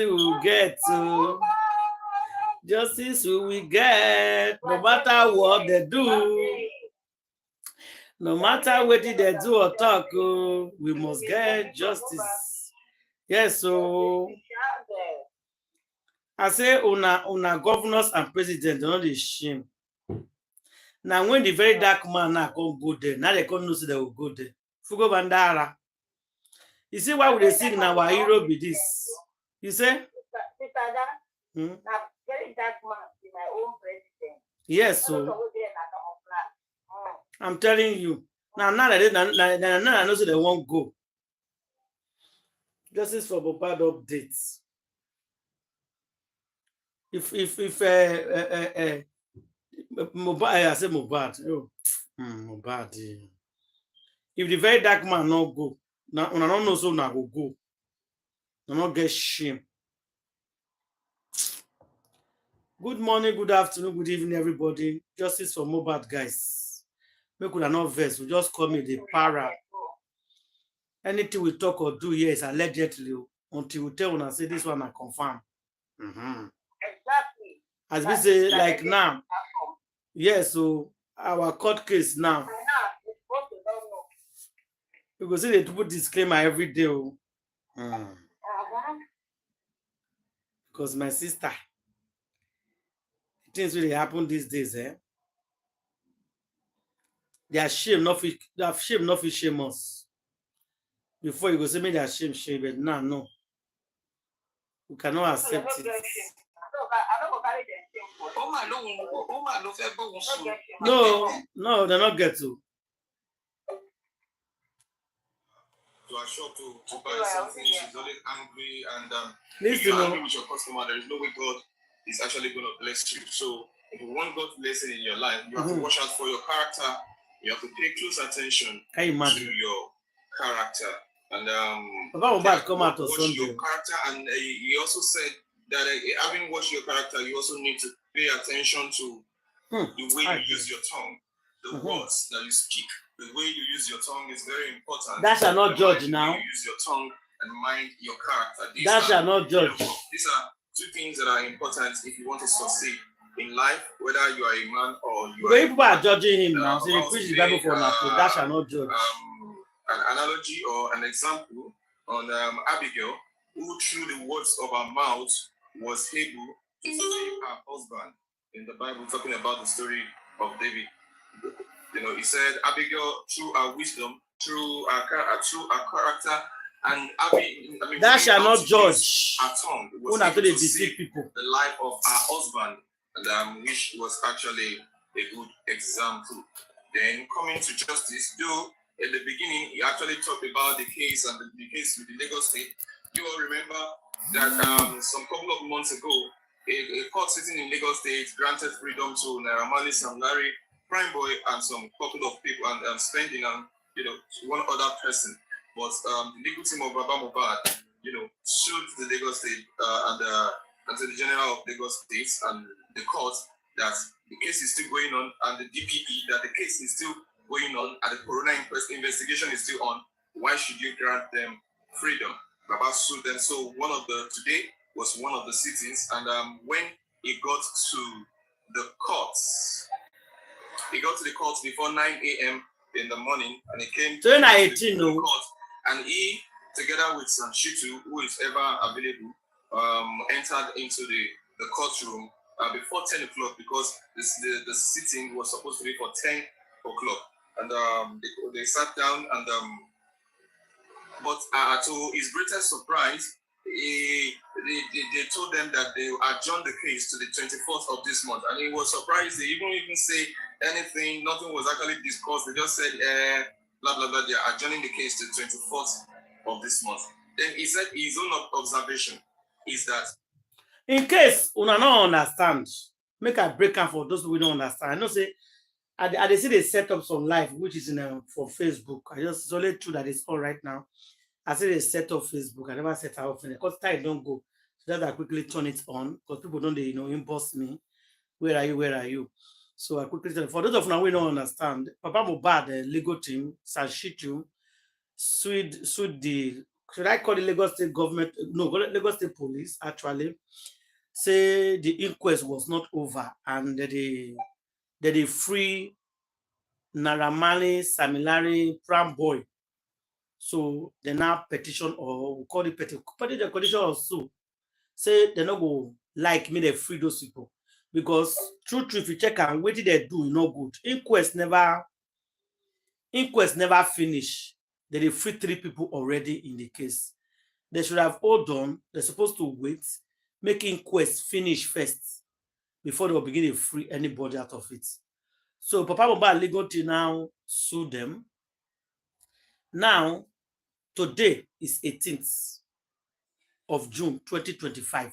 will get to justice we will get, no matter what they do, no matter what they do or talk, we must get justice. Yes, so I say una governors and presidents don't dey shame. Now when the very dark man now go there, now they can't know say they will go there. Fugo Bandara. You see why would they sing now our hero be this? You say? Hmm? Very dark man in my own president. Yes, so I'm telling you. Now I know so they won't go. Justice for Mohbad updates. If Mohbad, I say Mohbad. Oh. Mohbad. If the very dark man not go, now I don't know so now go. I not get shame. Good morning, good afternoon, good evening, everybody. Justice for Mohbad, guys. Make una not vex. We just call me the para. Anything we talk or do here is allegedly until we tell una say this one I confirm. Exactly. As we say, like now. Yes, so our court case now. Because see they put disclaimer every day. Because my sister, things really happen these days, They are shame, not shame us. Before you go say me they are shame, but now no. We cannot accept it. No, they're not get to. You are sure to buy something, she's always angry, and if you're angry with your customer, there is no way God is actually going to bless you. So if you want God to bless in your life, you have to watch out for your character. You have to pay close attention to your character. And Mohbad come out on Sunday. Your character, and he also said that having watched your character, you also need to pay attention to the way you use your tongue, the words that you speak. The way you use your tongue is very important. That shall not judge now. You use your tongue and mind your character. That shall not judge. These are two things that are important if you want to succeed in life, whether you are a man or you are. People are judging him now. So he preach the Bible for now. That shall not judge. An analogy or an example on Abigail, who through the words of her mouth was able to save her husband. In the Bible, talking about the story of David. He said Abigail, through her wisdom, through her character, and that shall not judge. Her tongue was able to save people. The life of her husband, and which was actually a good example. Then coming to justice, though at the beginning he actually talked about the case and the case with the Lagos State. You all remember that some couple of months ago, a court sitting in Lagos State granted freedom to Naira Marley, Sam Larry, Prime Boy, and some couple of people, and spending on one other person. But the legal team of Baba Mohbad, sued the Lagos State and the General of Lagos State and the court that the case is still going on, and the DPP that the case is still going on, and the coroner investigation is still on. Why should you grant them freedom? Baba sued them. So today was one of the sittings, and when he got to the courts. He got to the court before 9 a.m. in the morning, and he came to the court. And he, together with Shitu, who is ever available, entered into the courtroom before 10 o'clock because the sitting was supposed to be for 10 o'clock. And they sat down, and but to his greatest surprise, they told them that they adjourned the case to the 24th of this month, and he was surprised. They even say anything, nothing was actually discussed. They just said, blah blah blah. They are adjourning the case to the 24th of this month. Then he said his own observation is that, in case una don't understand, make a break up for those who don't understand. I know say I see they set up some live, which is for Facebook. It's only true that it's all right now. I say they set up Facebook. I never set it up because time don't go. So that I quickly turn it on because people don't inbox me. Where are you? Where are you? So I quickly turn it. For those of now we don't understand, Papa Mohbad, the legal team, Sashitu, sued the should I call the Lagos State government? No, Lagos State Police actually say the inquest was not over and that they free Naramali, Samilari, Pram Boy. So they now petition or we call it petition or so. Say they not go like me, they free those people. Because true, if you check and what did they do, no good. Inquest never finish. They free 3 people already in the case. They should have hold on. They're supposed to wait, make inquest finish first before they will begin to free anybody out of it. So Papa Mohbad legal team now sue them. Now, today is 18th of June 2025.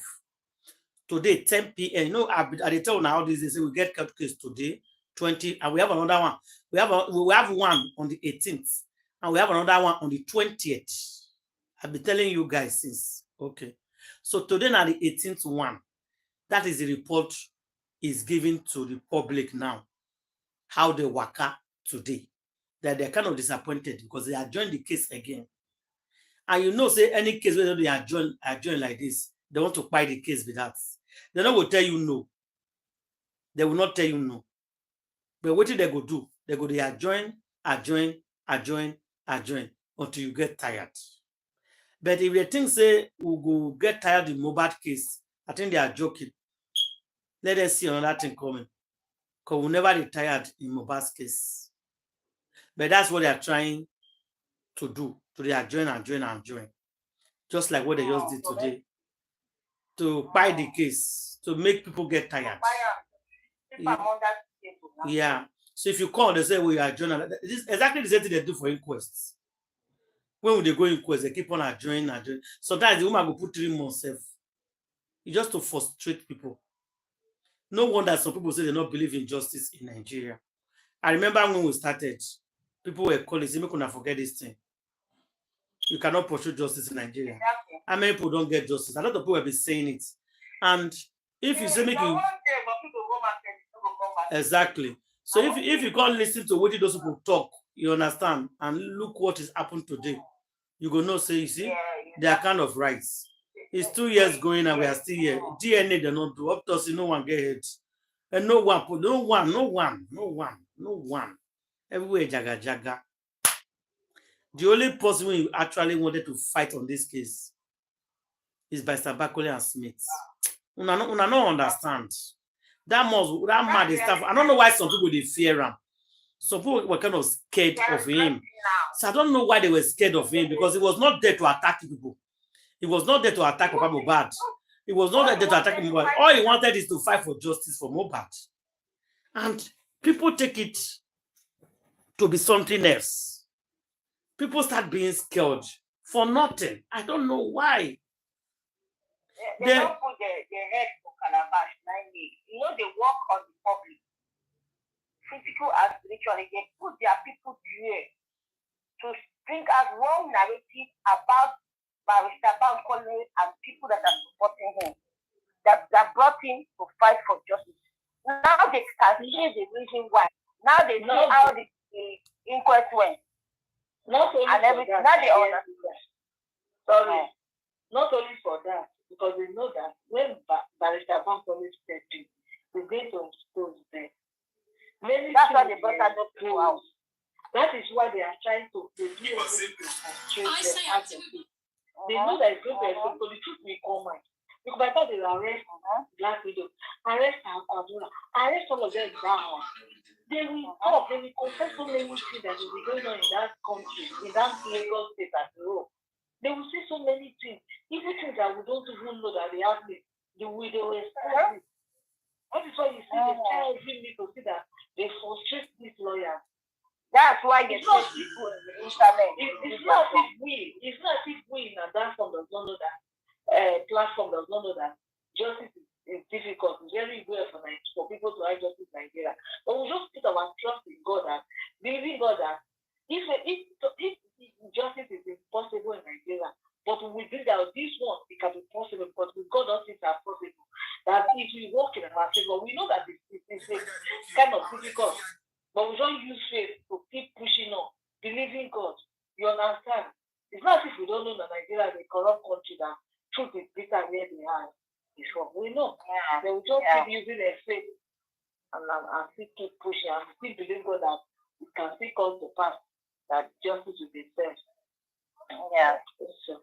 Today, 10 p.m. You know, I tell now this, they say we get court case today, 20, and we have another one. We have one on the 18th, and we have another one on the 20th. I've been telling you guys since. Okay. So today now the 18th one. That is the report is given to the public now. How they waka today. That they're kind of disappointed because they adjourned the case again. And you know, say any case where they adjourn like this, they want to buy the case with that. They not will tell you no. They will not tell you no. But what did they go do? They go, they adjourn until you get tired. But if they think say we go get tired in Mohbad case, I think they are joking. Let us see another thing coming. Because we'll never be tired in Mohbad's case. But that's what they are trying to do. To they adjourn. Just like what they just did today. To buy the case. To make people get tired. Yeah. So if you call, they say we adjourn. This is exactly the same thing they do for inquests. When they go inquest, they keep on adjourning. Sometimes the woman will put 3 months. It's just to frustrate people. No wonder some people say they don't believe in justice in Nigeria. I remember when we started, people were calling, say, "Make una forget this thing. You cannot pursue justice in Nigeria." How many people don't get justice? A lot of people have been saying it. And if you say make you exactly. So if you can't listen to what those people talk, you understand, and look what is happened today, you go know, say, you see, they are kind of rights. It's 2 years going and we are still here. DNA they not do. Up to us, no one get it. And no one. Everywhere jaga. The only person who actually wanted to fight on this case is by Sabakole and Smith. Una not understand. That man is stuff. I don't know why some people they fear him. Some people were kind of scared of him. So I don't know why they were scared of him, because he was not there to attack people. He was not there to attack Papa Mohbad. He was not there to attack Mohbad. All he wanted is to fight for justice for Mohbad. And people take it to be something else. People start being scared for nothing. I don't know why. They don't put their head for calabash. You know, they work on the public. Physical and spiritually, they put their people there to bring us wrong narrative about Barrister Bankole and people that are supporting him, that brought him to fight for justice. Now they can see the reason why. Now they know how the inquest went. Not only and everything. For that, now they understand. Sorry, not only for that, because they know that when Barrister Bankole stepped in, the going to expose them. That's why they brought us to out. That is why they are trying to do everything to frustrate them. They know that it's going to expose, so the truth will come out. Because by the time they arrest Black Widow, arrest Adura, arrest all of them down, they will talk, they will confess so many things that will be going on in that country, in that Lagos state as well. They will say so many things, even things that we don't even know that they have made. They will expose it. That is why you see they try every me to see that they frustrate these lawyers. That's why they say people in the internet. It's not as if we in that platform does not know that justice is difficult. It's very rare for people to have justice in Nigeria. But we just put our trust in God and believing God that if justice is impossible in Nigeria, but we believe that this one it can be possible because with God all things are possible. That if we walk in our favor, we know that it's kind of difficult. But we don't use faith to keep pushing on, believing God. You understand? It's not as if we don't know that Nigeria is wrong. We know. Yeah. They will just keep using their faith and still keep pushing and still believe God that it can still come to pass that justice will be served. Yeah. So,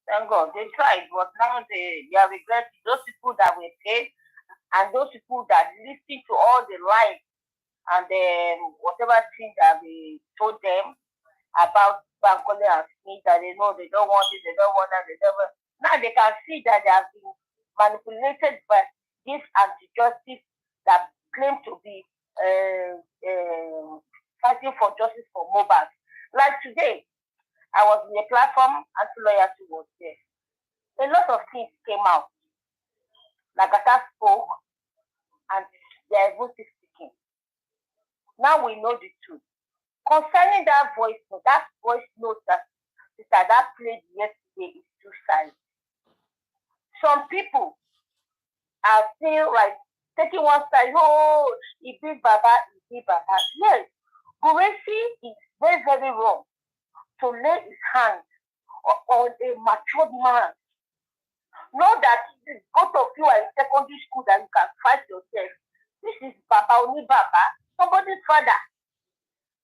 thank God. They tried, but now they are regretting those people that were paid and those people that listen to all the lies and whatever thing that we told them about Bankole and Smith, that they know they don't want it, they don't want that, they don't want. Now they can see that they have been manipulated by this anti-justice that claim to be fighting for justice for Mohbad. Like today, I was in a platform, anti-loyalty was there. A lot of things came out. Lagata spoke, and they are both speaking. Now we know the truth. Concerning that voice note that Sister that played yesterday is two sides. Some people are still like taking one side, oh, he beat Baba, he beat Baba. Yes, Guresi is very, very wrong to lay his hand on a matured man. Know that both of you are in secondary school that you can fight yourself. This is Baba Oni Baba, somebody's father.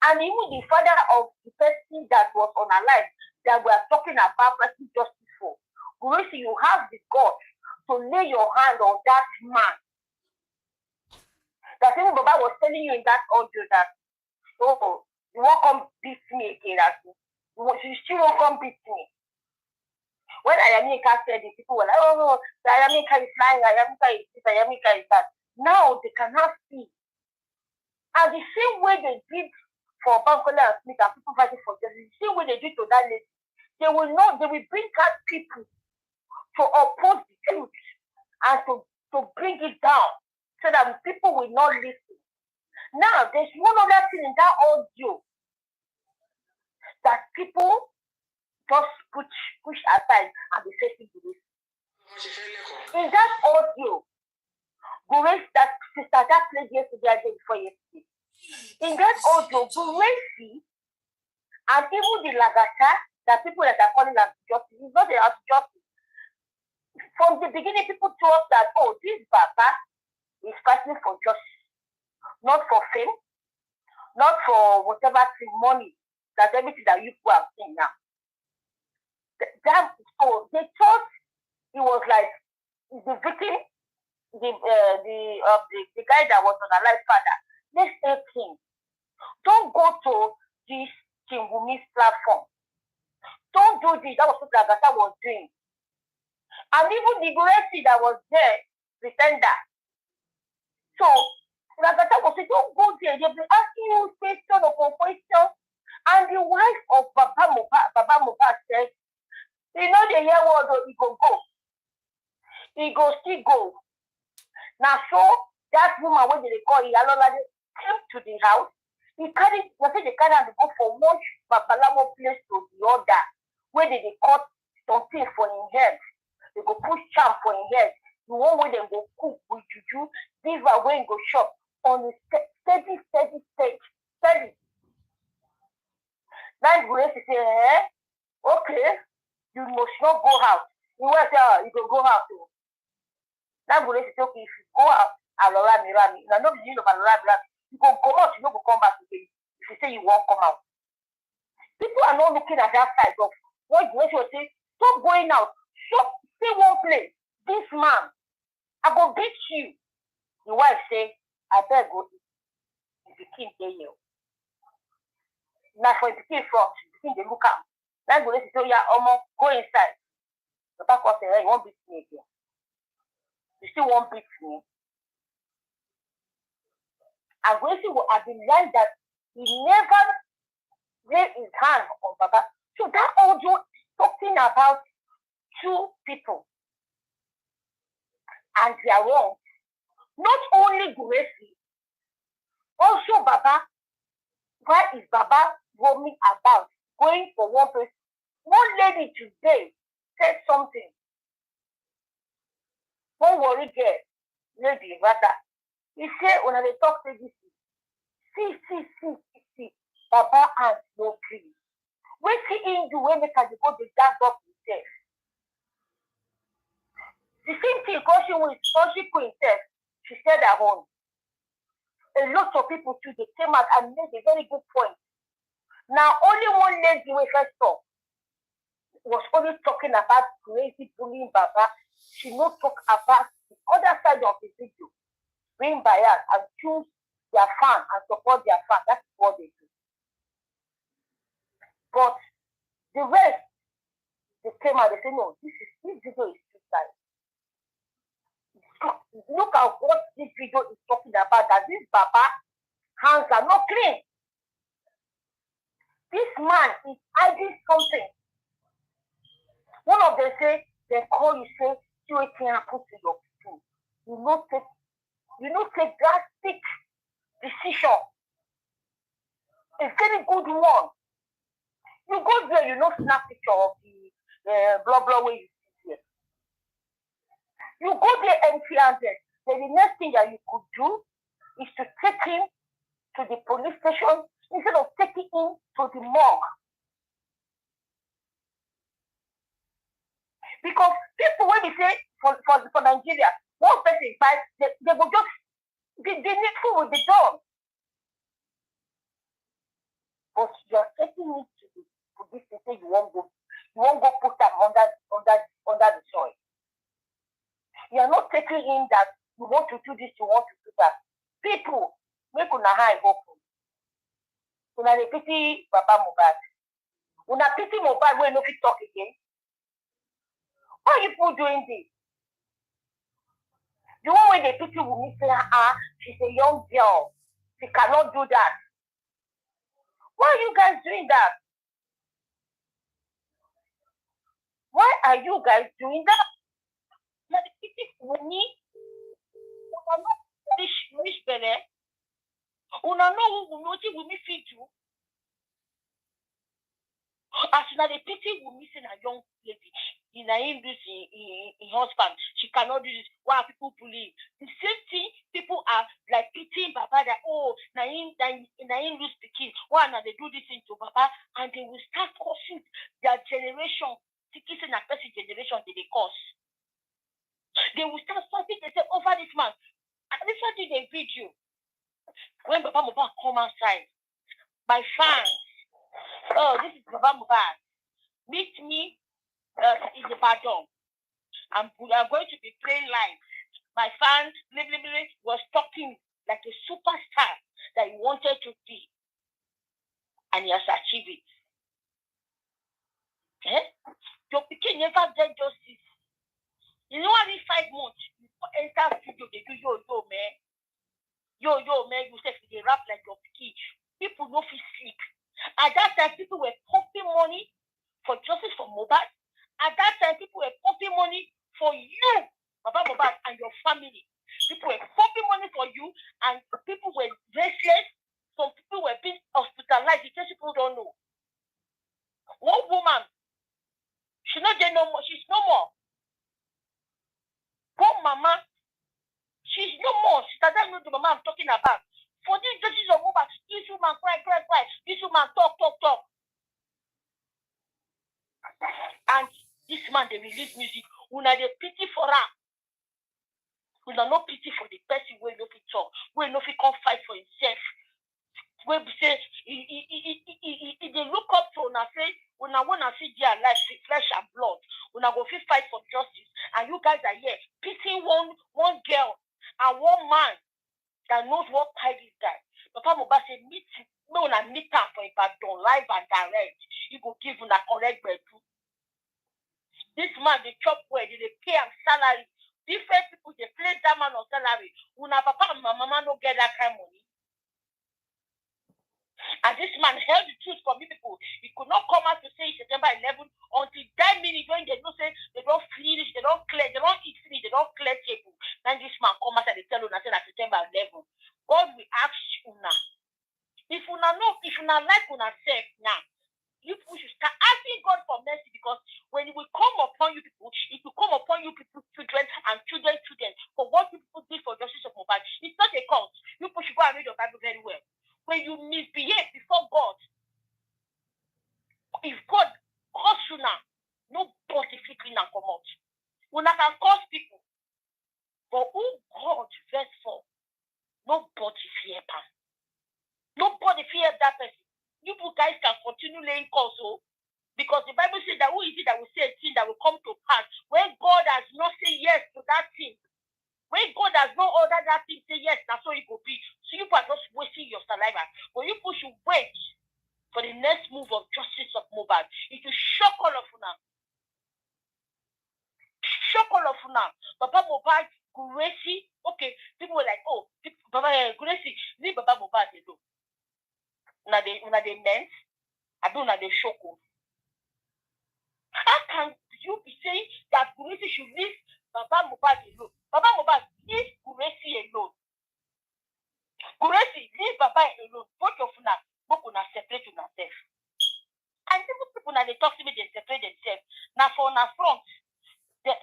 And even the father of the person that was unalive that we are talking about fighting justice for. Guresi, you have the guts to lay your hand on that man. That even Baba was telling you in that audio that, oh, you won't come beat me again. You still won't come beat me. When Ayamika said it, people were like, oh, no, Ayamika is lying, Ayamika is this, Ayamika is that. Now they cannot see. And the same way they did for Bankole and Smith and people fighting for justice, the same way they did to that lady, they will bring out people to oppose the truth and to bring it down so that people will not listen. Now, there's one other thing in that audio that people just push aside and be facing to this. In that audio, that Sister that played yesterday and day before yesterday, in that audio, Guresi and even the Lagata, the people that are calling anti-justice, it's not the anti-justice. From the beginning, people thought that, oh, this Baba is fighting for justice, not for fame, not for whatever money, that everything that you people are saying now. So they thought it was like the victim, the guy that was on a life father. Let's help him. Don't go to this King Wunmi's platform. Don't do this. That was what Lagata was doing. And even the Guresi that was there, pretender. So Lagata was saying, don't go there. They'll be asking you question upon question. And the wife of Baba Mohbad said, you know the year word, he go go. He go still go. Now so that woman, when they call Aloba, came to the house. They carry and they go from one Babalawo place to the other, where they cut something for his head. They go push charm for his head. The one where they go cook with juju, this one where he go shop on a steady. Now Guresi say, okay, you must not go out. You will say, you can go out. Now Guresi say, okay, if you go out, I'll rami. Now nobody knows about rami. You can come out, you don't go come back again. If you say you won't come out. People are not looking at that side of what Guresi will say, stop going out. Stay one place. This man, I go beat you. The wife say, I better go eat. If the king dey here. Now for the king front, the king they look out. Now Guresi say, yeah, go inside. The back was saying, hey, you won't beat me again. You still won't beat me. And Guresi will have been learned that he never laid his hand on Baba. So that audio is talking about two people. And they are wrong. Not only Guresi, also Baba. Why is Baba roaming about, going for one person? One lady today said something. Don't worry, girl, lady, rather. He said, when they talk to this, see, Baba and no green. When he in the way, make her go to dance up himself. The same thing Koshi with Koshi Queen said. She said her own. A lot of people too, they came out and made a very good point. Now, only one lady we first saw was only talking about crazy bullying Baba. She not talk about the other side of the video, being biased and choose their fan and support their fan. That's what they do. But the rest, they came out, they say, no, this video is suicide. Look at what this video is talking about, that this Baba hands are not clean. This man is hiding something. One of them say, they call you, say, see what can happen to your people. You not take drastic decision. A very good one. You go there, you not snap picture of the blah blah way you see here. You go there empty-handed. Then the next thing that you could do is to take him to the police station instead of taking him to the morgue. Because people, when we say for Nigeria, one person fight, they will just, the needful will be done. But you are taking it to the police station, you won't go put them under the soil. You are not taking in that you want to do this, you want to do that. People, make una high hope. Una dey pity Baba Mohbad. Una pity Mohbad when no fit talk again. Why are you people doing this? The one where the people will say, she's a young girl. She cannot do that. Why are you guys doing that? Why are you guys doing that? Now the people will need una know this better. Una know who will not will me feed you. As now the people will missing a young lady. In a in husband, she cannot do this. Why are people bullying? The same thing, people are like pitying Baba that Naim lose the king. Why now they do this into Baba and they will start causing their generation, thinking a person generation they cause. They will start fighting themselves over this man. And this one did a video. When Baba Mohbad come outside, my fans, this is Baba Mohbad. Meet me in the bathroom. I'm going to be playing live. My fan was talking like a superstar that he wanted to be. And he has achieved it. Your pikin never get justice. You know what, in 5 months, you enter studio, they do yo, man. Yo, man, you say they rap like your pikin. People don't feel sleep. At that time, people were pumping money for justice for Mohbad. At that time, people were pumping money for you, Baba Mohbad, and your family. People were pumping money for you, and people were restless. Some people were being hospitalized because people don't know. One woman, she's not there no more. She's no more. Poor mama, she's no more. She doesn't know the mama I'm talking about. For this justice of Mohbad, this woman cry. This woman talk. And this man, they release music. Una dey pity for her. Una no pity for the person who no fit talk, who no fit come fight for himself. Where we say they look up to una say una wanna see their life with flesh and blood. Una go fit fight for justice, and you guys are here pitying one girl and one man that knows what type this guy. Papa Mohbad say meet am for Ibadan live and direct. He go give una correct bedroom. This man, they chop well, they pay him salary. Different people, they play that man on salary. Una papa and my mama don't get that kind of money. And this man held the truth for me people. He could not come out to say September 11 until that minute when they don't say they don't finish, they don't clear, they don't eat finish, they don't clear table. Then this man come out and they tell Una say that September 11. God will ask Una. If Una like Una self now, you people should start asking God for mercy, because when it will come upon you people, it will come upon you people, children and children, for what you people did for justice of Mohbad. It's not a cult. You people should go and read your Bible very well. When you misbehave before God, if God curse you now, nobody fit clean and come out. Una can curse people. But who God vex for, nobody fear him. Nobody fear that person. You guys can continue laying calls, because the Bible says that who is it that will say a thing that will come to pass when God has not said yes to that thing? When God has not ordered that thing, say yes, that's how it will be. So you are just wasting your saliva. But you should wait for the next move of justice of Mohbad. It will shock all of you now. Shock all of you now. Papa Mohbad, Gracie, okay, people were like, oh, Papa Gracie, leave Papa Mohbad alone. Now they meant, I don't know, they shock. How can you be saying that Gracie should leave Papa Mohbad alone? Papa Mohbad, leave Gracie alone. Gracie, leave Papa alone. Both of you now, separate yourself. And people now they talk to me, they separate themselves. Now for our front, they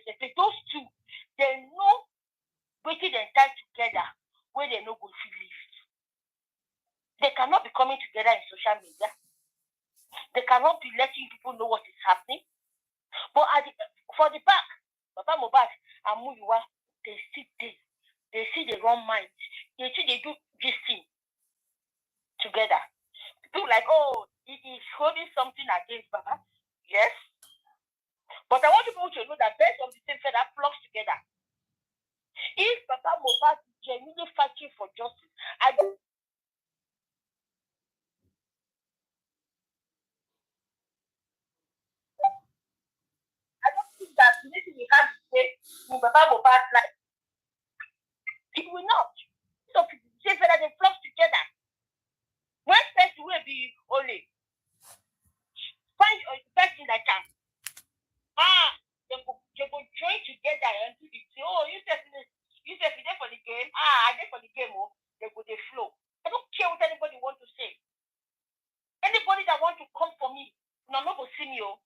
separate. Those two, they know waiting their time together where they know go to live. They cannot be coming together in social media. They cannot be letting people know what is happening. But for the back, Papa Mohbad and Muyiwa, they see the wrong mind. They see they do this thing together. People like, oh, he is holding something against Baba. Yes. But I want people to know that best of the same feather flocks together. If Papa Mohbad is genuinely fighting for justice, I don't think that anything we have to say in Papa Mohbad's life. It will not. So people say that they flock together. When person will be only find a person that can they go join together and do it. Oh, you said there for the game. I there for the game. Oh, they go they flow. I don't care what anybody want to say. Anybody that want to come for me, no go see me. Oh,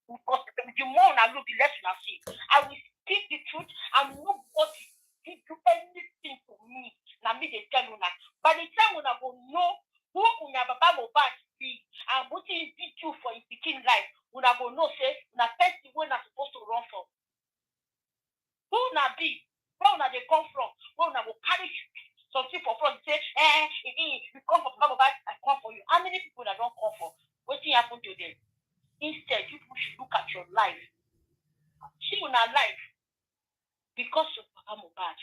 because the more I look, the less I see. I will speak the truth, and nobody can do anything to me. Now me they tell you now. By the time when I go know who Papa Mohbad be and what he did you for his picking life, when I go know say na person when I supposed to run from. Who na be? Where una they come from? Where una go carry something for front? Say, you come for Papa Mohbad, I come for you. How many people that don't come for? What thing happen to them? Instead, you should look at your life. See una life because of Papa Mohbad.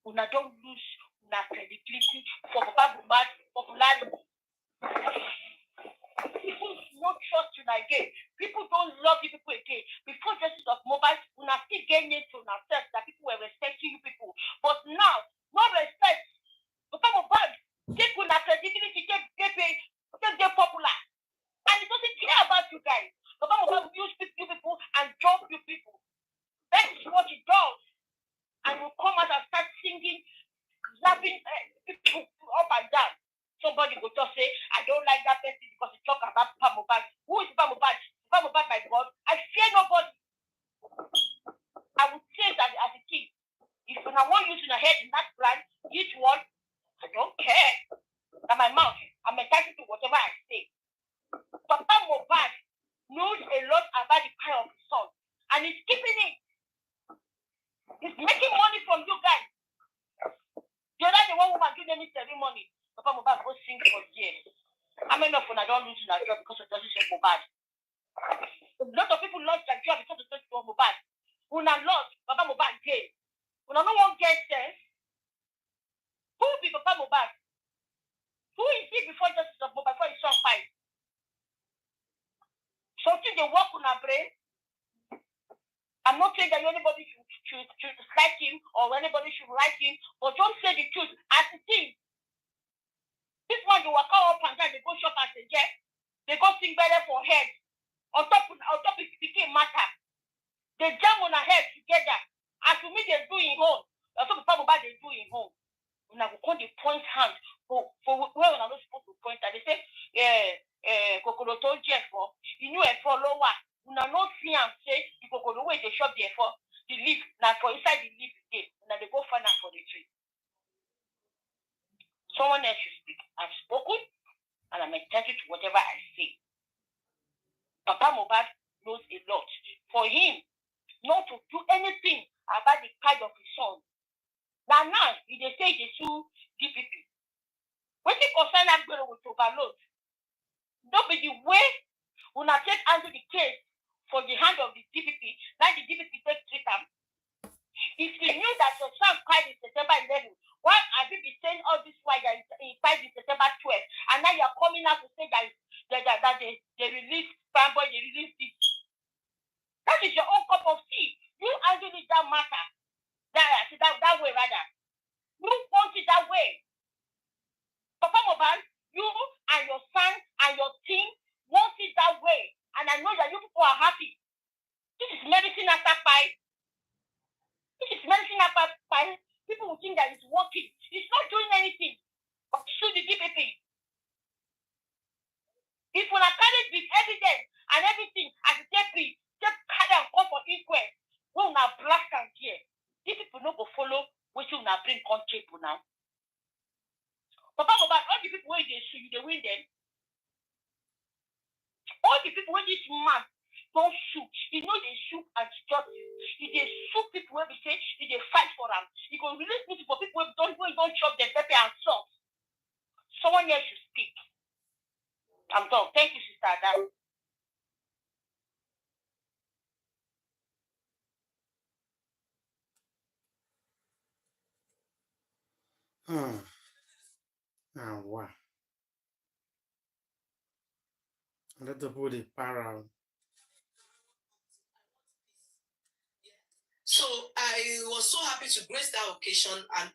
Una don't lose una credibility for Papa Mohbad popularity. People don't trust you again. People don't love you people again. Before justice of Mohbad, una still getting into yourself that people were respecting you people. But now, no respect. Papa Mohbad, take una credibility, get popular. And it doesn't care about you guys. Papa Mohbad will use you people and jump you people. That is what it does. And will come out and start singing, laughing people up and down. Somebody will just say, I don't like that person because he talk about Papa Mohbad. Who is Papa Mohbad? Papa Mohbad by God. I fear nobody. I would say that as a king, if I want you to head in that plan, each one, I don't care. And my mouth, I'm entitled to whatever I say. Papa Mohbad knows a lot about the kind of his son, and he's keeping it. He's making money from you guys. The other day, one woman gave me ceremony. Papa Mohbad go sing for years. How many of them don't lose their job because of justice of Mohbad? A lot of people lost their job because of justice of Mohbad. Una lost Papa Mohbad gain. Una no one get sense. Who be Papa Mohbad? Who is he before justice of Mohbad? Before his son fight? Something they work on our brain. I'm not saying that anybody should like him or anybody should like him, but don't say the truth as it is. This one they walk up and down, they go shop as they get, they go sing better for head. On top it became matter. They jam on our head together. As to me they do in home. That's what Papa Mohbad they do in home. When I go call the point hand for where we're not supposed to point and they say, Kokoro told Jeff for you knew a follower. Una not see and say you go the way they shop there for the leaf. Now for inside the leaf again. Now they go find out for the tree. Someone else should speak. I've spoken and I'm entitled to whatever I say. Papa Mohbad knows a lot. For him not to do anything about the pride of his son. Now, they say they sue DPP. When they concern that girl with overload, don't be the way when I take under the case for the hand of the DPP, now the DPP take 3 times. If you knew that your son cried in September 11, why have you been saying all this while he cried in September 12? And now you're coming out to say that they released fanboy, they released this. That is your own cup of tea. You handle it that matter. That way, rather. You want it that way. Papa Mohbad, you and your son and your team want it that way. And I know that you people are happy. This is medicine after pie. This is medicine after pie. People will think that it's working. It's not doing anything. But should the DPP. If we are carried with evidence and everything as a DPP, just carry and come for inquest, we will not blast and here. These people no go follow what you will bring country now. Papa Mohbad, all the people where they sue you, they win them. All the people where this man don't shoot, you know they shoot and stop you. If they shoot people where we say, if they fight for them, you can release people for people who don't chop their pepper and salt. Someone else should speak. I'm done. Thank you, Sister Adam. Wow. Let the body para. So I was so happy to grace that occasion and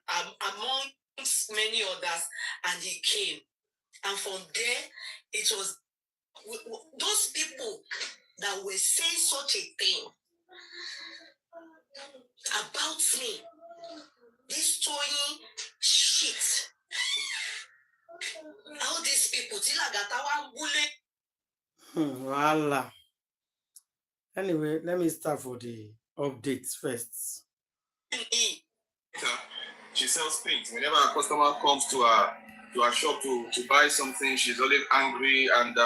amongst many others, and he came. And from there, it was those people that were saying such a thing about me. This throwing shit. All these people, Voila. Anyway, let me start for the updates first. She sells paint. Whenever a customer comes to our shop to buy something, she's always angry. And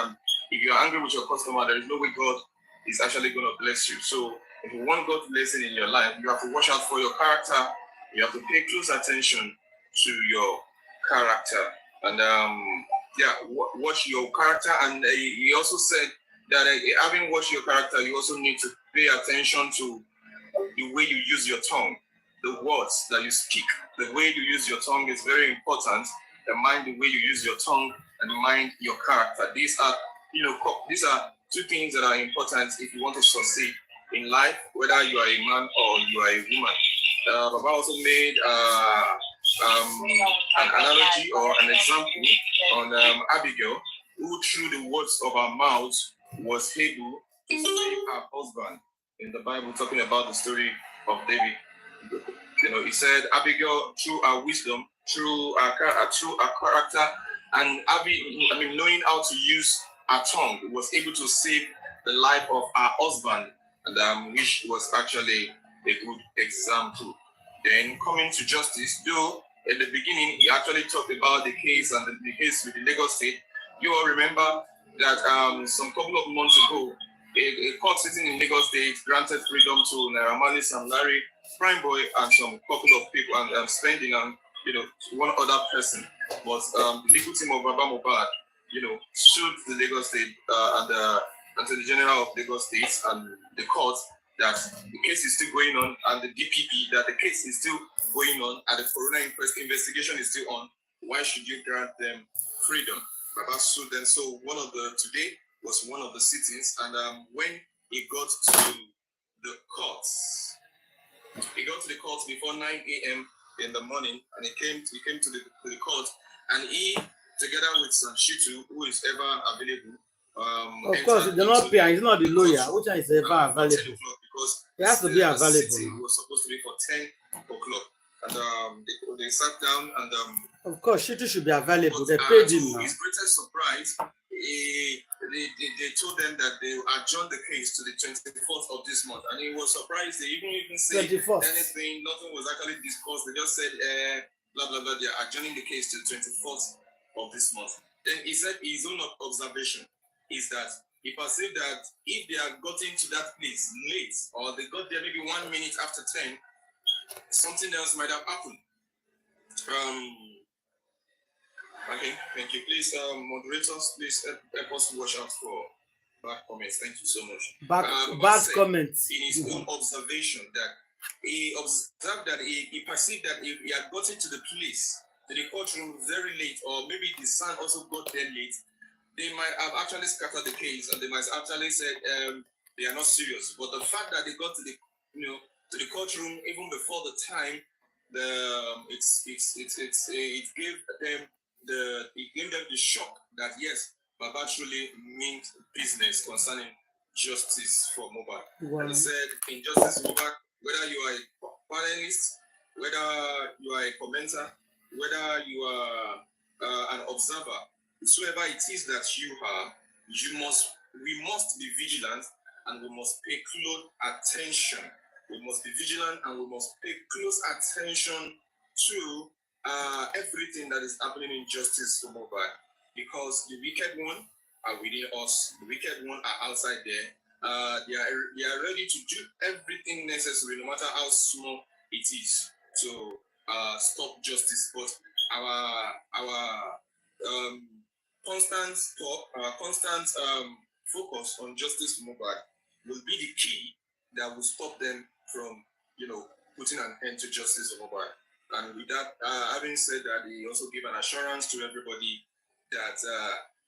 if you're angry with your customer, there is no way God is actually going to bless you. So if you want God's blessing in your life, you have to watch out for your character. You have to pay close attention to your character. And watch your character. And he also said that having watched your character, you also need to pay attention to the way you use your tongue, the words that you speak. The way you use your tongue is very important. Mind the way you use your tongue and mind your character. These are two things that are important if you want to succeed in life, whether you are a man or you are a woman. Baba also made an analogy or an example on Abigail, who through the words of her mouth was able to save her husband. In the Bible, talking about the story of David, he said Abigail, through her wisdom, through her character, and knowing how to use her tongue, was able to save the life of her husband, and which was actually a good example. Then coming to justice, though at the beginning he actually talked about the case and the case with the Lagos State. You all remember that some couple of months ago, a court sitting in Lagos State granted freedom to Naira Marley, Sam Larry, Prime Boy, and some couple of people, and spending on one other person. But the legal team of Baba Mohbad, sued the Lagos State and to the General of Lagos State and the court that the case is still going on, and the DPP that the case is still going on, and the coroner investigation is still on. Why should you grant them freedom? Baba sued them. So today was one of the sittings, and when he got to the courts, before 9 a.m. in the morning, and he came to the court, and he, together with some Shitu, who is ever available. Of course, they're not paying. He's not the lawyer. Which one is ever available? Because he has to be available. It was supposed to be for 10 o'clock, and they sat down and. Of course, Shitu should be available. They paid him now. To his greatest surprise, they told them that they adjourned the case to the 24th of this month, and he was surprised. They even said anything. Nothing was actually discussed. They just said, blah blah blah. They are adjourning the case to the 24th of this month. Then he said his own observation is that he perceived that if they had gotten to that place late, or they got there maybe 1 minute after 10, something else might have happened. Okay, thank you. Please, moderators, please help us watch out for bad comments. Thank you so much. Bad comments. In his own observation, that he observed that he perceived that if he had gotten to the place, to the courtroom very late, or maybe the son also got there late, they might have actually scattered the case, and they might have actually said they are not serious. But the fact that they got to the to the courtroom even before the time, it gave them the shock that yes, Baba truly means business concerning justice for Mohbad. Wow. And he said, in justice Mohbad, whether you are a panelist, whether you are a commenter, whether you are an observer, whoever it is that you are, we must be vigilant, and we must pay close attention. We must be vigilant, and we must pay close attention to everything that is happening in justice for Mohbad, because the wicked one are within us. The wicked one are outside there. They are ready to do everything necessary, no matter how small it is, to stop justice. But our constant talk, constant focus on justice for Mohbad will be the key that will stop them from, putting an end to justice for Mohbad. And with that, having said that, he also gave an assurance to everybody that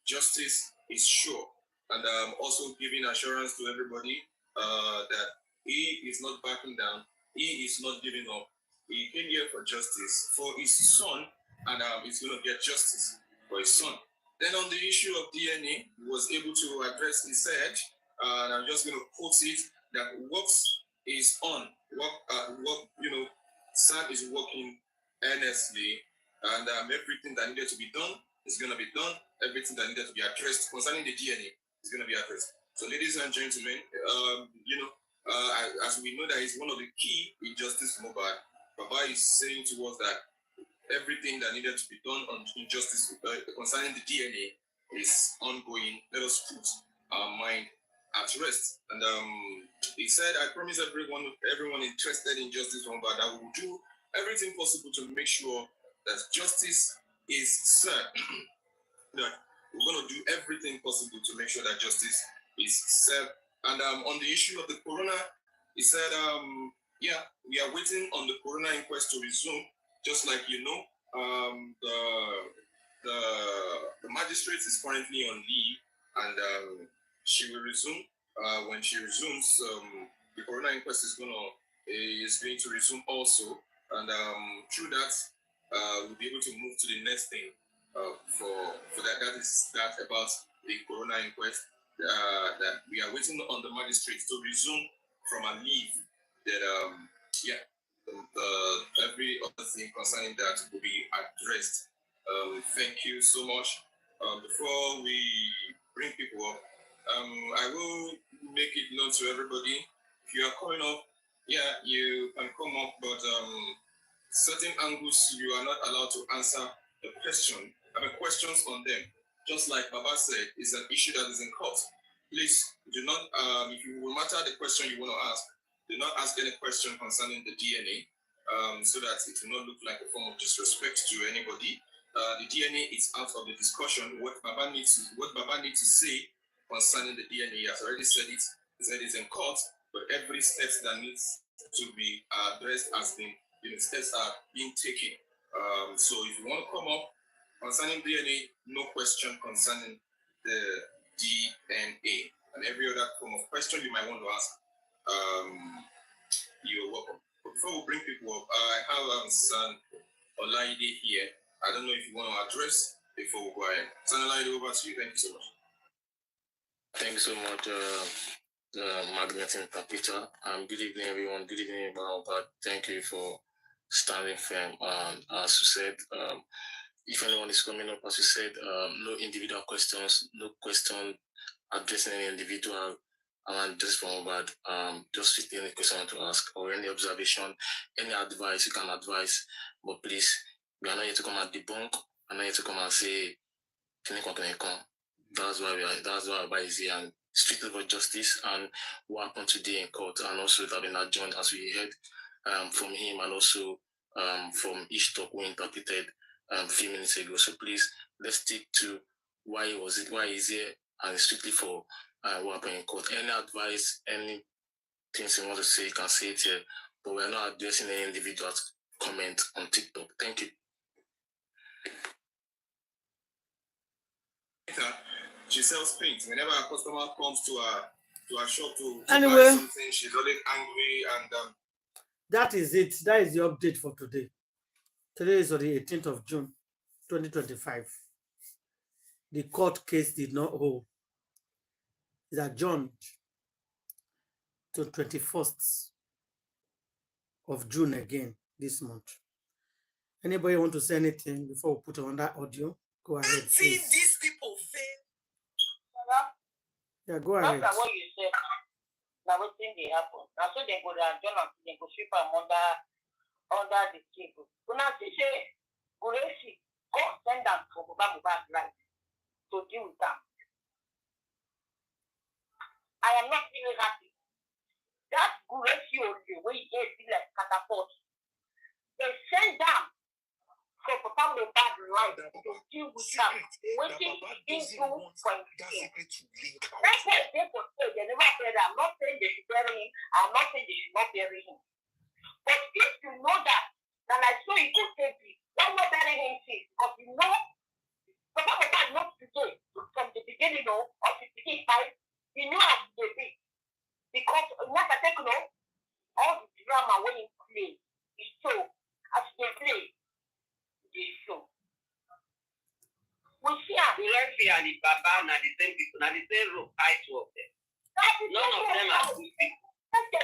justice is sure, and also giving assurance to everybody that he is not backing down, he is not giving up. He came here for justice for his son, and he's going to get justice for his son. Then on the issue of DNA, he was able to address, he said, and I'm just going to quote it, that SAD is working earnestly, and everything that needed to be done is going to be done. Everything that needed to be addressed concerning the DNA is going to be addressed. So, ladies and gentlemen, as we know that is one of the key in justice for Mohbad, Baba is saying to us that everything that needed to be done in justice concerning the DNA is ongoing. Let us put our mind at rest. And he said, I promise everyone interested in justice for Mohbad that we will do everything possible to make sure that justice is served. That we're going to do everything possible to make sure that justice is served. And on the issue of the corona, he said, we are waiting on the corona inquest to resume. Just like the magistrate is currently on leave, and she will resume. When she resumes, the corona inquest is going to resume also, and through that, we'll be able to move to the next thing. For that, that is that about the corona inquest. That we are waiting on the magistrate to resume from a leave. That every other thing concerning that will be addressed. Thank you so much. Before we bring people up, I will make it known to everybody. If you are coming up, you can come up, but certain angles you are not allowed to answer the question. Questions on them. Just like Baba said, it's an issue that is in court. Please do not, if you will matter the question you want to ask, do not ask any question concerning the DNA, so that it will not look like a form of disrespect to anybody. The DNA is out of the discussion. What Baba needs to say concerning the DNA, he has already said it. He said it's in court, but every step that needs to be addressed has been, steps are being taken. So if you want to come up concerning DNA, no question concerning the DNA. And every other form of question you might want to ask, you're welcome. But before we bring people up, I have San Olaide here. I don't know if you want to address before we go ahead. San Olaide, over to you. Thank you so much. Thank you so much, Magnet Interpreter. Good evening, everyone. Good evening, Mohbad. Thank you for standing firm. As you said, if anyone is coming up, as you said, no individual questions, no question addressing any individual, and just for Mohbad, just fit any question to ask or any observation, any advice you can advise. But please, we are not here to come and debunk. I'm not here to come and say, that's why Baba is here, and strictly for justice and what happened today in court, and also that been adjourned as we heard from him, and also from each talk we interpreted a few minutes ago. So please, let's stick to why is here, and strictly for what happened in court. Any advice, any things you want to say, you can say it here, but we're not addressing any individual's comment on TikTok. Thank you. She sells paint. Whenever a customer comes to a shop to anyway, buy something, she's always angry, and that is it. That is the update for today. Today is on the 18th of June, 2025. The court case did not hold. It's adjourned to 21st of June again this month. Anybody want to say anything before we put on that audio? Go ahead, See please. these people fail. Yeah, go ahead. That's what you said. Now what thing they happen? Now so they go down, they go sweep them under the table. When I say, Gureshi, go send them to Mohbad right to deal with them. I am not really happy. That Gureshi only way he gave me like catapult. They send them for Papa Mohbad right to deal with them. Waiting into for that's why they could say they never said I'm not saying they should bury him. I'm not saying they should not bury him. But if you know that, then I saw you go take it. Why not bury him since? Because you know, Papa Mohbad not today from the beginning of the beginning time, he knew how to be. Because what I take all the drama when you play is so as they play, they show. We see how the referee and the Baba are the same people, now the same rope tied to of them. None of them are good people. They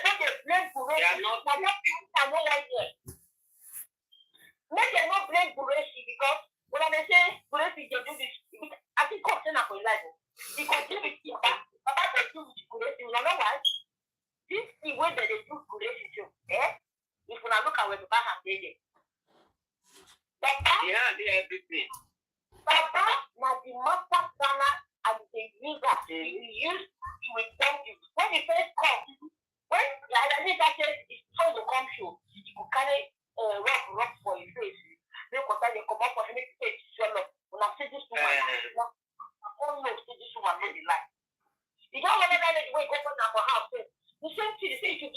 are not good people. Make them not blame Bureshi because when I say Bureshi, they do this. I think Courtroom are for life. Because they will see Baba they do with Bureshi. You know why? This is the way that they do Bureshi too. If you look at where Baba has did it. Yeah, they everything. Baba now the master planner and the user. He used to report you. When the first comes, when I think I said it's how to come show, you could carry rock for your face. They come up for him to say swell up. When I say this woman, I don't know say this woman made the life. You don't want to let the way go for our house. The same thing, they say you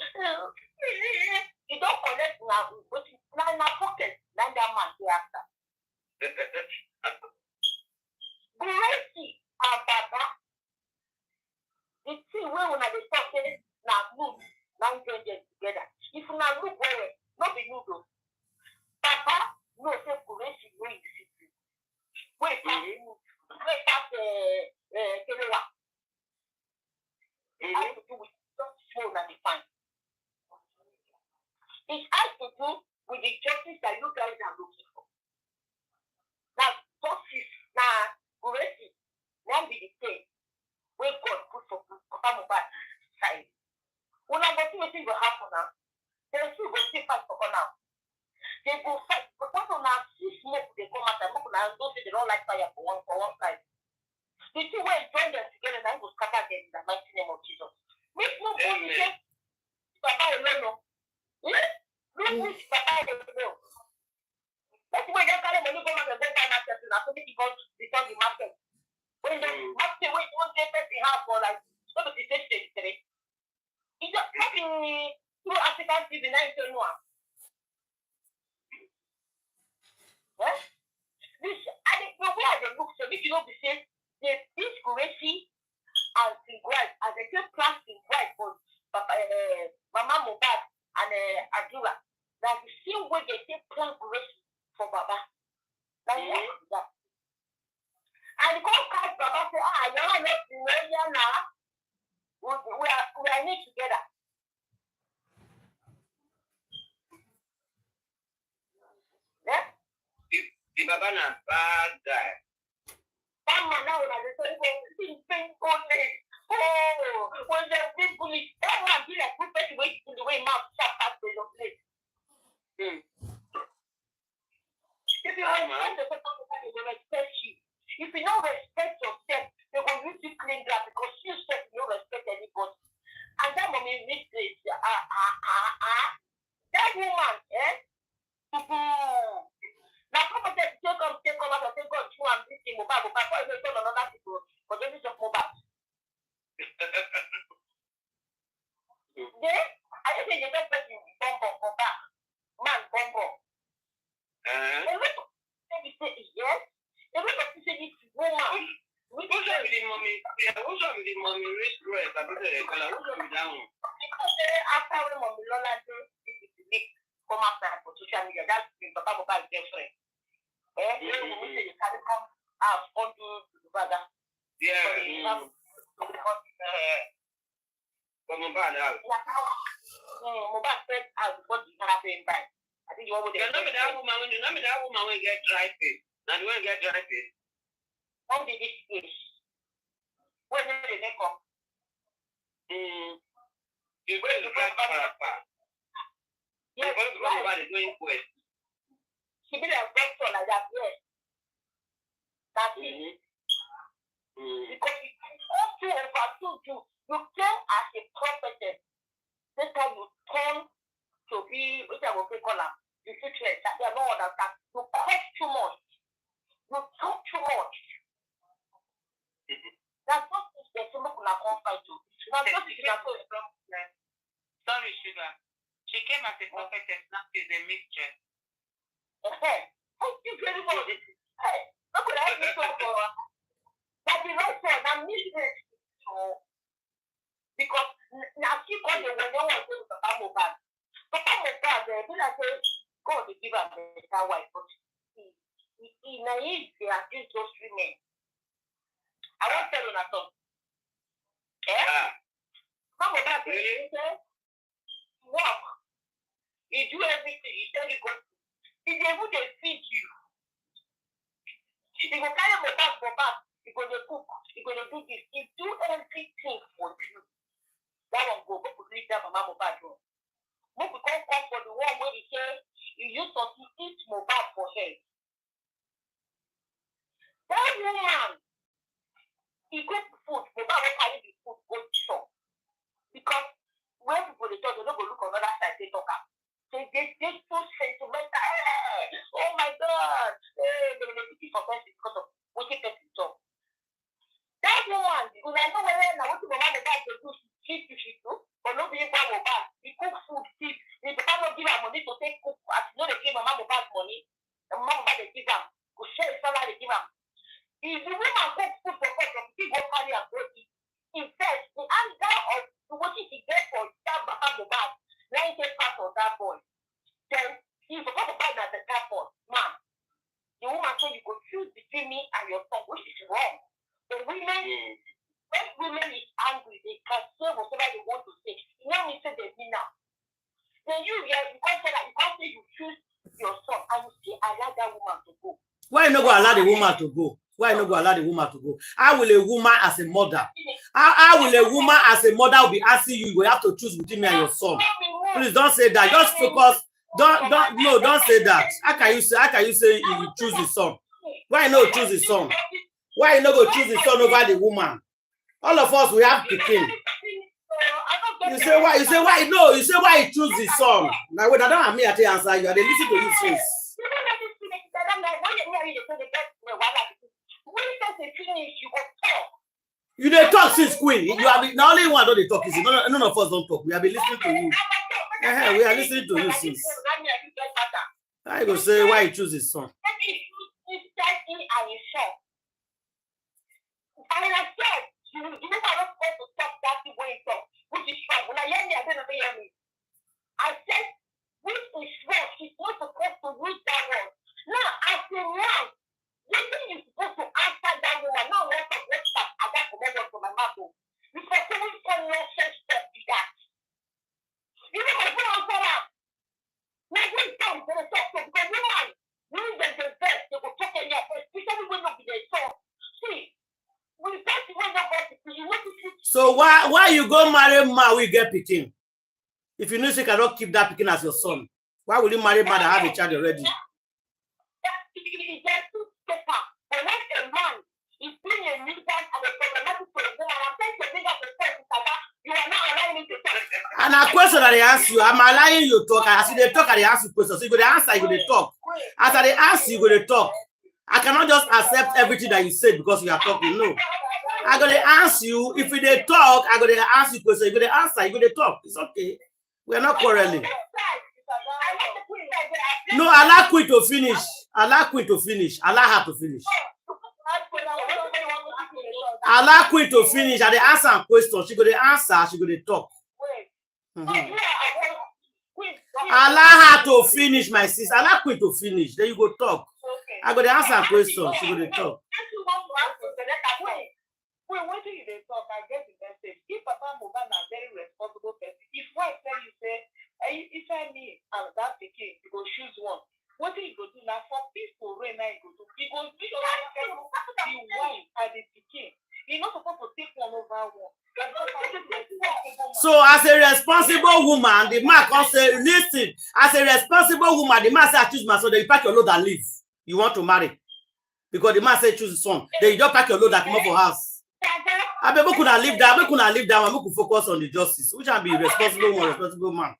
don't collect now, but now in my pocket, then that man go after. Gracie and Baba, the thing where when I start saying now move, now join them together. If you now look well, not be noodles. Baba, no say Gracie no in the city. Wait, Kerewa. It has to do with just phone and the fine. It has to do with the justice that you guys are looking for. Now, justice, now, Gracie, won't be the same. Where God put for Papa Mohbad side. When I go to what will happen now, they still go see fight for now. They go fight, but what on our see smoke, they come out and look now, don't say they don't like fire for one side. The two way join them together and go scatter them in the mighty name of Jesus. Make no go to say, Papa alone. Yes? Look who's Papa alone. That's why they carry money go out and buy market and after they go become the market. When the market wait one day person have for like so the same today. It's just having through African TV 9 one. Yes? This I think the way they look so if you know the same this Gracie and Tingwai as a good class Tingwai for Papa Mama Mohbad and Adura. Now the same way they take plan Gracie for Baba. Now that. And the call Baba say, you're not now. We are knit together. Yeah? The Baba na bad guy. That man now is the same only. Oh, when the people is everyone be like good person wait in the way mouth shut up to your place. If you respect the person, they will respect you. If you don't respect yourself, they will use you clean that because you said you wedding, bumbo for back. Man, bumbo. A lot of people say yes. A lot of people say it's woman. Who's up with the mommy? Who's up with the mommy? Rich dress. I put it. Who's up with that one? Because after when mommy Lola do this is the leak come after for social media. That's the Papa Mohbad's girlfriend. We say you can come out onto the brother. Yeah. From Mohbad out. Mohbad said out before the happened back. I think you want to. You know me that woman when get dry face. Now the one get dry face. When did this age? When did they come? You go to the far. Yes, everybody doing quest. She be like doctor like that, yes. That's it. Because you also overtook you. You came as a prophetess. This time you turn to be, which I will call her, the future. That they don't understand. You cost too much. You talk too much. That's what the someone could have fight to. Sorry, Sugar. She came as a prophetess, not as a mistress. Thank you very much. Hey, look what I did for that the right one, I'm mistress. Because now she called the one who was going to Papa Mohbad. Papa Mohbad, they like God to give her a better wife, but he naive, they are just those women. I won't tell you that song. Papa Mohbad says, walk. He do everything. He tell you go. He's able to feed you. He will carry Mohbad for back. He's going to cook. He's going to do this. He do everything for you. That one go. Go leave that Mama Mohbad. Go come for the one where he say he used to eat Mohbad for her. That woman, he cook food. Mohbad will carry the food go to shop. Because when people they talk, they don't go look on the other side. They talk up. They so sentimental. Hey, oh my God! Hey, they're gonna be for person because of what you person talk. That woman, because I know when I want to go back to do she do, but no being back Mohbad. He cook food, he cannot give her money to take cook. As you know, they give Mama Mohbad money. The Mama Mohbad they give her. Go share salary they give her. If the woman cook food for person, he go carry and go eat. In fact, the anger of what she get for that Mama Mohbad, 90% of that boy. Then he's supposed to buy that the airport. Man, the woman said you could choose between me and your son, which is wrong. The women, when women is angry, they can say whatever they want to say. You know me say they mean now. Then you can't say that, you can't say you choose your son and you still allow that woman to go. Why you not go allow the woman to go? Why you not go allow the woman to go? How will a woman as a mother? How will a woman as a mother will be asking you? You will have to choose between me and your son. Please don't say that. Just focus. Don't say that. How can you say you choose the son? Why not choose the son? Why you not go choose the son over the woman? All of us we have to king. You say why you choose the son. Now wait, I don't have me at the answer you. They listen to you first. You dey talk since Queen. You have been the only one don't they talk. Is none of us don't talk. We have been listening to you. We are listening to you since. I go say why you choose his son. I said, which is wrong. She's not supposed to read that one. Now, as a man, this thing is supposed to answer that woman. Now, what I got to remember from my mouth. Because someone said no such stuff to that. You know, I go on for that. Now, when it comes to the talk, because women, the best, they will talk in your face, especially when you're being told. See, when you talk to one of us, you want to see. So why you go marry man we get picking? If you know you cannot keep that picking as your son, why will you marry man that have a child already? And a question that they ask you, I'm allowing you to talk. As they talk, they ask you questions. So you go to answer, you go to talk. As they ask you, go to talk. I cannot just accept everything that you said because you are talking. No. I'm going to ask you. If they talk, I'm going to ask you questions. You go to answer, you go to talk. It's okay. We are not quarreling. No, allow Queen to finish. Allow Queen to finish. Allow her to finish. Allow Queen to finish. And the answer and question. She go to answer. She go to talk. Allow her to finish, my sister. Allow Queen to finish. Then you go talk. I go to answer and question. She go to talk. What do you talk? I get the message. If Papa Mohbad is a very responsible person, if wife tell you say, if I mean that pikin, you go choose one. What do you go do now for people? Right now, you go do. You go do the wife and the pikin. You're not supposed to take one over one. So, as a responsible woman, the man can say, listen. As a responsible woman, the man say, I choose my son. Then you pack your load and leave. You want to marry because the man say choose his son. Then you just pack your load and come up for house. I mean, we could have lived down. We could have lived down. We could focus on the justice, which can be responsible woman, responsible man.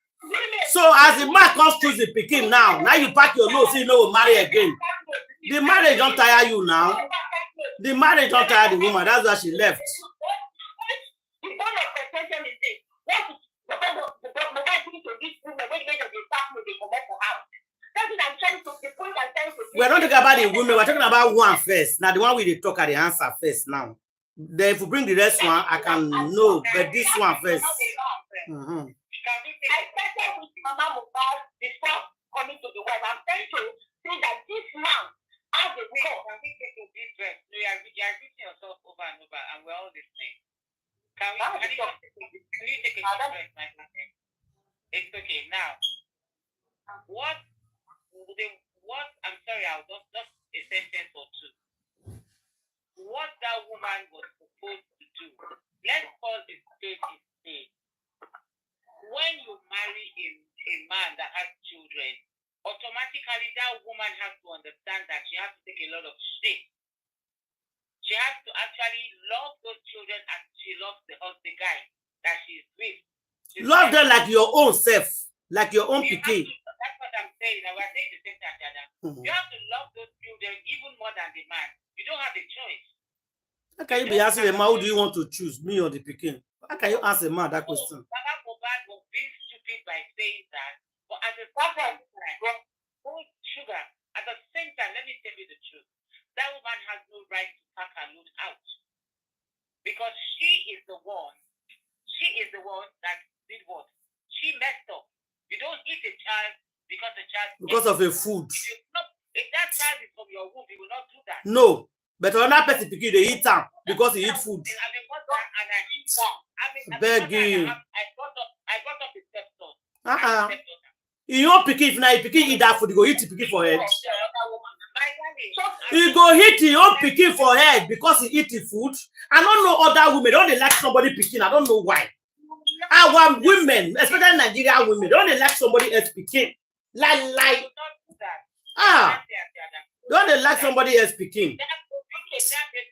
So as the man comes to the pikin now you pack your load, so you know we'll marry again. The marriage don't tire you now. The marriage don't tire the woman. That's why she left. We're not talking about the women. We're talking about one first. Now the one we talk at the answer first now. Then if we bring the rest one, I can know, but this one first. I started with Mama Mohbad before coming to the wife. I'm trying to say that this man has a call. Can we take a deep breath? No, you're repeating yourself over and over, and we're all listening. Can you take a deep breath, my friend? It's okay. Now, I'm sorry, I'll just a sentence or two. What that woman was supposed to do, let's call it spade a spade. When you marry a man that has children, automatically that woman has to understand that she has to take a lot of shit. She has to actually love those children as she loves the guy that she's with. Love them like your own self, like your own pikin. That's what I'm saying. I was saying the same thing, Dada. You have to love those children even more than the man. You don't have a choice. How can you be asking a man, who do you want to choose, me or the pikin? How can you ask a man that question? Baba Mohbad was being stupid by saying that, but at the same time, sugar. At the same time, let me tell you the truth. That woman has no right to pack her load out because she is the one that did what? She messed up. You don't eat a child because of a food. If that child is from your womb, you will not do that. No. But another person pikin they eat am because he eat food. Begging. I got up with stepson. You know pikin, if na pikin eat that food, you go hit the pikin for head. He go hit the own pikin for head because he eat the food. I don't know other women. Don't they like somebody pikin? I don't know why. Our women, especially Nigerian women, don't they like somebody else pikin? Like. Don't they like somebody else pikin? That baby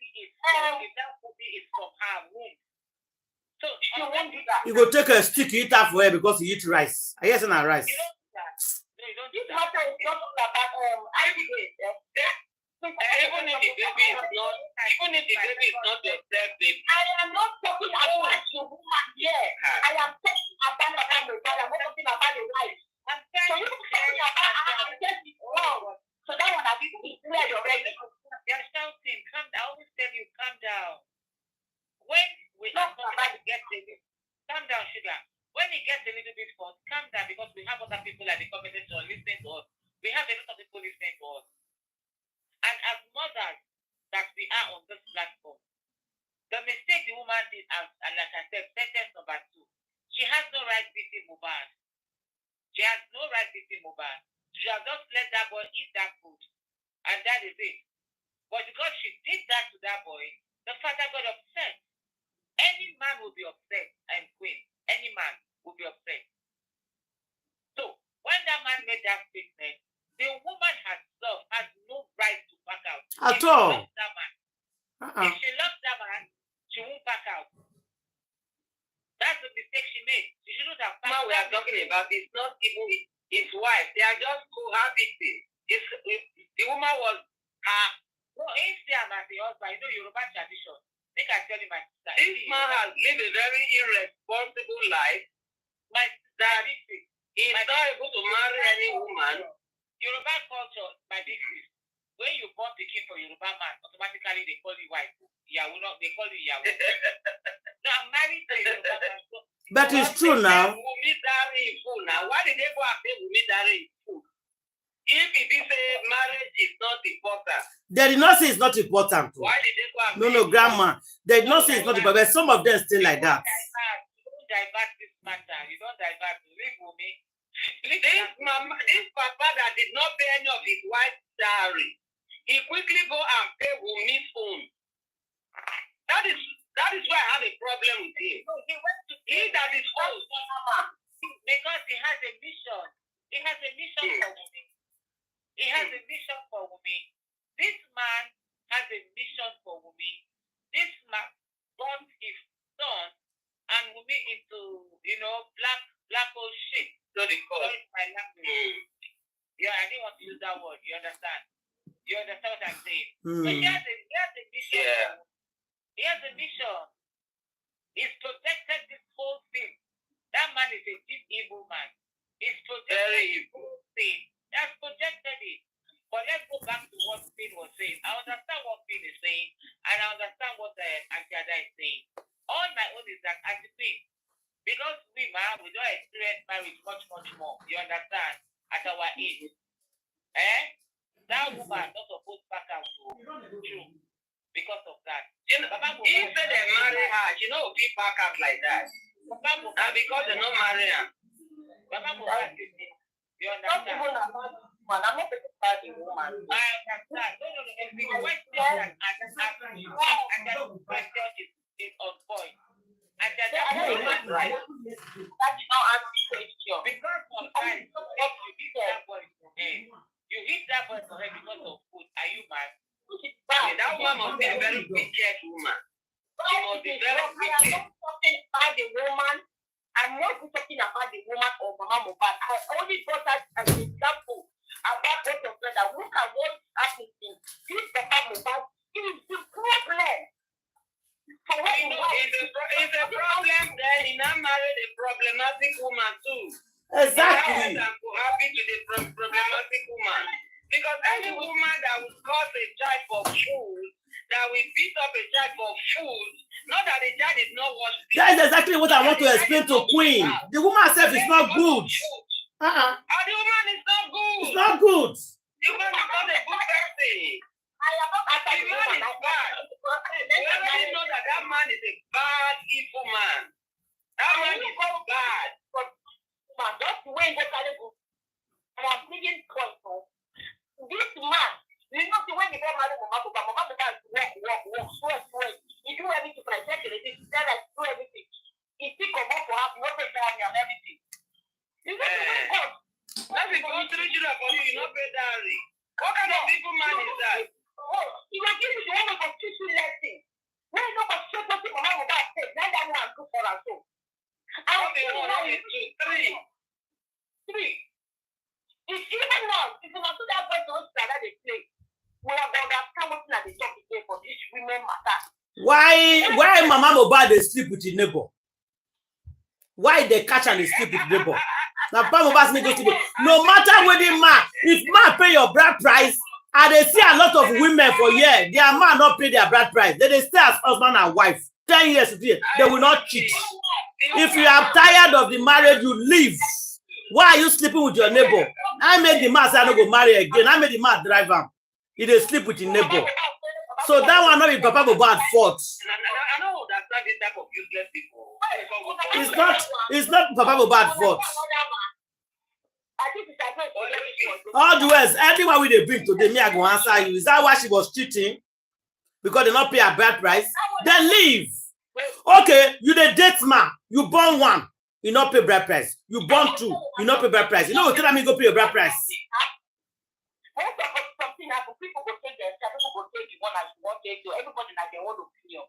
is from her womb. So you go take a stick, eat that for her because he eat rice. I guess not rice. You don't do that. This matter is not about even if the baby is not your step baby. I am not talking about the woman here. I am talking about the family. I'm not talking about the wife. So you talking about it wrong. So that one has been cleared already. You're shouting. Calm down. I always tell you, calm down. When we are about to get calm down, sugar. When it gets a little bit hot, calm down because we have other people like the commentators listening to us. We have a lot of people listening to us. And as mothers that we are on this platform, the mistake the woman did, and like I said, sentence number 2, she has no right beating Mohbad. She has no right beating Mohbad. She has just let that boy eat that food. And that is it. But because she did that to that boy, the father got upset. Any man will be upset, and Queen. Any man will be upset. So, when that man made that statement, the woman herself has no right to back out. At all. If she loves that man, if she loves that man, she won't back out. That's the mistake she made. She shouldn't have backed out. What we are talking about is not even his wife. They are just cohabiting. The woman was no, it's there, my husband. You know Yoruba tradition. Make I tell you, my sister. This man has lived a very irresponsible life. My that he's not able to marry any woman. Yoruba culture, by this is, when you born the king for Yoruba man, automatically they call you wife. They call you Yahoo. No, I'm married to Yoruba man. But it's true now. Wunmi marry fool now. Why did they go and say Wunmi marry fool? If it is a marriage is not important. They did not say it's not important. Why did they go and No, grandma. They did not say it's not important, but some of them still like that. You don't divert this matter. You don't divert. Leave Wunmi. This papa that did not pay any of his wife's salary, he quickly go and pay Wunmi's own. That is why I have a problem with him. No, he went to that is old. Because he has a mission. He has a mission for Wunmi. He has a mission for Wunmi. This man has a mission for Wunmi. This man brought his son and Wunmi into, black hole shit. So they call it my language. Yeah, I didn't want to use that word. You understand? You understand what I'm saying? But he has a mission. Yeah. He has a mission. He's protected this whole thing. That man is a deep evil man. He's protected this whole thing. He has protected it. But let's go back to what Finn was saying. I understand what Finn is saying, and I understand what Auntie Ada is saying. All my own is that Auntie Finn, because we don't experience marriage much more. You understand? At our age. That woman not supposed back out to true because of that. If they marry her, she know be back out like that. And because they don't marry her. You understand? I'm not going to party woman. I understand. No. The question and the question is on point. And that's right. That's not answer question. Because sometimes you hit that boy for head. You hit that boy for head because of food. Are you mad? That woman must be a very wicked woman. She must be very wicked. I'm not talking about the woman. I'm not talking about the woman or Mama Mohbad. I only brought that as an example about both of them that look at what happened in this Mama Mohbad is the problem. So It's a problem then. He now married a problematic woman too. Exactly. I'm happy to the problematic woman. Because any woman that will cause a child for food, that will beat up a child for food, not that the child is not washed. That is exactly what I want to explain to Queen. The woman herself is not good. And the woman is not good. It's not good. The woman is not a good person. The man is bad. We already know that man is a bad, evil man. That man is bad. That's the way they carry go. And I'm bringing point. This man, you know the way they get married, Mama work, sweat. He do everything for himself. He do everything. He still come up for half, no pay dowry and everything. You know the way God. That's because 3 children for you not pay dowry. What kind of evil man is that? Oh, he will give you the one of teach you lesson. When you know what straight up to Mama Mohbad said, let that one go for us. What they want is 3. It's even now, if you not do that boy to us that they play, we have understand what they talk today for this women matter. Why Mama Mohbad dey sleep with the neighbor? Why they catch and they sleep with the neighbor? Now Mama Mohbad make go sleep. No matter where the man, if man pay your bride price, and they see a lot of women for years, their man not pay their bride price. They stay as husband and wife. 10 years today, they will not cheat. If you are tired of the marriage, you leave. Why are you sleeping with your neighbor? I made the man say I don't go marry again. I made the man drive him. He dey sleep with his neighbor. So that one not be Papa Mohbad fault. I don't understand this type of useless people. It's not Papa Mohbad fault. All the ways, everyone we dey bring today, me I go answer you. Is that why she was cheating? Because they not pay her bride price? Then leave. Okay, you the date man, you born one. You not pay bride price. You born 2, you not pay bride price. You know what tell me go pay your bride price. Something happen, people go take their stuff, people go take the one as you want to do. Everybody has their own opinion.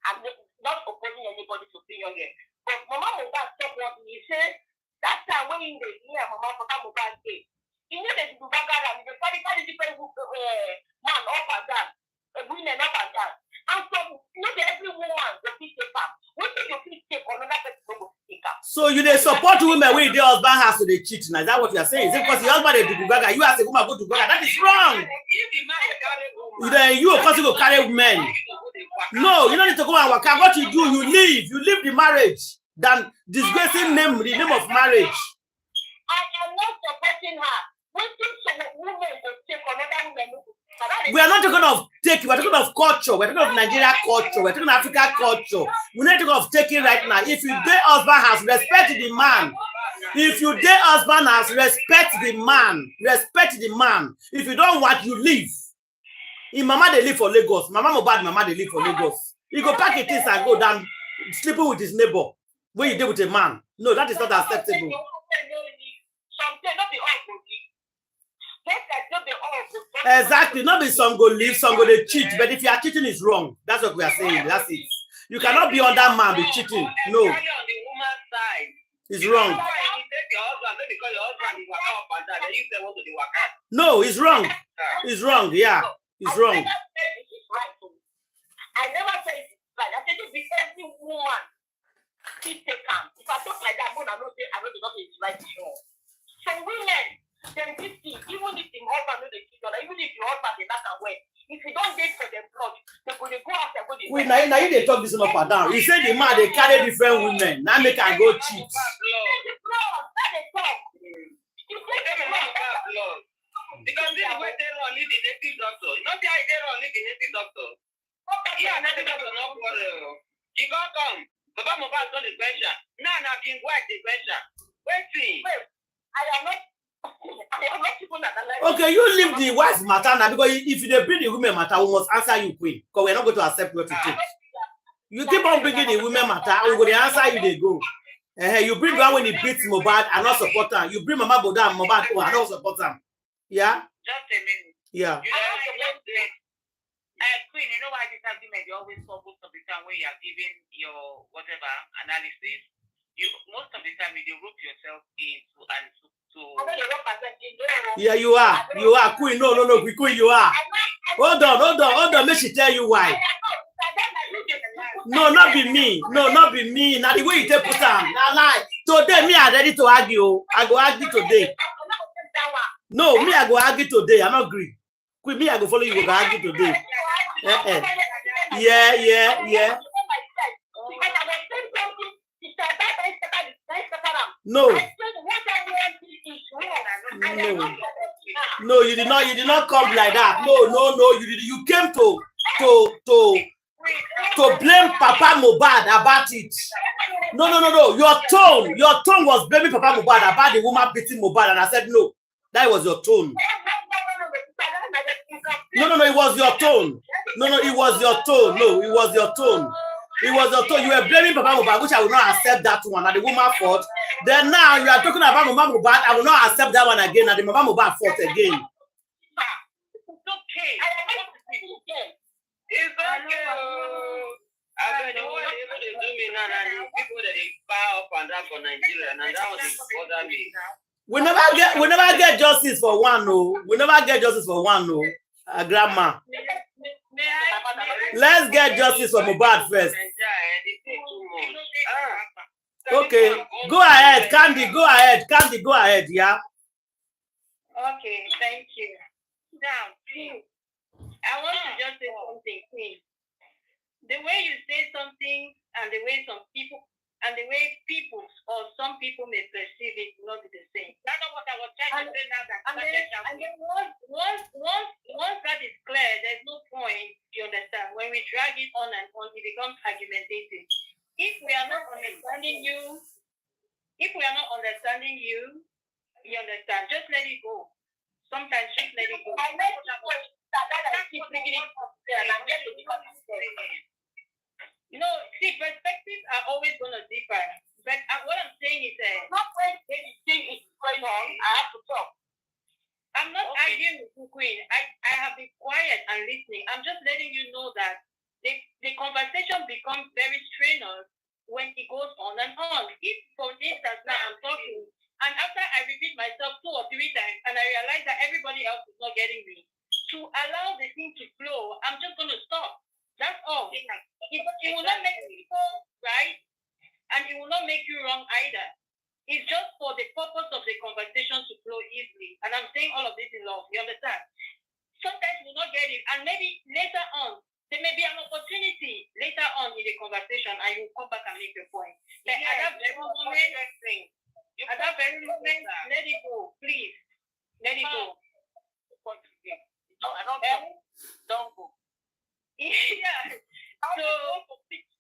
I'm not opposing anybody's opinion here. But Mama Mohbad said what he said that time when in the year Mama Mohbad said, you know that you bagara, you carry different man up and down, women up and down. And so not every woman will take up. What if you take another person go take? So you dey support women with the husband has to dey cheat. Now is that what you are saying? Is it because the husband dey do gaga? You as a woman go to gaga? That is wrong. You of course you go carry men. No, you don't need to go and work out. What you do, you leave the marriage than disgracing the name of marriage. I am not supporting her. We are not talking of taking, we're talking of culture, we're talking of Nigeria culture, we're talking of Africa culture. We're not talking of taking right now. If you date husband has respect the man. If you date husband has respect the man. Respect the man. If you don't want, you leave. In Mama they live for Lagos. Mama Mohbad, Mama they live for Lagos. You go pack it and go down sleeping with his neighbor. When you deal with a man. No, that is not acceptable. Exactly. Not be some go leave, some go they cheat. But if you are cheating, it's wrong. That's what we are saying. That's it. You cannot be on that man be cheating. No. It's wrong. No, it's wrong. It's wrong. Yeah. It's wrong. I never say it's right. I said it be every woman. Please take calm. If I talk like that, I don't say I don't know it's right. So women, then this thing, even if the husband know the children, even if your husband is not aware, if you don't date for them blood, they go out and go. Wait, now you they talk this up and down. You say the man they carry different women. Now make can go cheat. Because this is where they don't need the native doctor. Not the idea they don't need the native doctor. Yeah, native doctor no quarrel. He gon' come. Baba Mohbad done the question. Now King White the question. Wait, I am not people that like. Okay, you leave the wife matter now because if you bring the women matter, we must answer you, Queen. Because we're not going to accept what you take. You keep on bringing the women matter, and we're going to answer you. They go. You bring one when he beats Mohbad and not support her. You bring Mama Boda and Mohbad and not support her. Yeah. Just a minute. Yeah. You know, Queen, you know why this argument you always fall most of the time when you are giving your whatever analysis. Most of the time you rope yourself into and to. Yeah, you are. You are Queen. No, Queen, you are. Hold on. Make she tell you why. No, not be me. Not be me. Now the way you take put on. Now lie. Today, me are ready to argue. I go argue today. No, me I go argue today. I'm not agree. Queen, me I go follow you. Go argue today. Yeah. No, you did not come like that. No, you came to blame Papa Mohbad about it. No. Your tone was blaming Papa Mohbad about the woman beating Mohbad, and I said no. That was your tone. No, it was your tone. No, it was your tone. No, it was your tone. It was your tone. You were blaming Papa Mohbad, which I will not accept that one. And the woman fought. Then now you are talking about Mama Mohbad. I will not accept that one again. And the Mama Mohbad fought again. It's okay. It's okay. I mean, the way they do me now, people that they fire up and down for Nigeria, and that was bother me. We never get justice for one, no. We never get justice for one, no. Grandma. Let's get justice for Mohbad first. Okay, go ahead, Candy. Go ahead, yeah. Okay, thank you. Now, please, I want to just say something, please. The way you say something and the way some people and the way people or some people may perceive it will not be the same. That's not what I was trying to say now. And then once that is clear, there's no point, you understand. When we drag it on and on, it becomes argumentative. If we are not understanding you, you understand, just let it go. Sometimes just let it go. You know, see, perspectives are always going to differ. But what I'm saying is, not when the thing is going on, I have to talk. I'm not arguing with you, Queen. I have been quiet and listening. I'm just letting you know that the conversation becomes very strenuous when it goes on and on. If, for instance, now I'm talking, and after I repeat myself 2 or 3 times, and I realize that everybody else is not getting me, to allow the thing to flow, I'm just going to stop. That's all. It will not make people, right? and it will not make you wrong either. It's just for the purpose of the conversation to flow easily. And I'm saying all of this in love. You understand? Sometimes we'll not get it. And maybe later on, there may be an opportunity later on in the conversation and you come back and make your point. Like at that very moment, let it go, please. Let it go. No, I don't go. Yeah. So,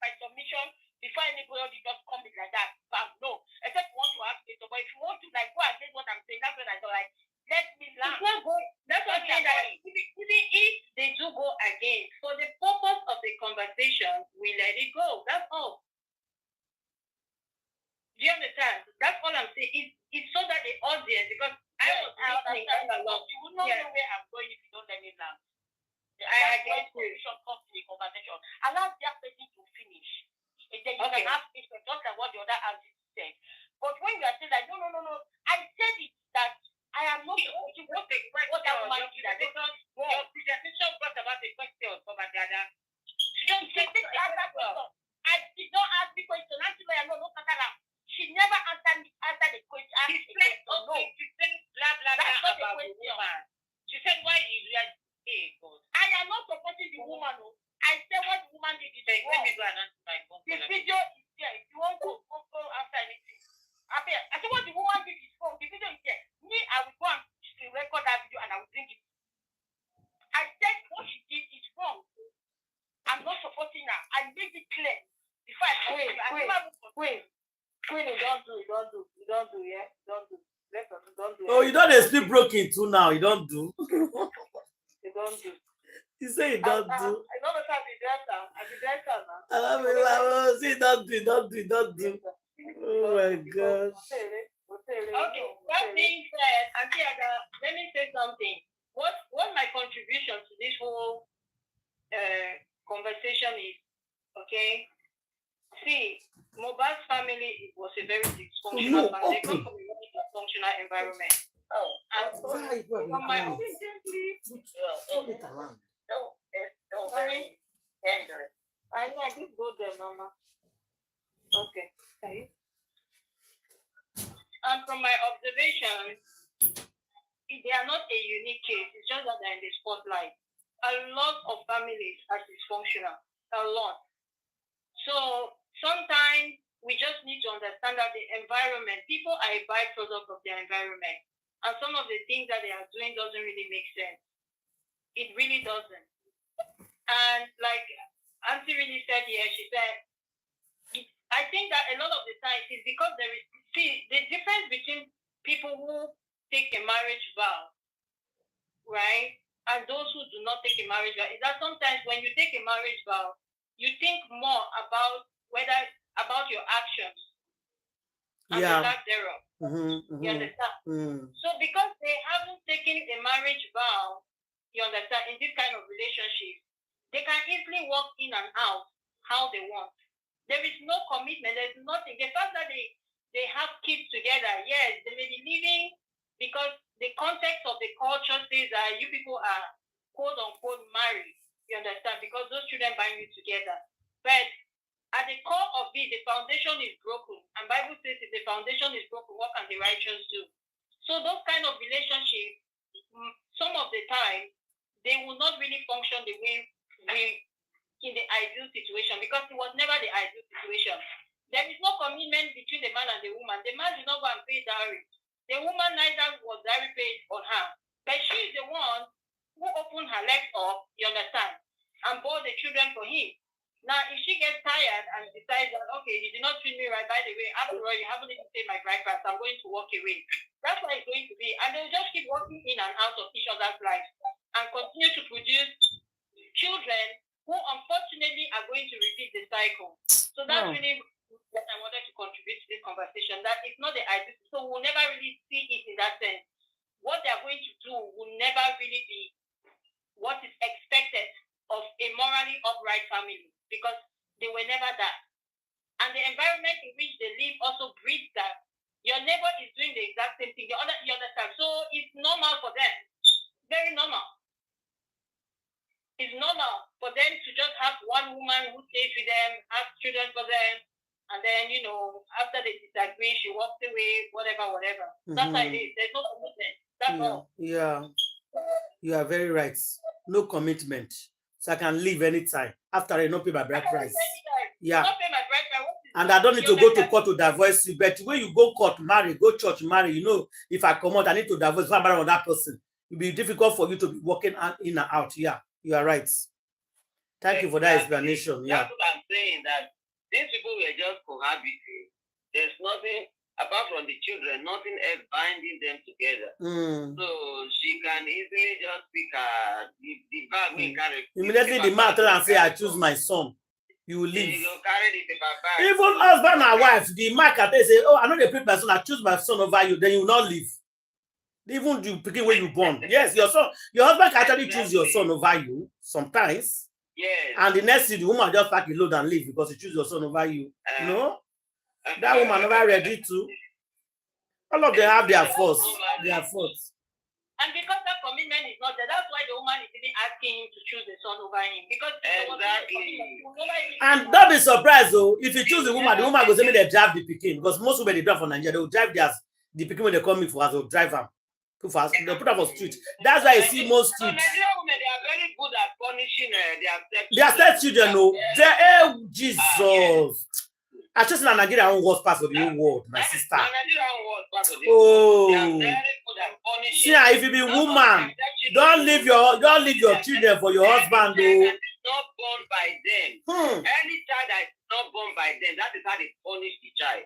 my submission before anybody just come in like that. But no, except you want to ask me. But if you want to like go and say what I'm saying, that's when I go like, let me laugh. That's what I'm saying. That even if they do go again, for the purpose of the conversation, we let it go. That's all. Do you understand? That's all I'm saying. It's so that the audience, because I was listening all along. You will not know where I'm going if you don't let me laugh. I get you. Comes to the conversation. Allow the other person to finish. And then you can ask me just like what the other auntie said. But when you are saying like, no, I said it that I am not supposed to what that woman did. Your presentation brought about a question from my dada. She just said the question. I did not ask the question. She never answered the question. She said, okay, she said blah blah blah about the woman. She said, why is that? I am not supporting the woman. I said what the woman did is wrong. Let me go and answer my phone. The video is there. If you want to go answer anything. I said what the woman did is wrong. The video is there. Me, I will go and record that video and I will bring it. I said what she did is wrong. I'm not supporting her. I made it clear. Before I Queen, don't do, yeah? Don't do. Don't do. Oh, you don't sleep broken too now. You don't do. You don't do. You say you don't do. I know the time I'll be dancer now. I love it. Say don't do. Oh my gosh. Okay, that being said, Auntie Ada, let me say something. What my contribution to this whole conversation is, okay? See, Mohbad's family was a very dysfunctional family. They come from a very dysfunctional environment. And so, from my own I know, I just go there, Mama. Okay. And from my observation, they are not a unique case. It's just that they're in the spotlight. A lot of families are dysfunctional. A lot. So sometimes we just need to understand that the environment, people are a byproduct of their environment. And some of the things that they are doing doesn't really make sense. It really doesn't. And like Auntie really said here, she said, I think that a lot of the times is because there is, see, the difference between people who take a marriage vow, right, and those who do not take a marriage vow, is that sometimes when you take a marriage vow, you think more about your actions and the lack thereof. You understand? So because they haven't taken a marriage vow, you understand, in this kind of relationship, they can easily walk in and out how they want. There is no commitment. There is nothing. The fact that they have kids together, yes, they may be living because the context of the culture says that you people are quote unquote married. You understand? Because those children bind you together. But at the core of it, the foundation is broken. And Bible says if the foundation is broken, what can the righteous do? So those kind of relationships, some of the time, they will not really function the way in the ideal situation, because it was never the ideal situation. There is no commitment between the man and the woman. The man did not go and pay dowry. The woman neither was dowry paid on her. But she is the one who opened her legs up, you understand, and bore the children for him. Now, if she gets tired and decides that, okay, you did not treat me right, by the way, after all, you haven't even paid my bride price, I'm going to walk away. That's what it's going to be. And they'll just keep walking in and out of each other's lives and continue to produce children who unfortunately are going to repeat the cycle. So that's really what I wanted to contribute to this conversation, that it's not the ideal. So we'll never really see it in that sense. What they're going to do will never really be what is expected of a morally upright family, because they were never that. And the environment in which they live also breeds that. Your neighbor is doing the exact same thing. You understand? So it's normal for them. Very normal. It's normal for them to just have one woman who stays with them, have children for them, And then, you know, after they disagree, she walked away, whatever. That's why there's no commitment. That's all. Yeah. You are very right. No commitment. So I can leave anytime. After I not pay my bride price. Yeah. Not pay my bride price. And I don't need to go to court to divorce you. But when you go court, marry, go church, marry, you know, if I come out, I need to divorce. If I'm married with that person, it'll be difficult for you to be walking in and out. Yeah, you are right. Thank you for that explanation. Yeah. That's what I'm saying, that these people were just cohabiting. There's nothing, apart from the children, nothing else binding them together. So she can easily just pick the bag. Immediately the man tell and say, I choose my son. You will leave. You carry the paper bag. Even husband and wife, the man can say, oh, I know they pick my son, I choose my son over you, then you will not leave. Even you picking when you born. Yes, your husband can actually choose your son over you sometimes. Yes. And the next thing, the woman just pack a load and leave because he choose your son over you. No? That woman never ready to. All of them have their faults. Their faults. And because that commitment is not there, that's why the woman is even asking him to choose the son over him. Because and don't be surprised though, if you choose the woman will say me they drive the pikin. Because most women they drive for Nigeria, they will drive the pikin when they come in for us, they'll drive them. Too fast. They'll put them for street. That's why I see most streets. Nigerian women, they are very good at punishing their stepchildren. No, Jesus. I just in Nigeria own worst part of the whole world, my sister. Oh, see, if you be woman, don't leave your children for your husband. Though. Not born by them. Any child that is not born by them, that is how they punish the child.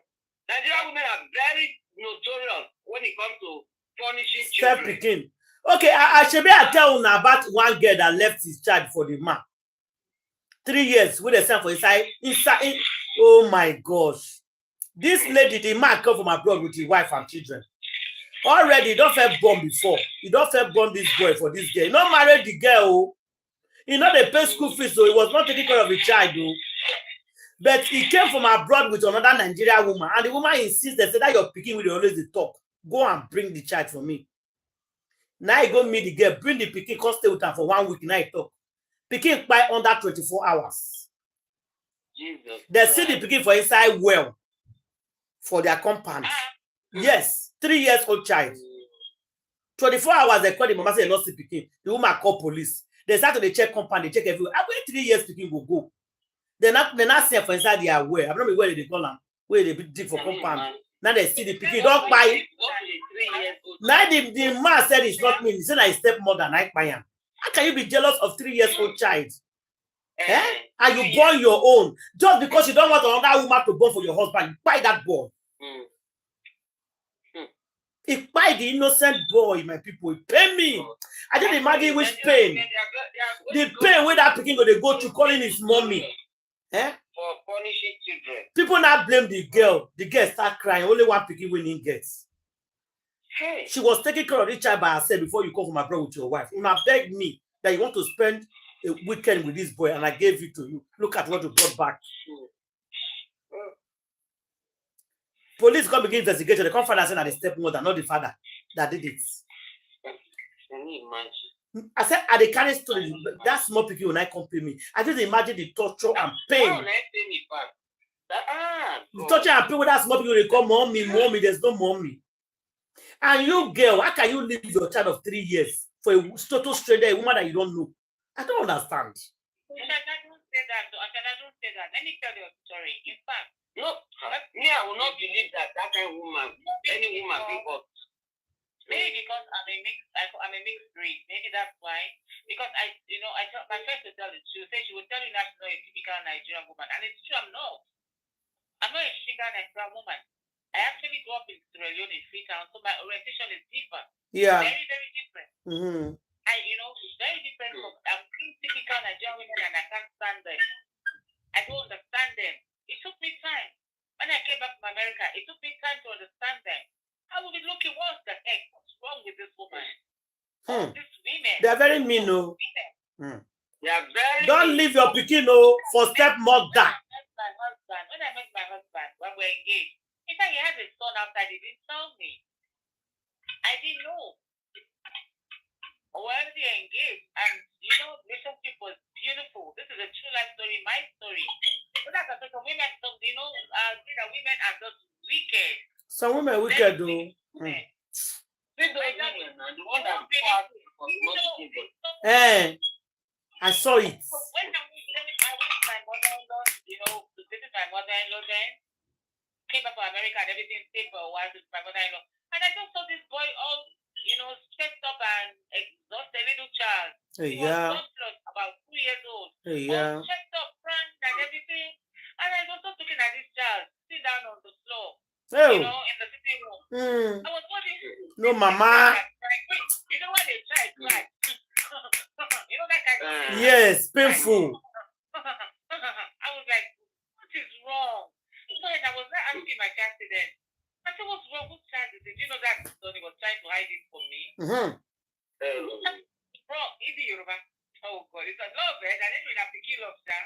Nigerian women are very notorious when it comes to punishing children. Okay, I should be tell you about one girl that left his child for the man. 3 years with a son for inside. Oh my gosh. This lady, the man come from abroad with his wife and children. Already, he don't feel born before. He don't feel born this boy for this girl. He not married the girl. He not they pay school fees, so he was not taking care of the child. But he came from abroad with another Nigerian woman. And the woman insists, they say that you're picking with always the talk. Go and bring the child for me. Now he go meet the girl, bring the pikin, come stay with her for 1 week. Now he talk. Pikin by under 24 hours. Jesus. They see the pikin for inside well for their compound. Yes, 3 years old child. 24 hours they call the mama say lost the pikin. The woman call police. They start to check compound, they check everywhere. After 3 years, pikin will go. They're not saying for inside their well. I don't know where they call them. Where they dig for compound. Now they see the pikin don't buy it. Now the man said it's not me. He said I stepmother and I buy him. How can you be jealous of 3 years old child? And you born your own just because you don't want another woman to born for your husband. You buy that boy. He buy the innocent boy, my people. He pay me. I just imagine which pain. The pain where that pikin they go to calling his mommy. For punishing children. People now blame the girl. The girl start crying. Only one pikin winning gets. She was taking care of the child by herself before you come from abroad with your wife. You now beg me that you want to spend a weekend with this boy and I gave it to you. Look at what you brought back. Police come begin investigation. They come find out saying that the stepmother, not the father, that did it. Can you imagine? I said, at the kind of story, that small people when I compare me. I just imagine the torture and pain. The torture and pain with that small people they call mommy, there's no mommy. And you girl, how can you leave your child of 3 years for a total stranger, a woman that you don't know? I don't understand. I don't say that. Let me tell you a story. In fact, no, me, I will not believe that kind of woman, any woman, people. Maybe because I'm a mixed breed. Maybe that's why. Because I tell my friend to tell the truth. She would tell you not to know a typical Nigerian woman, and it's true. I'm not a typical Nigerian woman. I actually grew up in Sierra Leone, in Freetown, so my orientation is different. Yeah. Very, very different. It's very different from typical Nigerian women, and I can't stand them. I don't understand them. It took me time. When I came back from America, it took me time to understand them. I will be looking, what's the heck? What's wrong with this woman? These women. They're very mean, no. They are very Don't leave your pikin, for stepmother. When I met my husband, when we're engaged, he said he has a son outside. He didn't tell me. I didn't know. We're already engaged, and relationship was beautiful. This is a true life story, my story. So that's a women, are just wicked. Some women wicked though. I saw it. When I went to my mother-in-law, to visit my mother-in-law then, came back to America and everything, stayed for a while with my mother-in-law. And I just saw this boy all, stressed up and exhausted, little child. He was just about 2 years old. All stressed up, crying and everything. And I was just looking at this child, sitting down on the floor, in the sitting room. I was wondering, no, mama. You know when they try to cry? That kind of thing. Yes, painful. I was like, what is wrong? I was not asking my child then. I said, what's wrong? Whose child is it? That Tony was trying to hide it from me. Wrong. Is it Yoruba? Oh God, it's a love, and I didn't even have to kill love, sir.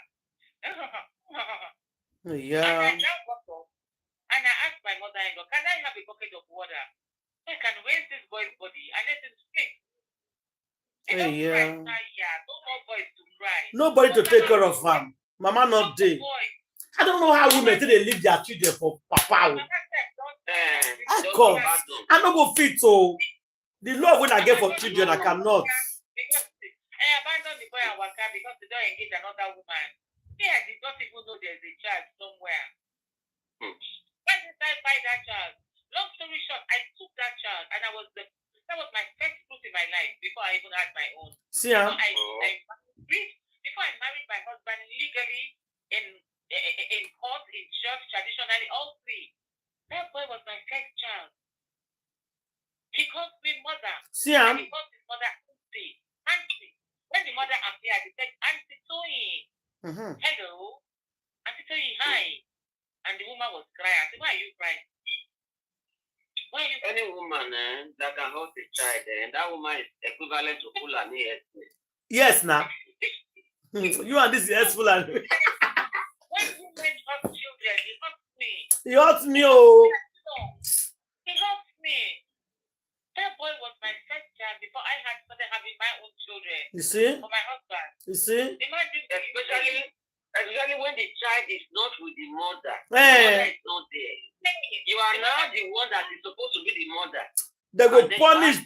And I now got up and I asked my mother-in-law, can I have a bucket of water? I can raise this boy's body and let him speak. Cry. Don't want boys to cry. Nobody to take care of him. Mama not there. I don't know how women they leave their children for papa. Of course. I don't go fit so. The love when I get for children, I cannot. Because I abandoned the boy and Waka because they don't engage another woman. I did not even know there's a child somewhere. Why did I buy that child? Long story short, I took that child and that was my first fruit in my life before I even had my own. See, before I married my husband legally in court, in church, traditionally, all three. That boy was my first child. He called me mother. See, and he called his mother auntie. Auntie. When the mother appeared, he said, Auntie Toyi. Hello. Auntie Toyi, hi. And the woman was crying. I said, why are you crying? Why are you crying? Any woman that can hold a child, and that woman is equivalent to Fulani. Yes, now. You and this is Fulani. When women hurt children, he hurts me. He hurts me, oh. He hurts me. That boy was my first child before I had started having my own children. You see? For my husband. You see? Imagine, especially when the child is not with the mother. Hey. The mother is not there. You are now the one that is supposed to be the mother. They go punish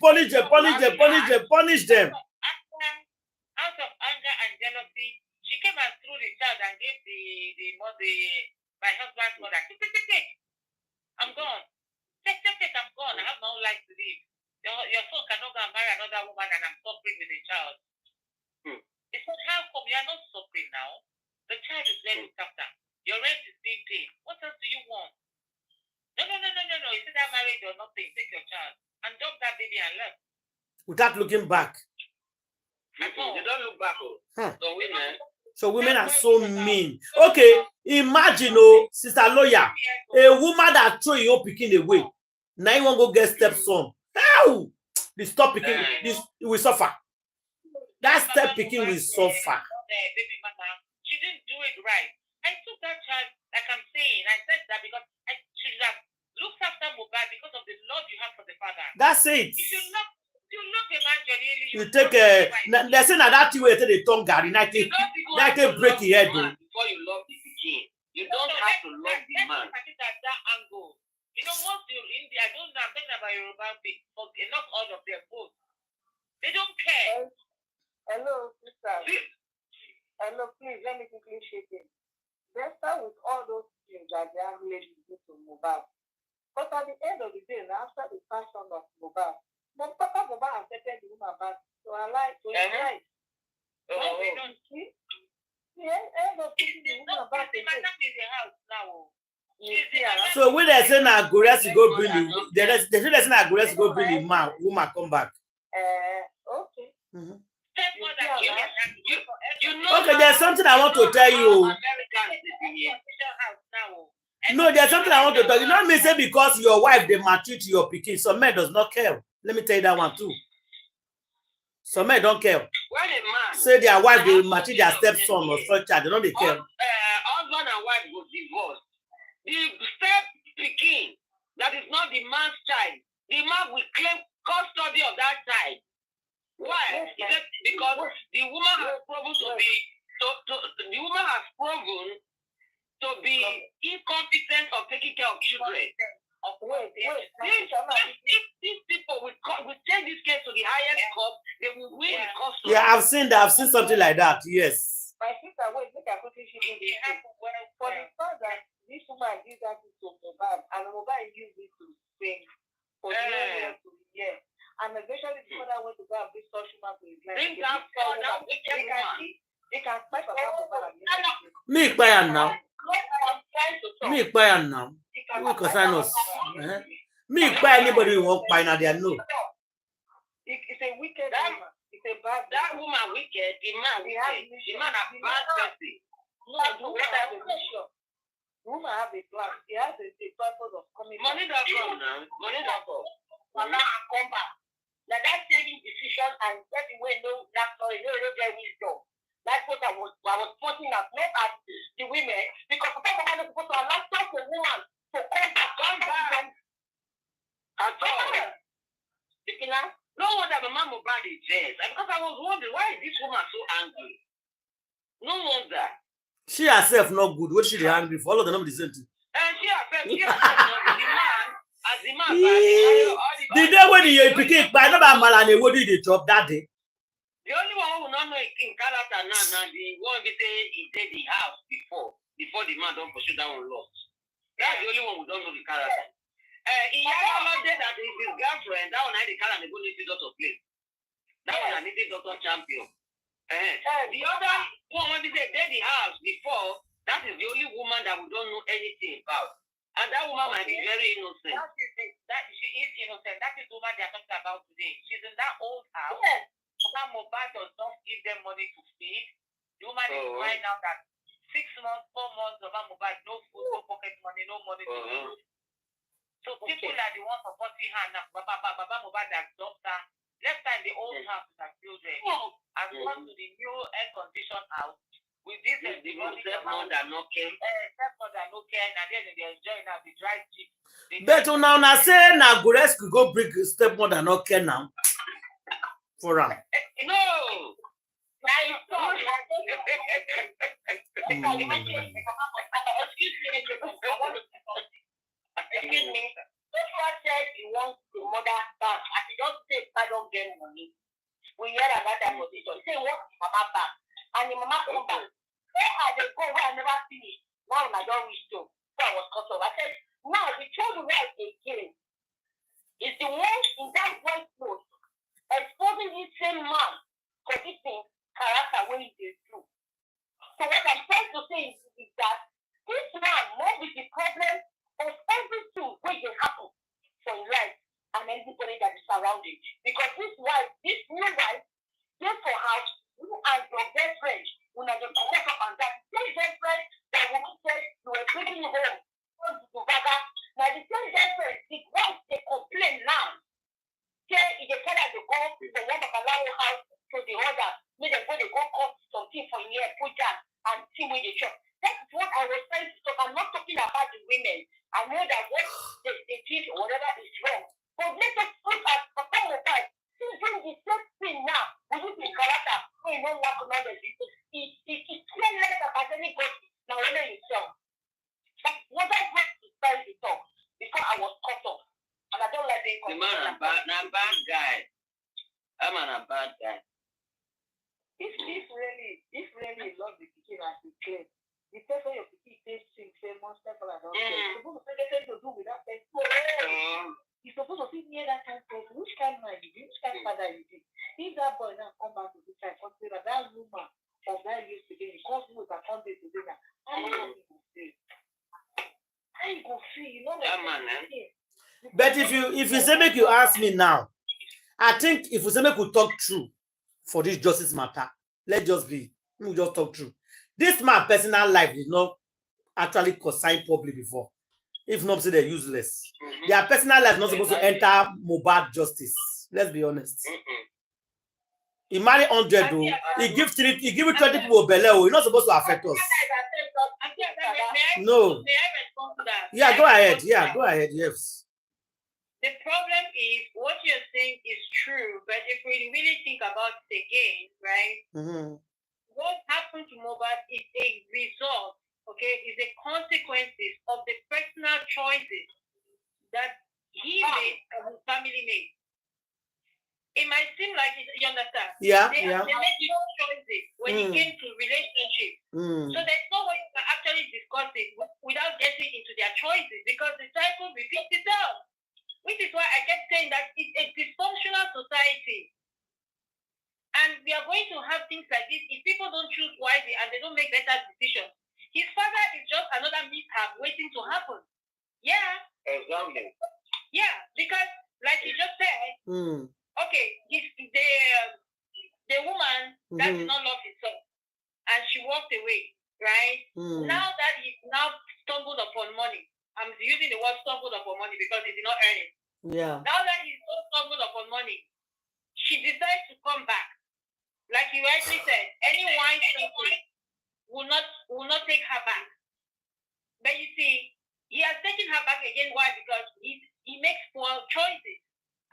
them. Out of anger and jealousy, she came and threw the child and gave my husband's mother. Take. I'm gone. Take, I'm gone. I have my own life to live. Your son cannot go and marry another woman and I'm suffering with the child. He said, how come you are not suffering now? The child is well looked after. Your rent is being paid. What else do you want? No. You see that marriage or nothing. Take your child and dump that baby and left. Without looking back. You don't look back. So women are so mean. Okay, imagine, sister lawyer, a woman that throw your picking away. Now you won't go get stepson. How? The stop picking, this will suffer. That step picking will suffer. She didn't do it right. I took that child, like I'm saying, I said that because she should have looked after Mohbad because of the love you have for the father. That's it. If you love the man genuinely, you take they say that you will take the tongue Gary, not break your head. Before you love the king, you don't have to love the man. That angle. Once you're in there, I don't know, I'm talking about Yoruba people, not all of them both. They don't care. Hello, sister. Hello, please, let me quickly shake it. Let's start with all those things that they have related to Mohbad. But at the end of the day, after the passion of Mohbad, Papa Mohbad accepted the woman back. So I like, so it's right. We don't see. End of the woman back again. So when they say na Gores go bring him, they say na Gores go bring him woman come back. Okay. Okay, there's something I want to tell you. No, there's something I want to tell you. Not me say because your wife they maltreat your pikin. Some men does not care. Let me tell you that one too. Some men don't care. Say their wife they maltreat their stepson or such child. They don't they care. Husband and wife will divorce. The step pikin that is not the man's child, the man will claim custody of that child. Why? Is it because the woman has proven to be the woman has proven to be incompetent of taking care of children. These people will take this case to the highest court, they will win the custody. Yeah, I've seen that. I've seen something like that. Yes. My sister, wait, look at what she did. For the fact that this woman did that to Mohbad, and Mohbad used it to sing for the year to the year. And eventually the father went to go and bring such woman to his life. Bring that woman. They can fight about Mohbad. Me quiet now. Me quiet now. We concern us. Me quiet anybody who won't buy now, they know. It's a wicked woman. It's a bad. That woman wicked. The man wicked. The man a bad person. No, the woman have a plan. He has a purpose of coming. Money don't come now. Money don't come. Mama and come back. Now that saving decision and that way no that story, no get wisdom. That's what I was pointing out, not at the women, because the people are supposed to allow such a woman to come back. At all. No wonder the man Mohbad is dead. Because I was wondering, why is this woman so angry? No wonder. She herself not good. What she dey angry for? All of them not the same thing. And she herself the man, the day when you became by no man and what did they chop that day? The only one who not know in character now, the one we say he did the house before the man don't pursue that one lost. That's the only one who don't know the character. He had that is his girlfriend. That one had the car and they go native doctor play. That one had native doctor champion. The other one when they did the house before, that is the only woman that we don't know anything about. And that woman might be very innocent. She is innocent. That is the woman they are talking about today. She's in that old house. Mohbad does not give them money to feed. The woman is crying out that 6 months, 4 months, Mohbad, no food, no pocket money, no money to food. So people are the ones supporting her now. Baba Mohbad has dropped her. Left her in the old house with her children. And come to the new air-conditioned house. With this stepmother no care. Stepmother no care. And then they enjoy now the dry chip. But now say na Gores could go bring stepmother no care now. For her. No. Excuse me. This one said he wants the mother back. And he don't say I don't get money. We hear another position. Say he wants the mama back. And the mama come back. Where are they go? Where I never finished. Now I don't wish to. So I was cut off. I said, now the children right again is the one in that white clothes exposing this same man for this thing character when he did do. So what I'm trying to say is that this man must be the problem of everything which will happen for his life and everybody that is surrounding. Because this new wife, this for house, you and your best friend, when I just come up and that same best friend that woman said you were bringing home, now the same best friend, the wife they complain now. If they tell us to go from one of our house to the other, make them go cut something for here, put that and see where they chop. That's what I was trying to talk. I'm not talking about the women. I know that what they did or whatever is wrong. But let us put at the time of time. She's doing the same thing now. With this character, we know what another is. It's clear less about anybody. Now, whether you sell. But what I want to try to talk before I was cut off. And I don't like being the man a bad guy. I'm a bad guy. If really love the kitchen as you claim, the person your kitchen takes things, say most people are not there. You're supposed to say to do with that person. You're supposed to sit near that kind of person. Which kind of man you did? Which kind of father you did? If that boy now come back to this side, consider that woman of that used to be, because you can come to dinner. How you going to feel? How you going to feel? You know that. But if you say make you ask me now, I think if we say make we talk true for this justice matter, we just talk true. This man personal life is not actually consigned public before. If not, say they're useless. Their personal life is not supposed to enter Mohbad justice. Let's be honest. He married 100 though. He give 20 people belly. He's not supposed to affect us. No. Yeah, go ahead. Yeah, go ahead. Yes. The problem is what you're saying is true, but if we really think about it again, right? What happened to Mohbad is a result okay, is the consequences of the personal choices that he made and his family made. It might seem like it, you understand? Yeah, they yeah. made no choices when it came to relationship. So there's no way you can actually discuss it without getting into their choices because the cycle repeats itself. Which is why I kept saying that it's a dysfunctional society. And we are going to have things like this if people don't choose wisely and they don't make better decisions. His father is just another mishap waiting to happen. Yeah. Exactly. Yeah, because like you just said, okay, the woman that did not love his son and she walked away, right? Now that he now stumbled upon money, I'm using the word stumbled upon money because he did not earn it. Yeah. Now that he's so stumbled upon money, she decides to come back. Like you rightly said, any wine will not take her back. But you see, he has taken her back again. Why? Because he makes poor choices.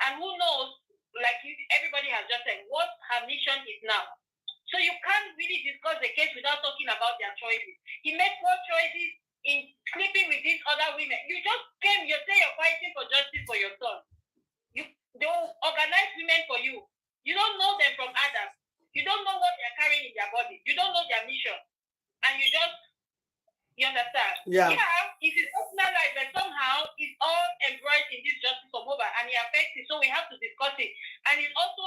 And who knows, like everybody has just said, what her mission is now. So you can't really discuss the case without talking about their choices. He made poor choices in sleeping with these other women. You just came, you say you're fighting for justice for your son. They'll organize women for you. You don't know them from others. You don't know what they're carrying in their body. You don't know their mission. And you understand? Yeah. Yeah, it is personal life, but somehow it's all embroidered in this justice for Mohbad and it affects it. So we have to discuss it. And it's also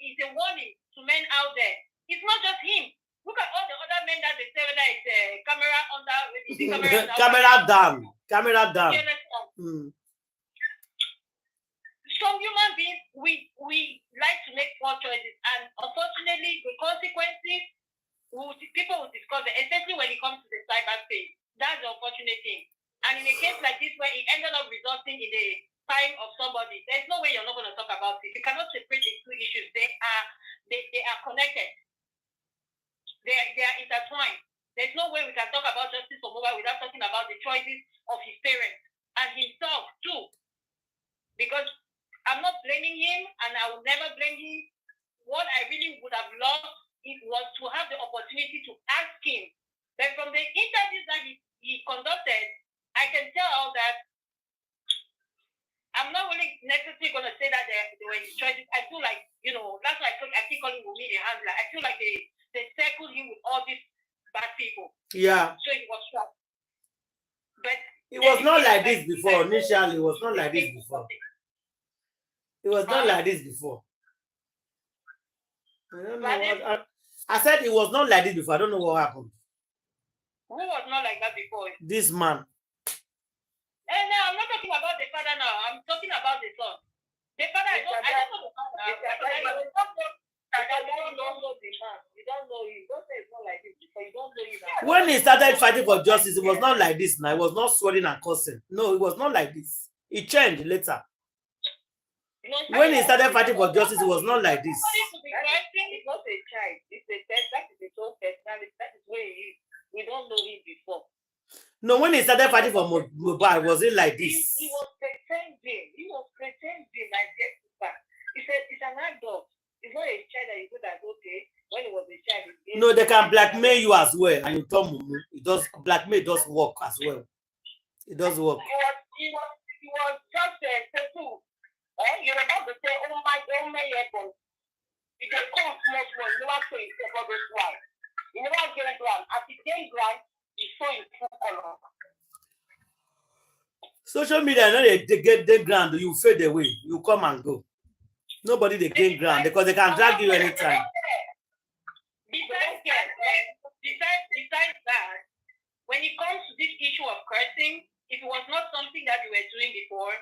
it's a warning to men out there. It's not just him. Look at all the other men that they say whether it's a camera under, camera down. Camera down. You understand? Some human beings, we like to make poor choices, and unfortunately, the consequences people will discuss it, especially when it comes to the cyber space. That's the unfortunate thing. And in a case like this, where it ended up resulting in the crime of somebody, there's no way you're not going to talk about it. You cannot separate the two issues. They are connected. They are intertwined. There's no way we can talk about justice for Mohbad without talking about the choices of his parents and himself too. Because I'm not blaming him, and I will never blame him. What I really would have loved was to have the opportunity to ask him. But from the interviews that he conducted, I can tell that I'm not really necessarily going to say that they were his choices. I feel like, that's why I keep calling Wunmi a handler. I feel like they circled him with all these bad people. Yeah. So he was shocked. But it was not like this before. Initially, it was not like this before. It was not like this before. I don't know. I said it was not like this before. I don't know what happened. Who was not like that before? This man. No, I'm not talking about the father now. I'm talking about the son. The father, I don't know the father. You don't know the man. You don't know him. Don't say it's not like this before. You don't know him. When he started fighting for justice, it was not like this now. It was not swearing and cussing. No, it was not like this. It changed later. When he started fighting for justice, it was not like this. It's not a child. It's a test. That is his own personality. That is where he is. We don't know him before. No, when he started fighting for Mohbad, was it like this? He was pretending. Like that. It's an adult. It's not a child that you go that, okay, when it was a child. No, they can blackmail you as well. And you tell me, it does, blackmail does work as well. It does work. He was just a fool. You're about to say, oh my God, you can come small, you want to say about this one. You never get ground. At the day ground, you show in full color. Social media, they get the ground, you fade away, you come and go. Nobody they gain ground because they can drag you anytime. Besides that, when it comes to this issue of cursing, if it was not something that you were doing before,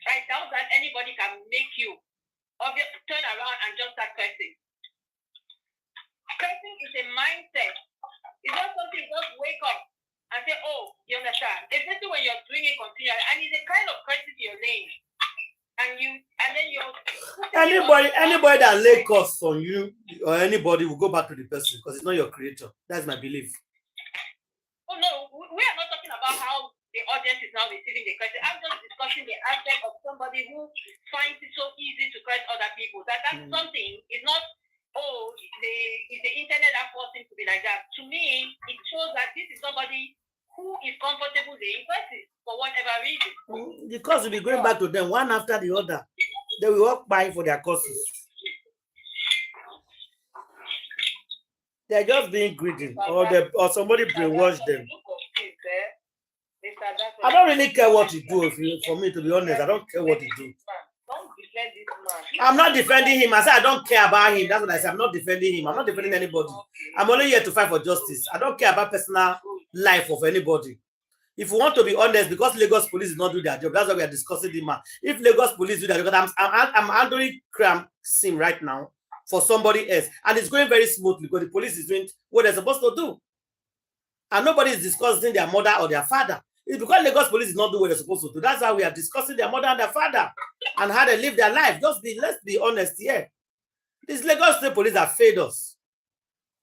I doubt that anybody can make you turn around and just start cursing. Cursing is a mindset. It's not something you just wake up and say, oh, you understand. Especially when you're doing it continually. And it's a kind of cursing you're laying. Anybody that lay curse on you or anybody will go back to the person because it's not your creator. That's my belief. Oh no, we are not talking about how the audience is now receiving the curse. I'm just discussing the aspect of somebody who finds it so easy to curse other people. That's something. It's not, it's the internet that forced him to be like that. To me, it shows that this is somebody who is comfortable there in person for whatever reason. The course will be going back to them one after the other. They will walk by for their courses. They're just being greedy, or somebody brainwashed them. I don't really care what you do. For me, to be honest, I don't care what you do. I'm not defending him. I said I don't care about him. That's what I said. I'm not defending him. I'm not defending anybody. I'm only here to fight for justice. I don't care about personal life of anybody. If you want to be honest, because Lagos police did not do their job, that's why we are discussing the man. If Lagos police do their job, because I'm handling crime scene right now for somebody else, and it's going very smoothly because the police is doing what they're supposed to do, and nobody is discussing their mother or their father. It's because Lagos police is not doing what they're supposed to do. That's why we are discussing their mother and their father and how they live their life. Let's be honest here. These Lagos State police have failed us.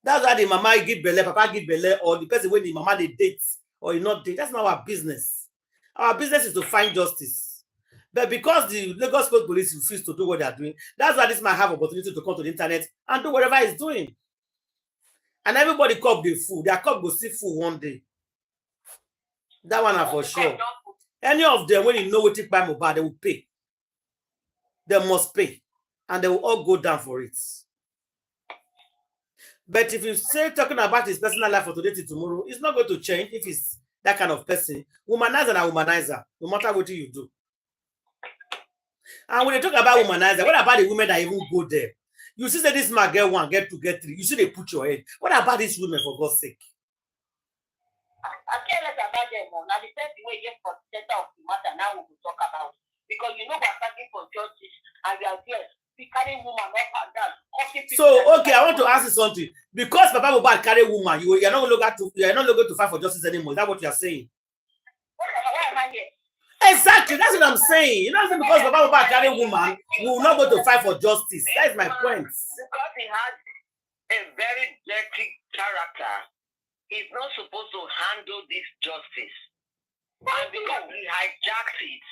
That's why the mama give belle, papa give belle, or the person when the mama they date or you not date. That's not our business. Our business is to find justice. But because the Lagos State police refuse to do what they are doing, that's why this man have opportunity to come to the internet and do whatever he's doing. And everybody cop the fool. Their cop will see fool one day. That one are for sure. Any of them, when you know what take by Mohbad, they will pay. They must pay. And they will all go down for it. But if you say talking about his personal life for today to tomorrow, it's not going to change if he's that kind of person. Womanizer and womanizer, no matter what you do. And when they talk about womanizer, what about the women that even go there? You see that this man get one, get two, get three. You see they put your head. What about these women, for God's sake? I care less about them. Now the first way just for the center of the matter now we will talk about. Because you know we're fighting for justice and we are there. We carry woman up and down. So okay, I want to ask you something. Because Papa Mohbad carry woman, you are not going to fight for justice anymore. Is that what you are saying? Why am I here? Exactly, that's what I'm saying. You know, because Papa Mohbad carry woman, we will not go to fight for justice. That is my point. Because he has a very dirty character, he's not supposed to handle this justice. And because he hijacked it,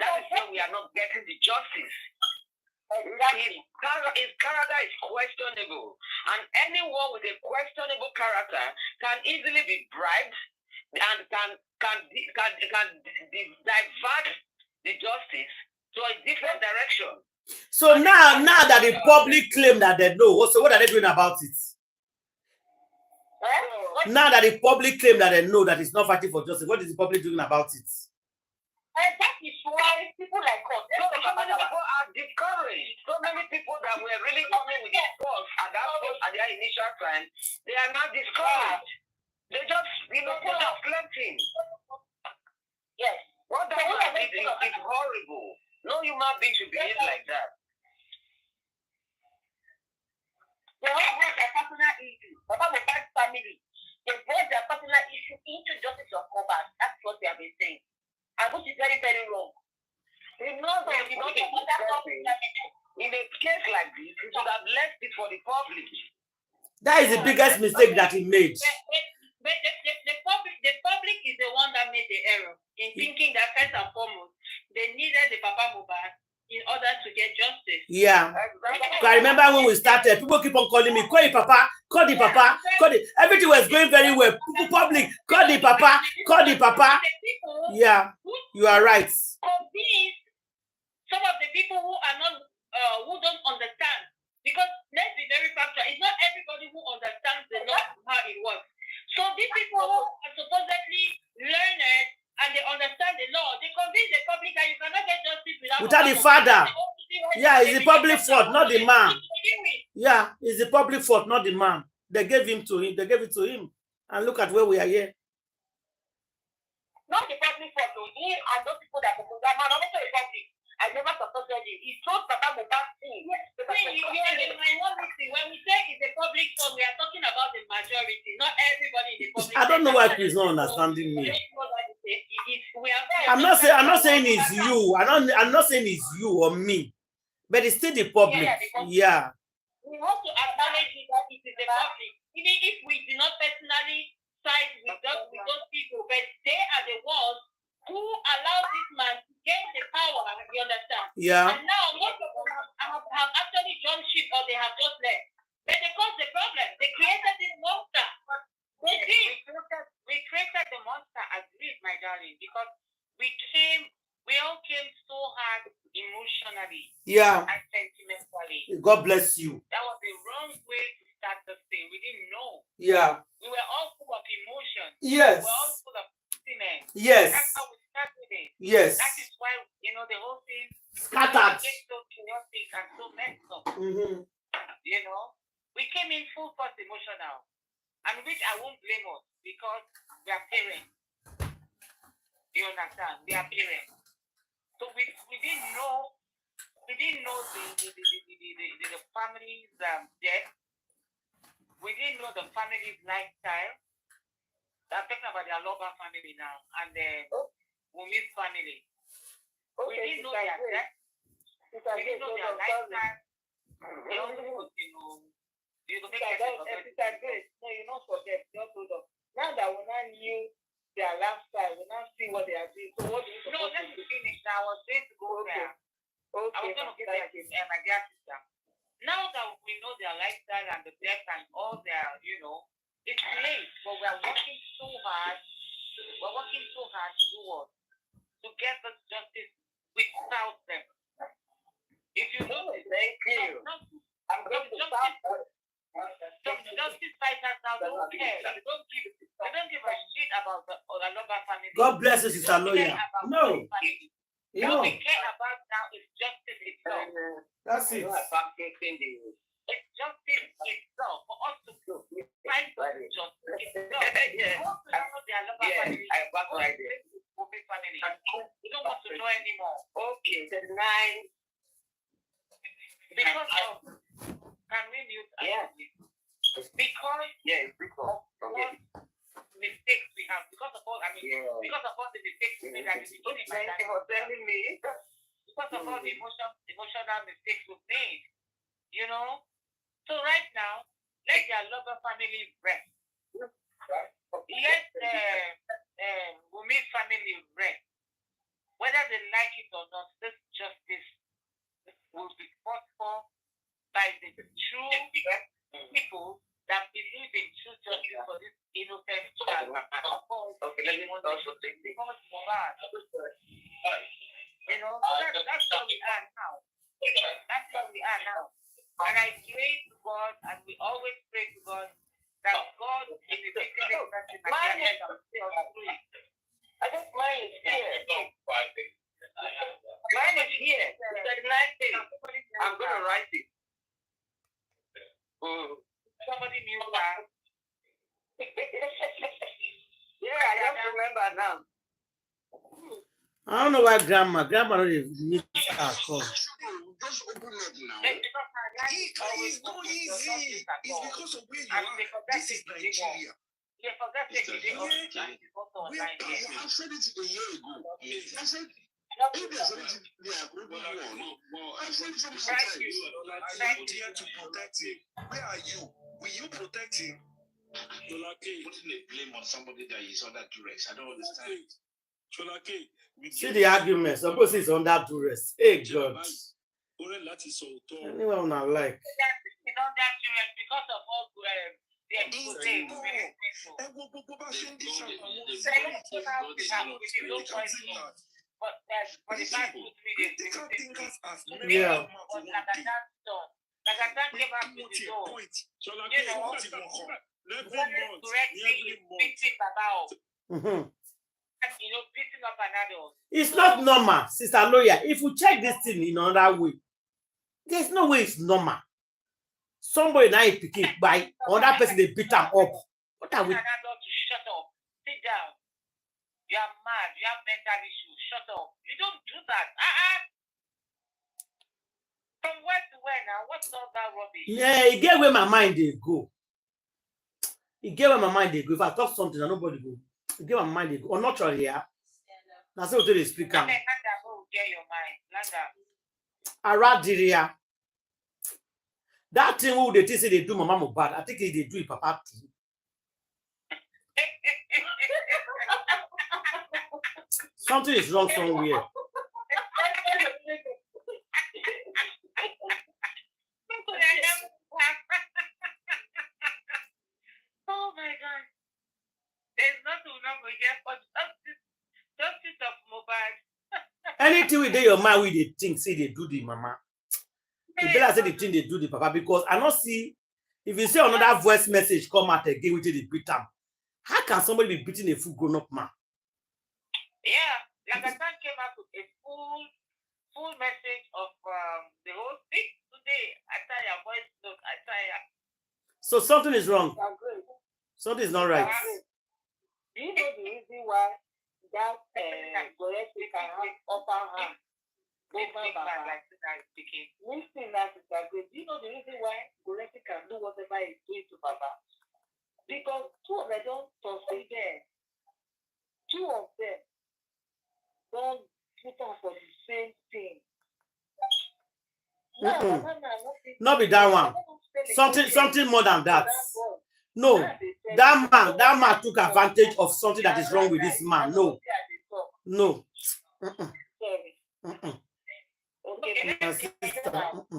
that is why we are not getting the justice. His character is questionable, and anyone with a questionable character can easily be bribed and can divert the justice to a different direction. So now that the public claim that they know, so what are they doing about it? Now that the public claim that they know that it's not fighting for justice, what is the public doing about it? And that is why people like us, so many people are discouraged. So many people that were really coming with this cause at their initial time, they are not discouraged. They just, put up plenty. Yes. What that man did is horrible. No human being should behave like that. They all brought their personal issue. Papa Mohbad's family, they brought their personal issue into justice of Mohbad. That's what they have been saying. And which is very, very wrong. In a case like this, he should have left it for the public. That is the biggest mistake that he made. But the public is the one that made the error in thinking that first and foremost, they needed the Papa Mohbad in order to get justice. Yeah. I remember when we started, people keep on calling me, call the Papa, call the Papa, call the... Everything was going very well. Public, call the Papa, call the Papa. Yeah, you are right. Some of the people who are not, who don't understand, because let's be very factual, it's not everybody who understands the law how it works. So these people who are supposedly learned and they understand the law, they convince the public that you cannot get justice without the father. Yeah, it's the public fault, not the man. Yeah, it's the public fault, not the man. They gave him to him. They gave it to him. And look at where we are here. Not the public fault, he and those people that propose that man, also the public. I never supported it. He told Papa Mohbad thing. When we say it's a public fault, we are talking about the majority, not everybody in the public. I don't know why he's not understanding me. I'm not saying it's you. I'm not saying it's you or me. But it's still the public. Yeah. We want to acknowledge that it is the public. Even if we do not personally side with those people, but they are the ones who allow this man to gain the power, you understand? Yeah. And now most of them have actually jumped ship or they have just left. But they caused the problem. They created this monster. They did. Yeah. And sentimentally. God bless you. That was the wrong way to start the thing. We didn't know. Yeah. We were all full of emotion. Yes. We were all full of sentiment. Yes. That's how we started it. Yes. That is why, the whole thing Scattered. became so chaotic and so messed up. Mm-hmm. We came in full force emotional. And which I won't blame us because we are parents. You understand? We are parents. So we didn't know the family's death. We didn't know the family's lifestyle. I'm talking about the Aloba family now and the Wunmi's family. We didn't know their death. We didn't know their lifestyle. They also put, you make it. No, you not forget. Just hold on. Now that we now knew their lifestyle, we now see what they are doing. So what do you No, let me finish. I was going to go there. I was going to give them my dear sister. Now that we know their lifestyle and the death and all their, it's late, but we are working so hard. We're working so hard to do what? To get this justice without them. If you know it, thank you. Some justice fighters now don't care. They don't give a shit about the Aloba family. God bless you, Sister Lawyer. No. What we care about now is justice itself. That's it. It's justice itself. For us to fight for justice itself. We want to know the Aloba family. We don't want to know anymore. Okay, the 9. Because of, can we mute? Because of what mistakes we have, because of all, because of all the mistakes we made at the beginning, because of all the emotional mistakes we've made, So right now, let their lover family rest. Let Wunmi's family rest. Whether they like it or not, this justice will be fought for by the true people that believe in true justice for this innocent child. Okay, let me also take this. Mohbad. So that's where we are now. That's where we are now. And I pray to God, and we always pray to God, that God in the victim person Mine is here. Mine is here. I'm going to write it. Somebody knew that. Yeah, I just remember now. I don't know why grandma don't need her call. Just open up now. It's not easy. It's because of where you are. This is Nigeria. I've said it a year ago. I said, if there's anything they are going on, I've said it so many times. I'm here to protect him. Where are you? Will you protect him? You're putting a blame on somebody that is under duress. I don't understand. See the argument. Suppose it's under duress. Hey, God. Anyone I like. Because of all yeah. Beating up an adult. It's not normal, Sister Lawyer. If we check this thing in another way, there's no way it's normal. Somebody now is picking by another person, they beat them up. What are we? An adult to shut up. Sit down. You are mad. You have mental issues. Shut up. You don't do that. From where to where now? What's all that rubbish? Yeah, it get where my mind they go. It get where my mind they go. If I talk something and nobody go, it get where my mind they go. Or not really, yeah. That's what they speak. Get your mind. Aradiria. That thing who they say they do Mama Mohbad, I think they do it Papa too. Something is wrong somewhere. Oh my God. There's nothing wrong with here for justice of Mohbad. Anything with your mind, we they think, say they do the Mama. It better say the thing they do the papa because I not see if you see another voice message come out again with the beat am. How can somebody be beating a full grown-up man? Yeah, like I can't came out with a full message of the whole thing today. I tell your voice note, I tell you. So something is wrong. Something is not right. Do you know the reason why that Goretti can have upper hand over Baba? Listen, that is good. Do you know the reason why Goretti can do whatever he's doing to Baba? Because two of them don't succeed there. Two of them don't put up for the same thing. Not be that one. Something more than that. No, that man took advantage of something that is wrong with this man. No. My sister,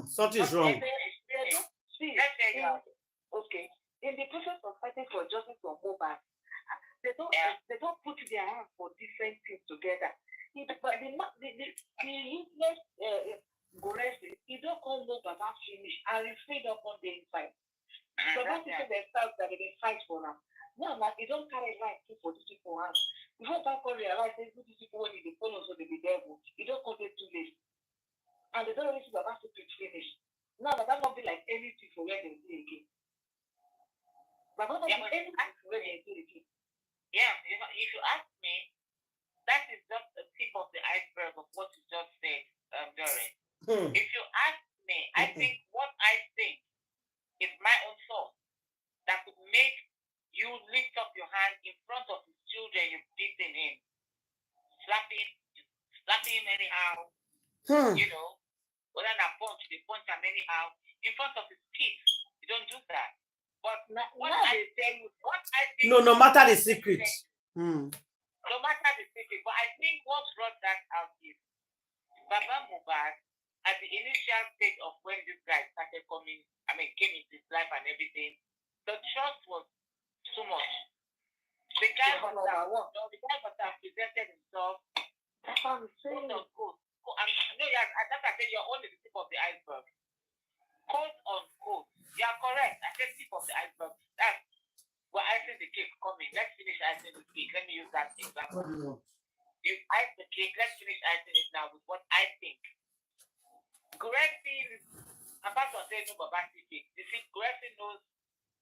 something is wrong. Okay. In the process of fighting for justice for Mohbad, they don't put their hands for different things together. But the useless Goretti, he don't call no Baba finish and refrain upon the inside. So that's themselves that they fight for now. Now, they don't carry life for these people hands. Before that realize these people when they follow so they be devil, you don't come there too late. And they don't really see Baba to finish. Now that not be like anything for where they do again. Baba not be anything for where they do again. Yeah, if you ask me, that is just the tip of the iceberg of what you just said, Doreen. If you ask me, I think what I think is my own thought that would make you lift up your hand in front of his children you've beaten him, slapping him anyhow, you know, whether not punch, they punch him anyhow, in front of his kids. You don't do that. But what I think, no matter the secret. No matter the secret, but I think what brought that out is Baba Mohbad at the initial stage of when this guy started came into his life and everything, the trust was too much. The guy must have presented himself. That's what I'm saying. That's I said you're only the tip of the iceberg. Quote unquote. You are correct. I said tip of the iceberg. That's we're icing the cake coming. Let's finish icing the cake. Let me use that example. You ice the cake, let's finish icing it now with what I think. Goretti, apart from saying no Baba cake, you see, Goretti knows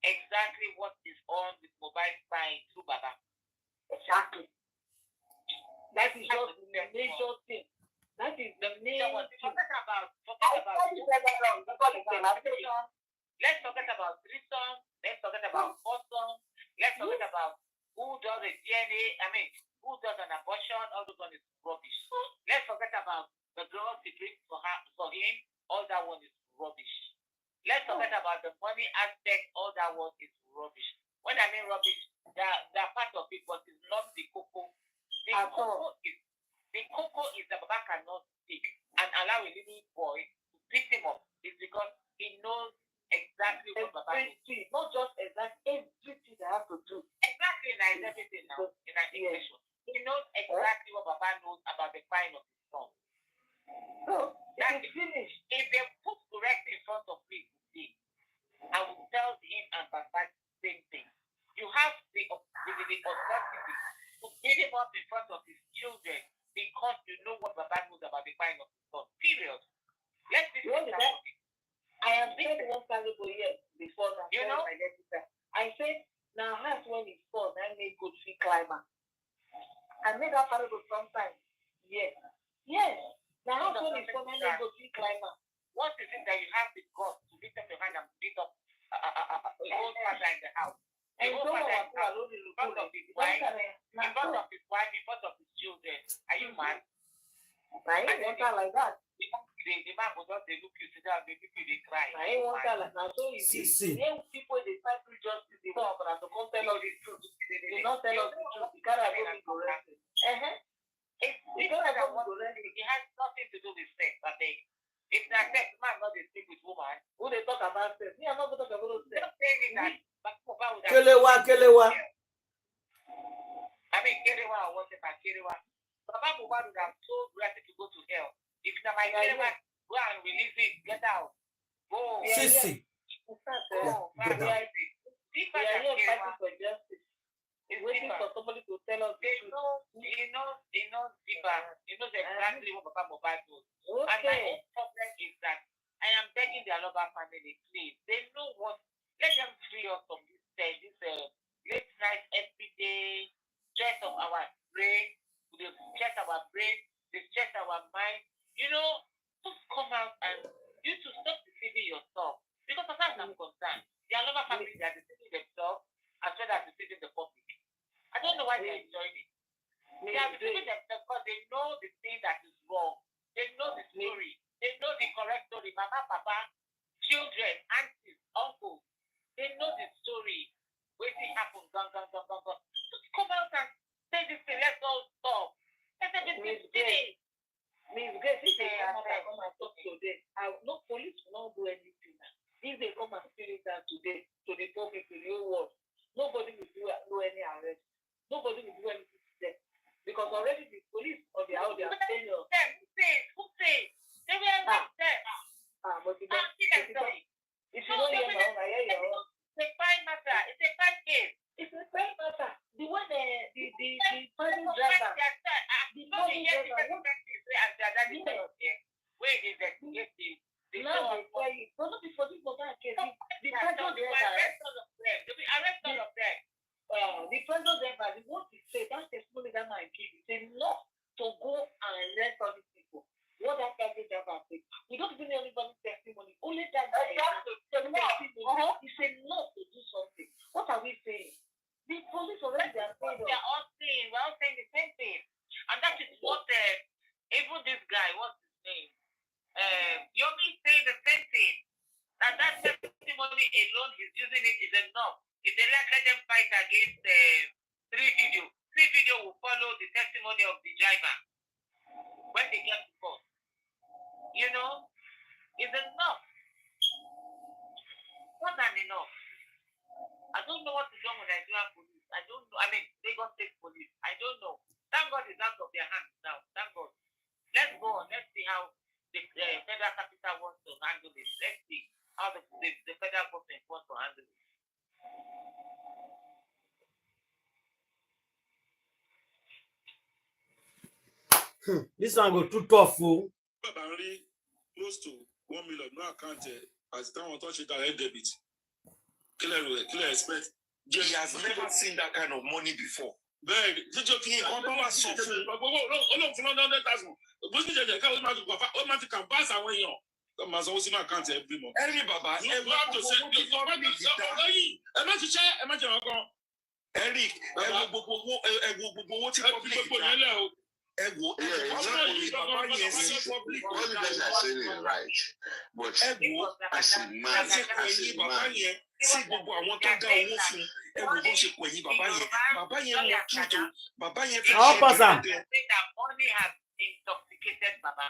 exactly what is on with Mohbad spine through Baba. Exactly. That is just the major thing. That is the main thing. Let's forget about threesome. Let's forget about foursome. Let's forget about who does a DNA. Who does an abortion? All those one is rubbish. Let's forget about the girl secret for him. All that one is rubbish. Let's forget about the money aspect. All that one is rubbish. When I mean rubbish, they're part of it, but it's not the cocoa. The cocoa is the Baba cannot speak and allow a little boy to pick him up. It's because he knows exactly what Baba knows. Not just exactly everything they have to do. Exactly, like everything now in an English. He knows exactly what Baba knows about the crime of his son. So that's finished. If they put correctly in front of me today, I will tell him and Baba the same thing. You have the audacity to beat him up in front of his children because you know what Baba knows about the crime of his son. Period. Let's be I have said one parable here before that. You know? I said, now that's when it's fun, I made good free climber. I made that parable sometimes. Yes. Now that's when it's fun, I made good free climber. What is it that you have the guts to lift up your hand and beat up a old father in the house? And in front of his wife, in front of his children. Are you mad? I ain't want that like that. The man will just look you to that, they cry. I ain't want that like that. So you see, people they fight through justice, they want to come tell us the truth. They not tell us the truth. You gotta go be corrected. It has nothing to do with sex, I think. If that sex, man not they speak with woman. Who they talk about sex? Me, I'm not going to talk about sex. Don't say me that. Kelewa. Kelewa or whatever, Kelewa. Baba Mohbad would have told Goretti to go to hell. If my Kelewa go and release it, get out. Go. Sissy. Go. Get down. We are here fighting for justice. It's Waiting for somebody to tell us. They know, Ziba. He knows exactly what Papa Mohbad does. And my Okay. own problem is that I am begging the Aloba family, please. They know what. Let them free us from this late night, every day stress of our brain. They stress our brain. They stress our mind. You know, just come out and you to stop deceiving yourself. Because as far as I'm concerned, the Aloba family, they are deceiving themselves as well as deceiving the public. I don't know why they are enjoying it. They are deceiving themselves because they know the thing that is wrong. They know the story. They know the correct story. Mama, Papa, children, aunties, uncles. They know the story. Waiting happen, gone. Just come out and say this thing. Let's all stop. Let's say this thing today. Miss Grace, if they come and talk today, no police will not do anything. If they come and spirit that today to the public, to the whole world, nobody will do any arrest. Nobody will do anything to them. Because already the police on their own, they are saying, Who say? They will arrest them. But if you don't hear my own, I hear your own. It's a fine matter. It's a fine case. It's a fine matter. The one, the police driver, now they tell you, but not before this was that case. The person the person driver, the one he said, that testimony that man gave, he said not to go and arrest all these people. What that person driver said, we don't even know anybody's testimony. Only that guy he said not to do something. What are we saying? The police already are saying we're all saying the same thing. And that is what even this guy, what's his name? Yomi saying the same thing. That testimony alone, he's using it is enough. If they let them fight against 3 video, 3 video will follow the testimony of the driver when they get to court. You know, it's enough. More than enough. I don't know what to do with Nigerian police. I don't know. I mean, Lagos State Police. I don't know. Thank God it's out of their hands now. Thank God. Let's go on. Let's see how the federal capital wants to handle this. Let's see how the federal government wants to handle it. This one go too tough, fool. Close to 1 million no account as time on touch it direct debit. Clear expect. He has never seen that kind of money before. Bẹ́ẹ̀ jíjọ́ kí nǹkan bá wà sọ fún un. Olóhùn fún $100,000. Bó ṣe jẹjẹ káwọn máa ti kàn bá àwọn èèyàn. Kọ́ máa sanwó sínú àkáǹtì every month. Every baba, You have to say, ẹ má ṣiṣẹ́, ẹ má jẹ ọkàn. Eric, ẹ wo gbogbo owó tí public gbogbo yẹn lẹ o. ẹ wo Exactly. baba yẹn sí Public. What you guys are saying is right, but ẹ wo as a man, bàbá yẹn sí gbogbo àwọn tó dá owó fún ẹ wo bó ṣe pẹ̀yìn bàbá yẹn mọ tútù bàbá yẹn fi How person? That money has intoxicated Baba.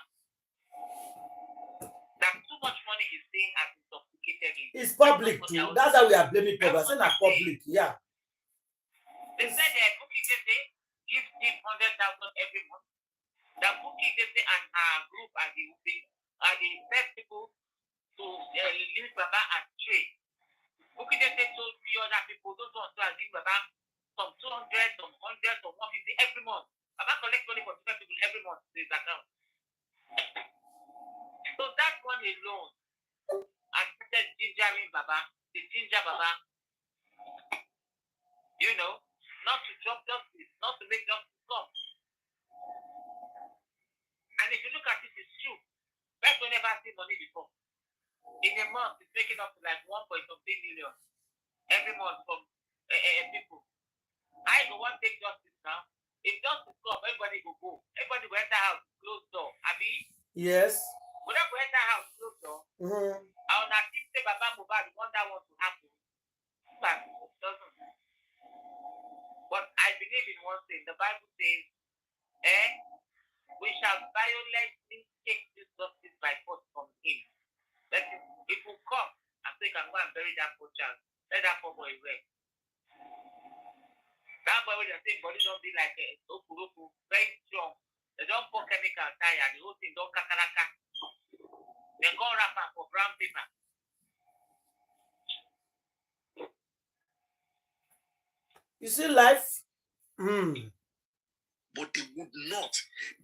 That too much money he's saying has intoxicated him. It's public too. That's how we are blaming people. Saying that public, yeah. They said that Bukky Jesse gives him 100,000 every month. That Bukky Jesse and her group are the best people to leave Baba astray. Bukky Jesse told the other people, those ones who are giving Baba some 200, some 100, some 150 every month. Baba collects money from different people every month to his account. So that one alone, I started gingering Baba, the ginger Baba. You know, not to drop justice, not to make justice come. And if you look at it, it's true. Best we never seen money before. In a month, it's making up to like 1.something million every month from people. I don't want to take justice now. If justice come, everybody will go. Everybody will enter house, close door. Abi? Yes. We don't go enter house, close door. I will not think say Baba Mohbad want that one to happen. But it doesn't. But I believe in one thing. The Bible says, we shall violently take this justice by force from him. That it will come and so you can go and bury that poor child. Let that poor boy rest. That boy with the same body don't be like a okuruku, very strong. They don't pour chemical tire, the whole thing don't kakaraka. They go wrap up for brown paper. You see life? But they would not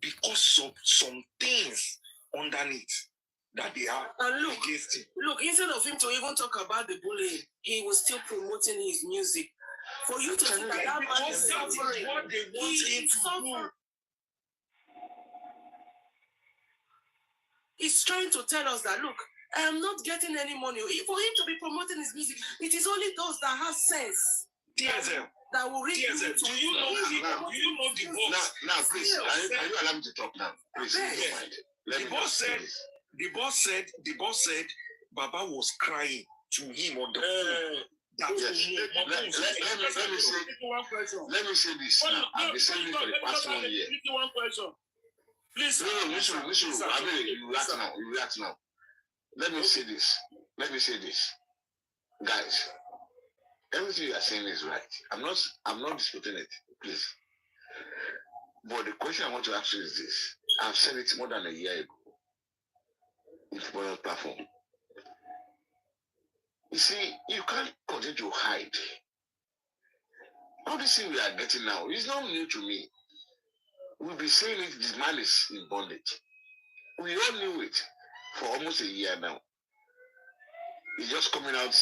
because of some things underneath that they are against him. Look, instead of him to even talk about the bullying, he was still promoting his music. For you to see that man is suffering. What they want him to do. He's trying to tell us that, look, I am not getting any money. For him to be promoting his music, it is only those that have sense. TSM. That will read TSM. Do you know the boss? Now, please, are you allowed me to talk now? Please, the boss said, Baba was crying to him on the phone. Let me say this now. I've been saying it for the past 1 year. One question. Please. No. I mean, you react now. Let me say this. Guys, everything you are saying is right. I'm not disputing it, please. But the question I want to ask you is this. I've said it more than a year ago. It's on your platform. You see, you can't continue to hide. All this thing we are getting now is not new to me. We'll be saying it, this man is in bondage. We all knew it for almost a year now. He's just coming out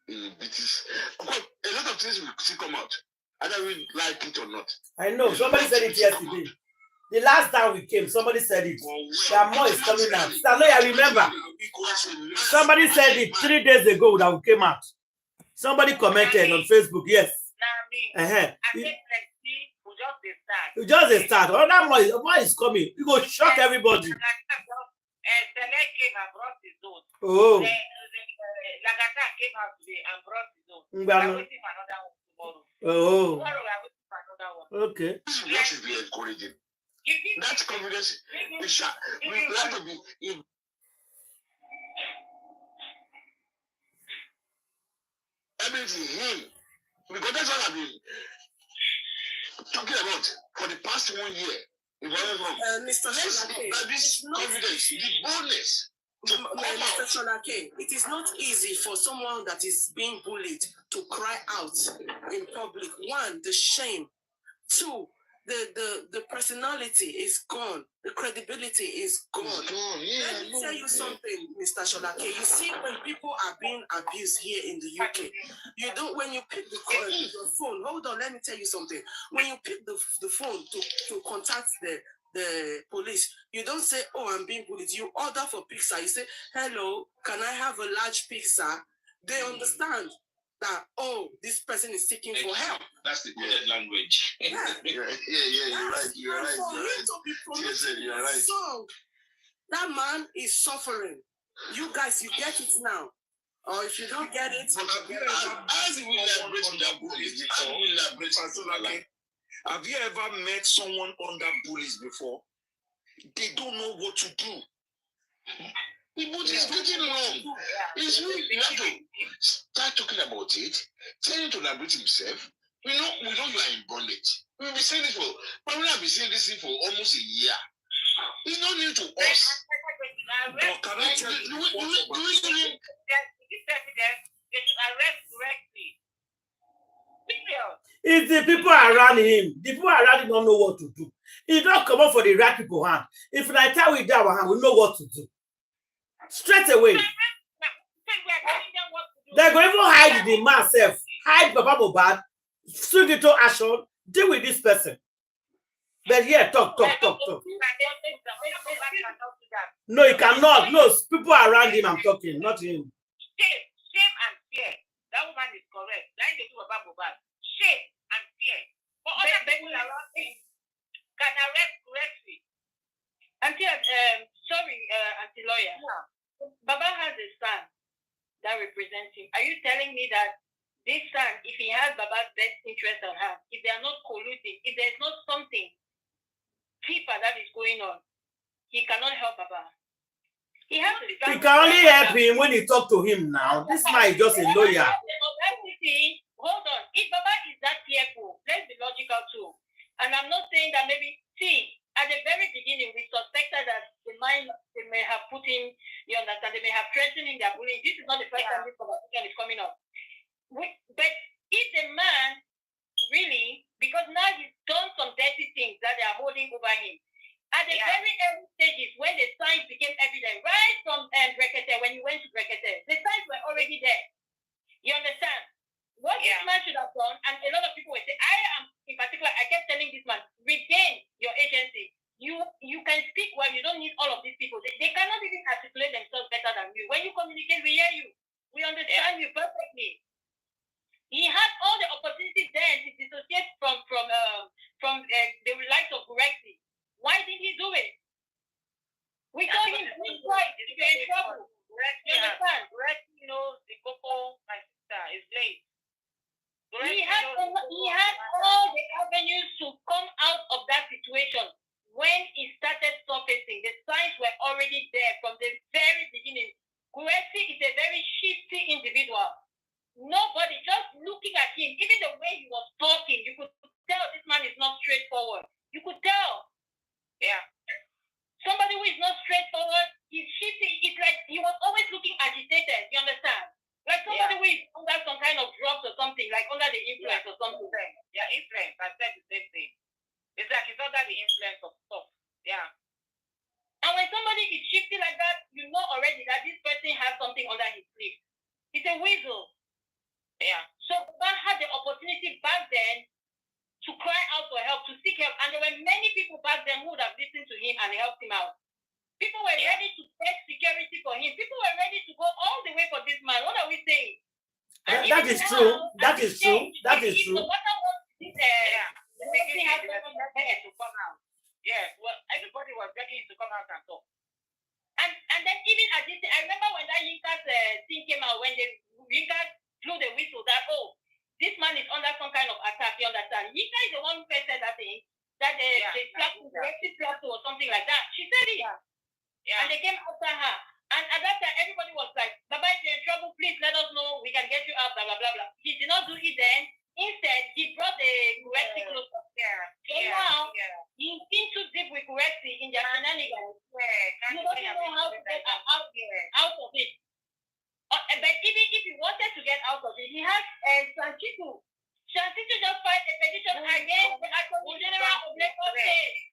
in British. Of course, a lot of things will still come out. Either we like it or not. I know. Somebody said it yesterday. The last time we came, somebody said it. That more is coming out. I remember. Somebody said it 3 days ago that we came out. Somebody commented on Facebook. Yes. You just start. Oh, that more is coming. You go shock everybody. Oh. Lagata came out today and brought his own. We are waiting for another one tomorrow. Oh. Tomorrow we are waiting for another one. Okay. What should be encouraging? That confidence we have to be in. Everything him. Because that's what I've been talking about for the past 1 year. Mr. Solake, this confidence, the boldness. Mr. Solake, it is not easy for someone that is being bullied to cry out in public. 1, the shame. 2, the personality is gone. The credibility is gone. Let me tell you something, Mr. Solake. You see, when people are being abused here in the UK, you don't, when you pick the phone, hold on, let me tell you something. When you pick the phone to contact the police, you don't say, oh, I'm being bullied. You order for pizza. You say, hello, can I have a large pizza? They understand that, oh, this person is seeking for help. That's the coded language. You're right. You're right. So, that man is suffering. You guys, you get it now. Or if you don't get it, have you ever met someone under bullies before? They don't know what to do. But it's getting wrong. It's really, you have to start talking about it, tell him to liberate himself. We know you are in bondage. We've been saying this but we have been saying this thing for almost a year. It's not new to us. But can I tell you it's the people around him. The people around him don't know what to do. He don't come up for the right people hand. If I tell we that our hand, we know what to do. Straight away. They're going to hide the man self. Hide Baba Mohbad. Swing it to action. Deal with this person. But yeah, talk. No, he cannot. No, people around him I'm talking, not him. Shame and fear. That woman is correct. Like they do about Mohbad. Shame and fear. But other people around him can arrest correctly. Auntie lawyer. Yeah. Baba has a son that represents him. Are you telling me that this son, if he has Baba's best interest at heart, if they are not colluding, if there's not something deeper that is going on, he cannot help Baba? He has to. He can only help him when he talk to him now. This man is just a lawyer. Hold on. If Baba is that careful, let's be logical too. And I'm not saying that maybe, at the very beginning, we suspected that they may have put him, you understand, they may have threatened him, their bullying. This is not the first time this conversation is coming up. But if the man things that they are holding over him. At the very early stages, when the signs became evident, right from Brekete, when you went to Brekete, the signs were already there. You understand? What this man should have done, and a lot of people will say, in particular, I kept telling this man, regain your agency. You can speak well, you don't need all of these people. They cannot even articulate themselves better than you. When you communicate, we hear you. We understand you perfectly. He had all the opportunities then to dissociate from the likes of Gurexi. Why didn't he do it? We told him, he's right, you're in trouble. You understand? Gurexi knows the Coco, my sister, is late. He had all the avenues to come out of that situation. When it started surfacing, the signs were already there from the very beginning. Gurexi is a very shifty individual. Nobody, just looking at him, even the way he was talking, you could tell this man is not straightforward. You could tell. Yeah. Somebody who is not straightforward, he's shifty. It's like he was always looking agitated. You understand? Like somebody who is under some kind of drugs or something, like under the influence or something. Yeah, influence. I said the same thing. It's like he's under the influence of stuff. Yeah. And when somebody is shifty like that, you know already that this person has something under his sleeve. He's a weasel. Yeah. So God had the opportunity back then to cry out for help, to seek help. And there were many people back then who would have listened to him and helped him out. People were ready to take security for him. People were ready to go all the way for this man. What are we saying? That is true. That is true. That is true. No matter what this beginning has to come out. Yes, well, everybody was begging to come out and talk. And then even at this, I remember when that Yinka's thing came out, when the Yinka blew the whistle that, this man is under some kind of attack, you understand? Yinka is the one who first said that thing, that they slapped or something like that. She said it. Yeah. And they came after her. And at that time, everybody was like, Baba, if you're in trouble, please let us know. We can get you out, blah, blah, blah, blah. He did not do it then. Instead, he brought the Gurexi closer. So now, he's been too deep with Gurexi in their shenanigans. He doesn't know how to get out of it. But even if he wanted to get out of it, he has Sanchiku. Sanchiku just filed a petition against the Attorney General of Lagos State.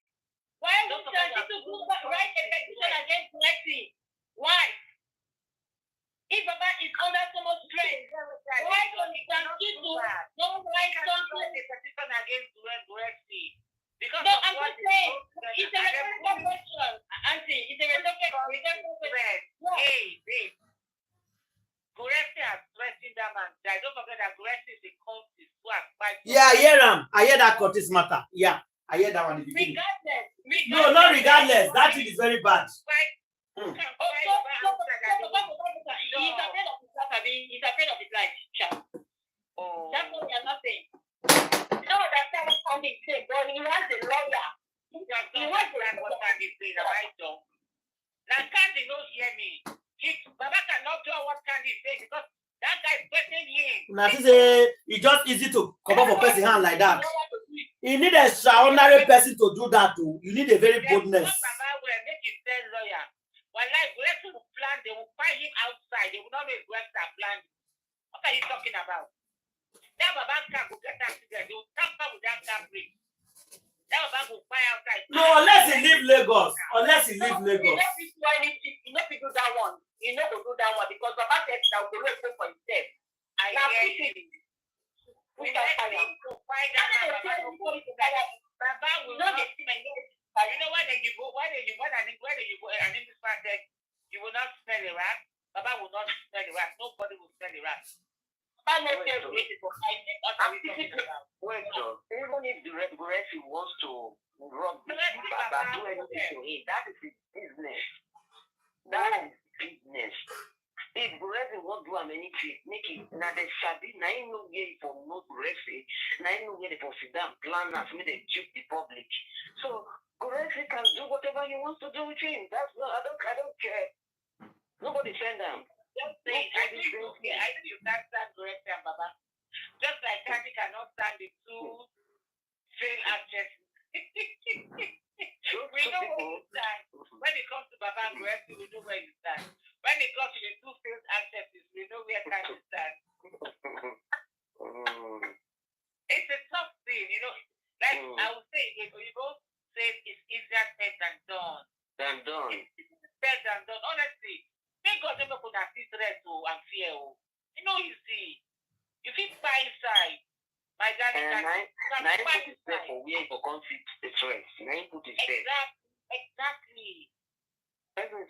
Why would Sanchiku write a petition against Gurexi? Why? If Baba is under so much stress, why don't Sanchiku don't write something petition against Gurexi? Because no, I'm just saying, it's a rhetorical question, Auntie. It's a rhetorical question. Hey, babe. Gurexi has threatened that man. Don't forget that Gurexi is a cultist who has fight. Yeah, I hear him. I hear that Curtis matter. Yeah, I hear that one. Regardless. No, not regardless. That thing is very bad. He's afraid of his life. That's what we are not saying. No, that's not what he's saying, but he has a lawyer. He has what Candy said, right? Now, Candy don't hear me. Baba cannot do what Candy said because that guy is threatening him. Now, it's just easy to come up for person hand like that. You need a extraordinary person to do that too. You need a very boldness. Baba will make his same lawyer. Well, like Gurexi will plan, they will find him outside. They will not know Gurexi are planning. What are you talking about? That Baba can go get that together. They will tamper with that break. That Baba will fire outside. No, unless he leave Lagos. Unless he leave Lagos. You know, people do that one. You know, to do that one because Baba said that the way for himself. I hear you. We let him to find out. Baba will not. You know why you go? Why do you go? And in this man said, you will not smell the rat. Baba will not smell the rat. Nobody will smell the rat. Even if Gurexi wants to rob Baba, do anything to him, that is his business. That is his business. If Gurexi won't do anything, make it. Now the Sabi, now you know where for no Gurexi, now you know where for sit down plan as me they dupe the public. So Gurexi can do whatever he wants to do with him. That's not. I don't care. Nobody send them. Just say, I think you can't stand Gurexi and Baba. Just like Candy cannot stand the two failed actresses. We know where you stand. When it comes to Baba and Gurexi, we know where you stand. When it comes to the two failed actresses, we know where Candy stands. It's a tough thing, you know. Like I would say, you inside. My darling, nine put his there for where for conflict the stress. Nine put his there. Exactly.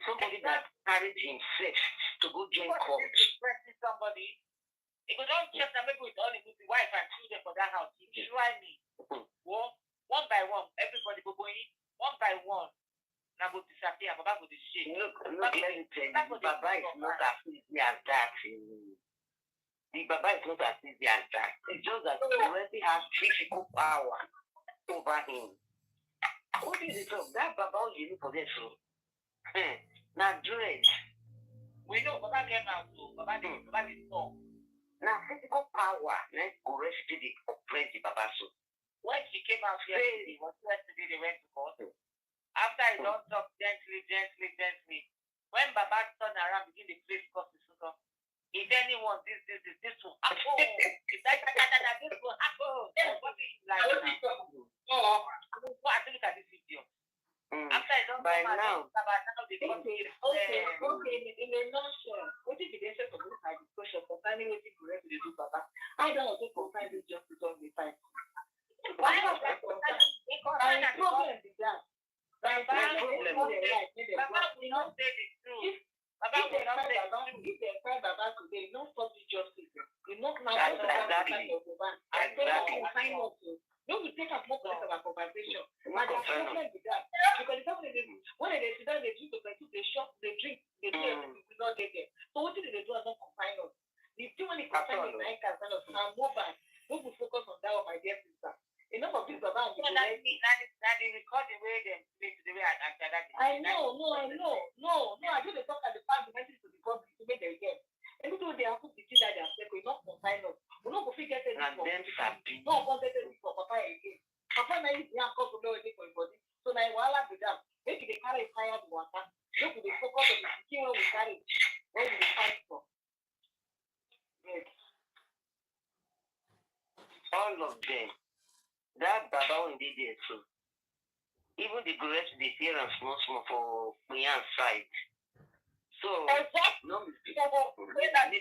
Somebody that carried himself to go join court. Somebody. If you don't just maybe with only with the wife and children for that house, you try me. One by one, everybody go going, one by one. Now go disappear, Baba go the shit. Look, let me tell you, Baba is not as easy as that. The Baba is not as easy as that. It's just that he already has physical power over him. What is it of that Baba you for this? Now dread. We know Baba came out too. Baba did talk. Now physical power, let's go rest to the oppress the Baba so. When she came out yesterday, they went to court. After I don't talk gently. When Baba turned around, begin the place cause the sugar. If anyone this will happen. If that this will happen. Then what is like now? Oh, I think at this video. After I don't by now. Okay. In a nutshell, what is the essence of this discussion concerning what people to do, Papa? I don't want to confine this just because we fight. Why not that concern? My problem is that. Baba will not say the truth. Baba will not say the truth. If they fight Baba today, not stop the justice. You not now exactly. No, we take up more of our conversation. But the problem is that because the problem is when they sit down, they drink, they shop, they drink, they do everything, we not get there. So what did they do? Not confine us. The too many confine us, I can kind of Mohbad. We will focus on that, my dear sister. Enough of this about so that the recording way they play to the way I know. I do the talk at the part the message to the public to make them get. Even though they are put the kids that they are saying, we not confine us. We not go forget it. No, forget it for Papa again. Papa now is not going to know anything for everybody. So now while I do that, maybe they carry fire the water. Look, they focus on the skin when we carry. When we fight for. Yes. All of them. That Baba will be there too. Even the rest they fear and small for Queen's side. So no mistake. The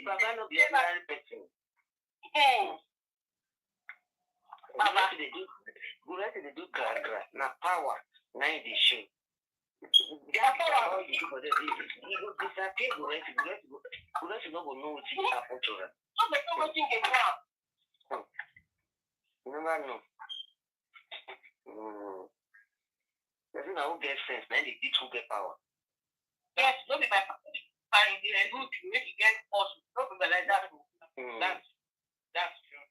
Baba no be ordinary person. Baba they do gra. Now power, now they show. That power you for the he go disappear Guresi no go know what happened to her. Never know. Person who get sense, then they did who get power. Yes, don't be my fine. They good to make you get us. Don't be like that. That's true.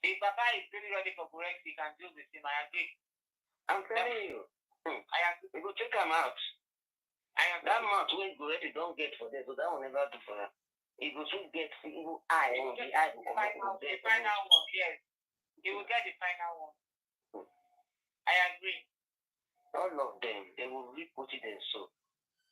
If Papa is really ready for correct, he can do the same. I agree. I'm telling you. I agree. We go take him out. That mouth when go ready don't get for them, so that will never do for her. He go soon get evil eye on the eye. The final one, yes. He will get the final one. I agree. All of them, they will re-put it in so.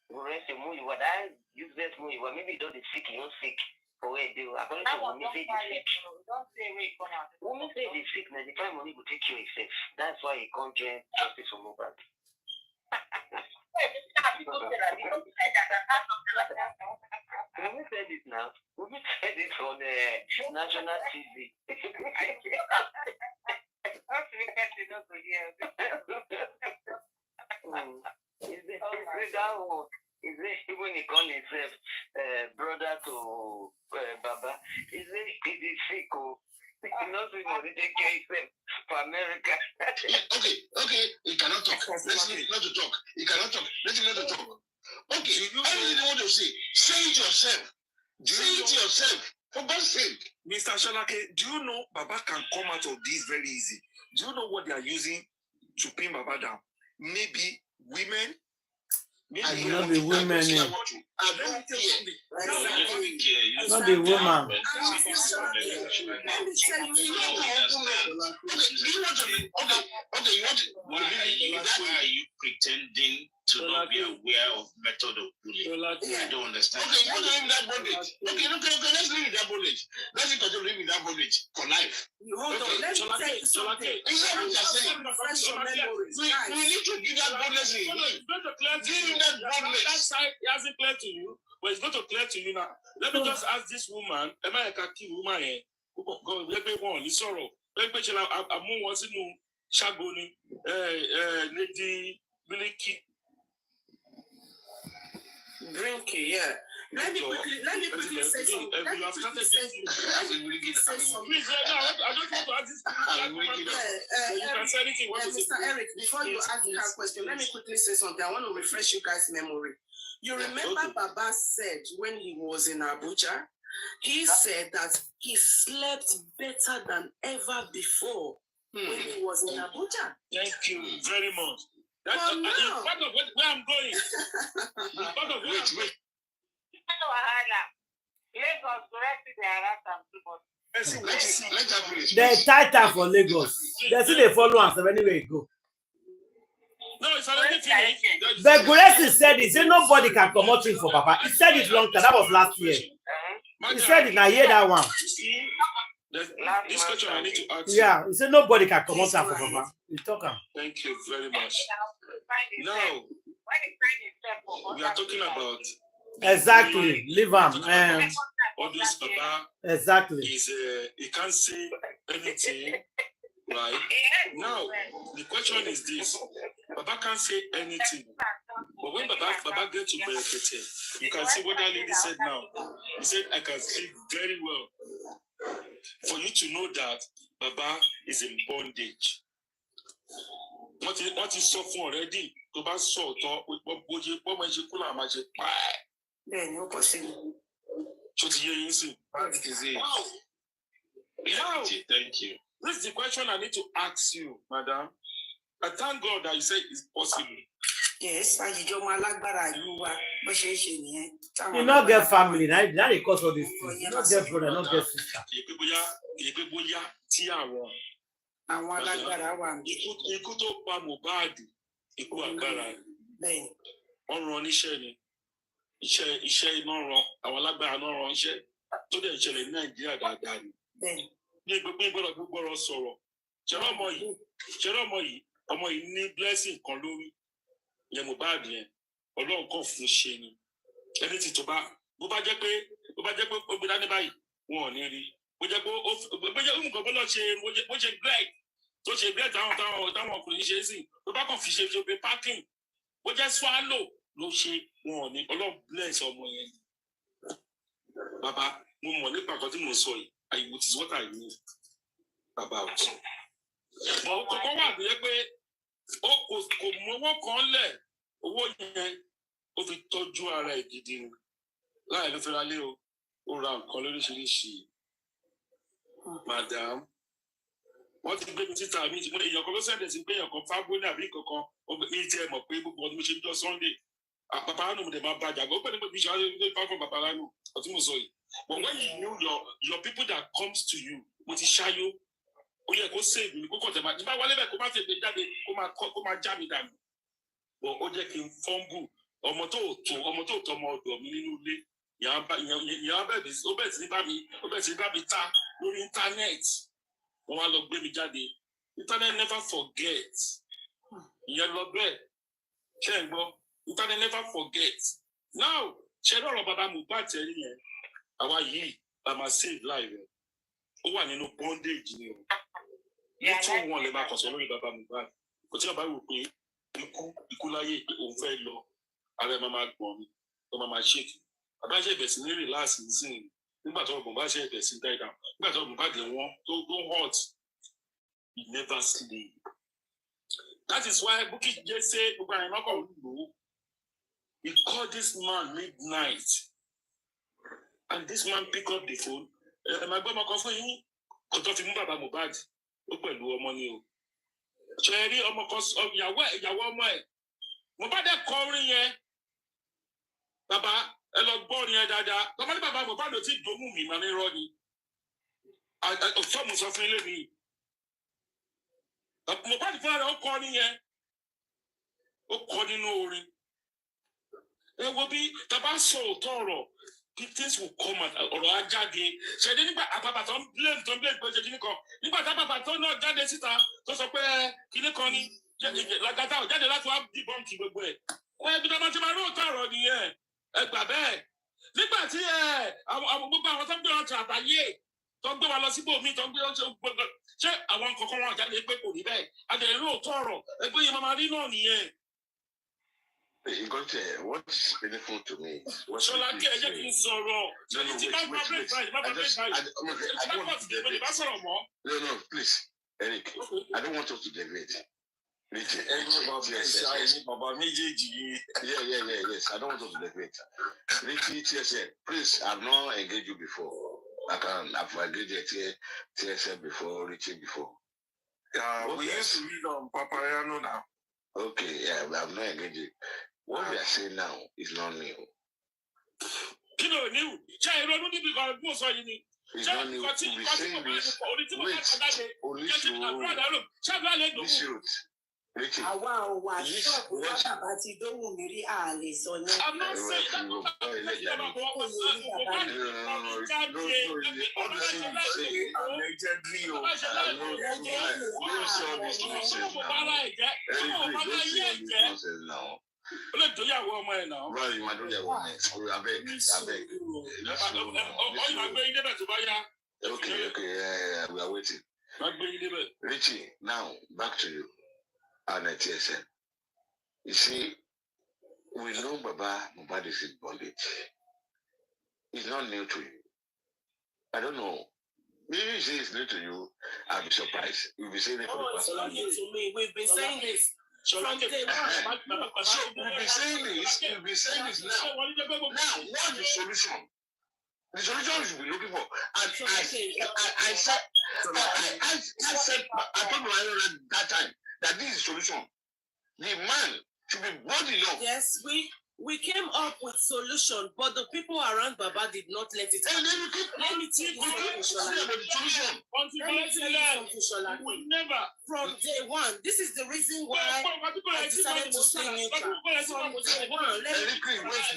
The rest of movie, what I use that movie, well, maybe don't sick, you don't sick. For where they will, according to Wunmi, say the sick. Don't say where you come out. Wunmi say the sick, now the time money will take care of itself. That's why he can't join justice for Mohbad. Wunmi said it now. Wunmi said it on national TV. Is it when he called himself brother to Baba? Is it sick? Not to take care himself for America. Okay. He cannot talk. Let's leave not to talk. He cannot talk. Let's leave not to talk. Okay. Everything you want to say, say it yourself. Say it yourself. For God's sake. Mr. Shalake, do you know Baba can come out of this very easy? Do you know what they are using to pin Baba down? Maybe women. Maybe not the women. Not the woman. Why are you pretending to not be aware of method of bullying? I don't understand. Okay, you want to leave that bondage. Okay, let's leave that bondage. Let's continue living that bondage for life. Hold on, let me tell you something. We need to give that bondage in him. Give him that bondage. That side hasn't clear to you, but it's going to clear to you now. Let me just ask this woman, am I a key woman here? Gbẹ́gbẹ́ wọn ò ní sọ̀rọ̀. Gbẹ́gbẹ́ ṣe la àmú wọn sínú ṣágo ni. Lady Miliki. Drinking, yeah. Let me quickly say something. Please, I don't want to ask this. You can say anything. Mr. Eric, before you ask that question, let me quickly say something. I want to refresh you guys' memory. You remember Baba said when he was in Abuja, he said that he slept better than ever before when he was in Abuja. Thank you very much. That's part of where I'm going. Part of where I'm going. They tighter for Lagos. They see they follow us anywhere you go. No, it's already finished. The Grace said it. He said nobody can come out for Papa. He said it long time. That was last year. He said it. Now hear that one. This question I need to ask. Yeah, he said nobody can come out for Papa. You talk. Thank you very much. Now we are talking about exactly. Leave him. All this Baba exactly. Is he can't say anything, right? Now the question is this: Baba can't say anything, but when Baba gets to Berekete, you can see what that lady said now. He said, "I can speak very well." For you to know that Baba is in bondage. What is suffering already? To be so no possible. That is it. Now, thank you. This is the question I need to ask you, madam. I thank God that you say it's possible. Yes, you not get family, now they cause all these things. You not get brother, not get sister. Ikú tó pa Mohbad, ikú agbára. Ọ̀rọ̀ oníṣẹ́ ni. Iṣẹ́ iná ran àwọn alágbára náà ran iṣẹ́ tó dẹ̀ ìṣẹ̀lẹ̀ ní Nàìjíríà dáadáa ni. Ní gbọ́dọ̀ sọ̀rọ̀. Ṣẹlẹ̀ ọmọ yìí ní blessing kan lórí. Ìyẹn Mohbad yẹn, Ọlọ́run kan fún ṣe ni. Ẹni tí tó bá jẹ́ pé ó gbé dání báyìí, wọn ò ní rí. Bó jẹ́ nǹkan bọ́lọ̀ ṣe bó ṣe Greg tó ṣe Greg táwọn ọkùnrin ṣe sí, tó bá kàn fi ṣe pé parking, bó jẹ́ swallow ló ṣe wọn ò ní. Ọlọ́run bless ọmọ yẹn. Bàbá, mo mọ̀ nípa nǹkan tí mo sọ yìí, àyẹ̀wò ti what I mean. Bàbá ọ̀tún. Bọ̀ kọ́kọ́ wà bí yẹ pé kò mú owó kan lẹ̀, owó yẹn ó fi tọ́jú ara ẹ̀ gidi ni. Láì ló fẹ́ra lé o, ó ra nǹkan lóríṣiríṣi. Madam, wọ́n ti gbé mi títà mi, èèyàn kan ló sẹ́ndẹ̀ sí pé èèyàn kan fágbóní àbí kankan, ní tí ẹ mọ̀ pé gbogbo ọdún mo ṣe ń jọ Sunday. Papa Ranu dẹ̀ máa bàjá, ó pẹ̀lú pé bí ṣe wá fún Papa Ranu, ọtí mo sọ yìí. But when you know your people that comes to you, mo ti ṣáyó, ó yẹ kó save mi, kó kọ̀ tẹ̀ máa, nígbà wálé bẹ́ẹ̀ kó má ṣe gbé jáde, kó máa já mi dànù. But ó jẹ́ kí n fọ́nbù, ọmọ tó tọ́ ọmọ ọ̀dọ̀ mi nínú ilé, ìyá bẹ̀rẹ̀ sí bá mi ta lórí íńtánẹ́ẹ̀tì. Wọ́n wá lọ gbé mi jáde. Internet never forget. Ìyẹn lọ bẹ́ẹ̀. Ṣé ẹ̀ ń gbọ́? Internet never forget. Now, ṣe lọ́rọ̀ bàbá Mohbad tẹ̀lé yẹn. Àwa yìí la máa save life rẹ̀. Ó wà nínú bondage ni o. Nítorí wọn lè máa kọ̀sọ̀ lórí bàbá Mohbad. Kò tí bàbá rò pé ikú láyé òun fẹ́ lọ. Ààrẹ máa gbọ̀n mi. Ó máa ṣèkì. Bàbá ṣe ìbẹ̀sí ní relax nísìnyí. Nígbà tó Mohbad ṣe ìbẹ̀sí die down. Nígbà tó Mohbad wọ́n tó hot. He never sleep. That is why Bukky just say, he called this man midnight. And this man pick up the phone. My grandma come for him. Kò tó fi mú bàbá Mohbad. Ó pẹ̀lú ọmọ ni o. Ṣé rí ọmọ kan ìyàwó ọmọ ẹ̀. Mohbad kọ orin yẹn. Bàbá ẹ lọ gbọ́ orin yẹn dáadáa. Bàbá ní bàbá Mohbad ló ti dòmú mi mà ní irọ́ ni. Fọ́ọ̀mù sọ fún ilé mi. Mohbad fúnra rẹ̀ ó kọ orin yẹn. Ó kọ nínú orin. Ẹ wo bí tàbá sọ òótọ́ ọ̀rọ̀. Things will come out ọ̀rọ̀ á jáde. Ṣèdí nígbà àbàbà tó ń blame pé ṣe kíní kan. Nígbà tábàbà tó náà jáde síta tó sọ pé kíní kan ni làgàtà ò jáde láti wá dìbọ́ǹkì gbogbo ẹ̀. Ibi tó máa ti máa rí òótọ́ ọ̀rọ̀ nìyẹn. Ẹ gbà bẹ́ẹ̀. Nígbà tí gbogbo àwọn tó ń gbé ọ̀tún àbáyé Don't go and see me, don't go check. I want to come on, I didn't pay for the bag. I didn't know Toro. I put your money on the end. You got what's meaningful to me? What's so like getting so wrong? No, please, Eric. I don't want us to deviate. Yes. I don't want us to deviate. Richie, TSN, please, I've not engaged you before. I've engaged TSN before, Richie before. We used to read on Papayano now. Okay, yeah, we have not engaged you. What we are saying now is not new. You know, new. It's not new. We'll be saying this. Richie. I'm not Okay, we are waiting. Richie, now back to you. And TSN. You see, we know Mohbad is in bondage. It's not new to you. I don't know. Maybe you say it's new to you, I'll be surprised. You'll be saying it for the past to me. We've been saying this. So we'll be saying this now. Now, what's the solution? The solution you should be looking for. And I told my that time that this is the solution. The man should be bold enough. Yes, we came up with solution, but the people around Baba did not let it happen. Let me tell you something, Shola. We never, from day one, this is the reason why I decided to stay neutral. From day one, wait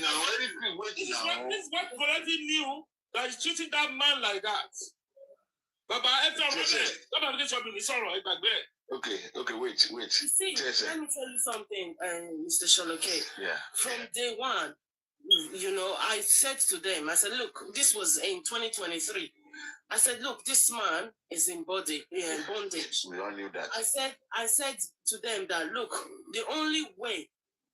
now. This is what already knew that he's treating that man like that. Baba, Okay, wait. You see, let me tell you something, Mr. Sholoke. Yeah. From day one, you know, I said to them, I said, look, this was in 2023. I said, look, this man is in bondage. We all knew that. I said to them that, look, the only way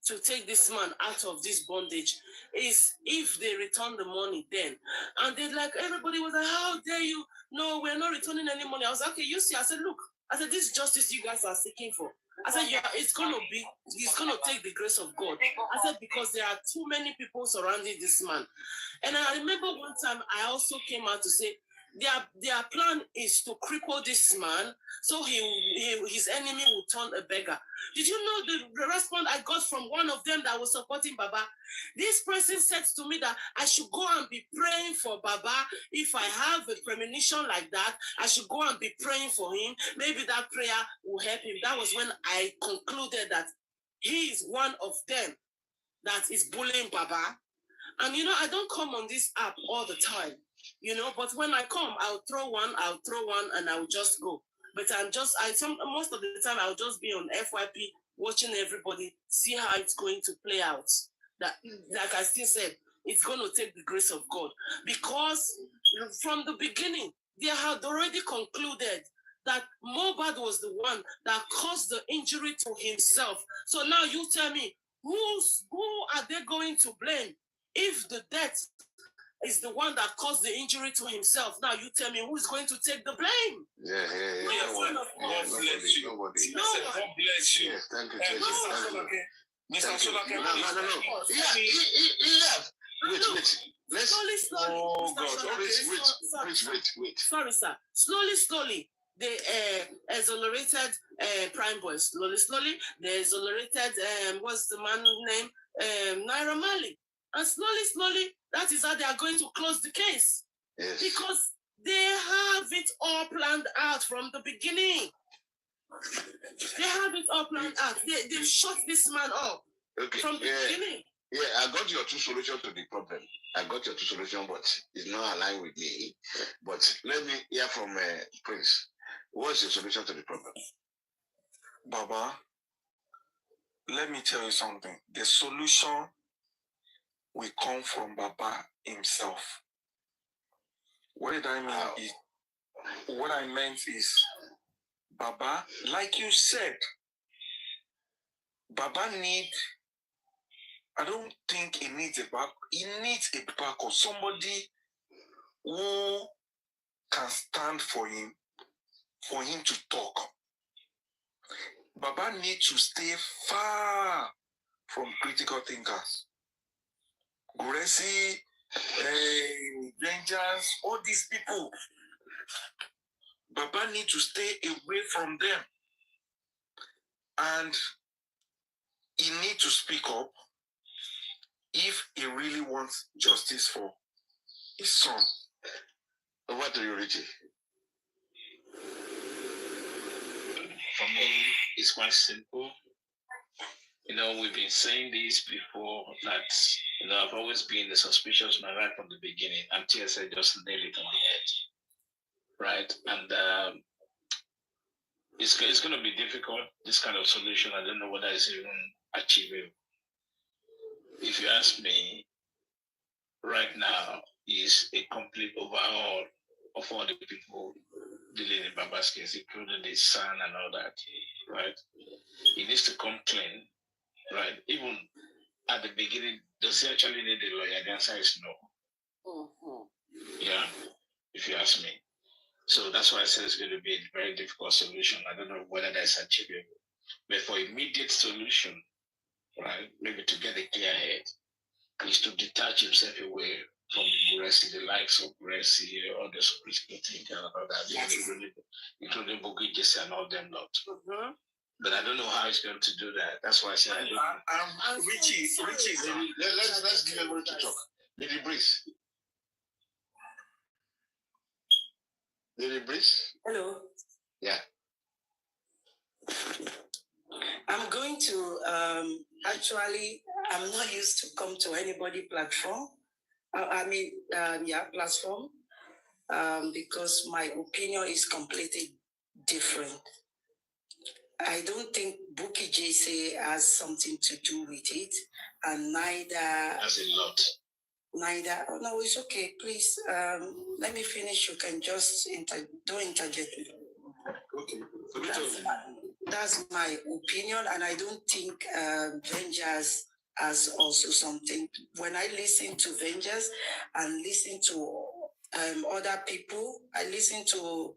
to take this man out of this bondage is if they return the money then. And they everybody was like, how dare you? No, we're not returning any money. I was like, okay, you see, I said, look, this justice you guys are seeking for. I said, yeah, it's gonna take the grace of God. I said, because there are too many people surrounding this man. And I remember one time I also came out to say, their plan is to cripple this man so his enemy will turn a beggar. Did you know the response I got from one of them that was supporting Baba? This person said to me that I should go and be praying for Baba. If I have a premonition like that, I should go and be praying for him. Maybe that prayer will help him. That was when I concluded that he is one of them that is bullying Baba. And you know, I don't come on this app all the time. You know, but when I come, I'll throw one, and I'll just go. But most of the time, I'll just be on FYP watching everybody, see how it's going to play out. That, like I still said, it's going to take the grace of God. Because from the beginning, they had already concluded that Mohbad was the one that caused the injury to himself. So now you tell me, who are they going to blame if the death is the one that caused the injury to himself? Now you tell me, who is going to take the blame? Yeah. God bless you. God bless you. Yes, thank you. Mr. Solake. No. Yes. Wait. Slowly. Oh God. Wait. Sorry, sir. Slowly. They exonerated Prime Boy. Slowly. They exonerated what's the man's name? Naira Marley. And slowly, that is how they are going to close the case. Yes. Because they have it all planned out from the beginning. They have it all planned out. They shut this man up from the beginning. Yeah, I got your two solutions to the problem. but it's not aligned with me. But let me hear from Prince. What's your solution to the problem? Baba, let me tell you something. The solution will come from Baba himself. What did I mean? What I meant is, Baba, like you said, Baba I don't think he needs a back. He needs a back or somebody who can stand for him to talk. Baba needs to stay far from critical thinkers. Gracie, Rangers, all these people. Baba needs to stay away from them. And he needs to speak up if he really wants justice for his son. Over to you, Richie. For me, it's quite simple. You know, we've been saying this before that, you know, I've always been the suspicious man right from the beginning, and TSA just nailed it on the head, right? And it's going to be difficult, this kind of solution. I don't know whether it's even achievable. If you ask me, right now is a complete overhaul of all the people dealing in Baba's case, including the son and all that, right? He needs to come clean, right? Even at the beginning, does he actually need a lawyer? The answer is no. Yeah, if you ask me. So that's why I said it's going to be a very difficult solution. I don't know whether that's achievable. But for immediate solution, right, maybe to get a clear head, is to detach himself away from Gracie, the likes of Gracie, all the critical thinkers and all that, including Bogi, Jesse, and all them lot. But I don't know how he's going to do that. That's why I said I don't. Richie, let's give everybody to talk. Lady Breeze. Lady Breeze? Hello. Yeah. I'm going to I'm not used to come to anybody platform. Platform. Because my opinion is completely different. I don't think Buki JC has something to do with it, and neither. Has a lot. Neither. Oh, no, it's okay. Please, let me finish. You can just don't interject. Okay. That's my opinion, and I don't think Vengers has also something. When I listen to Vengers and listen to other people, I listen to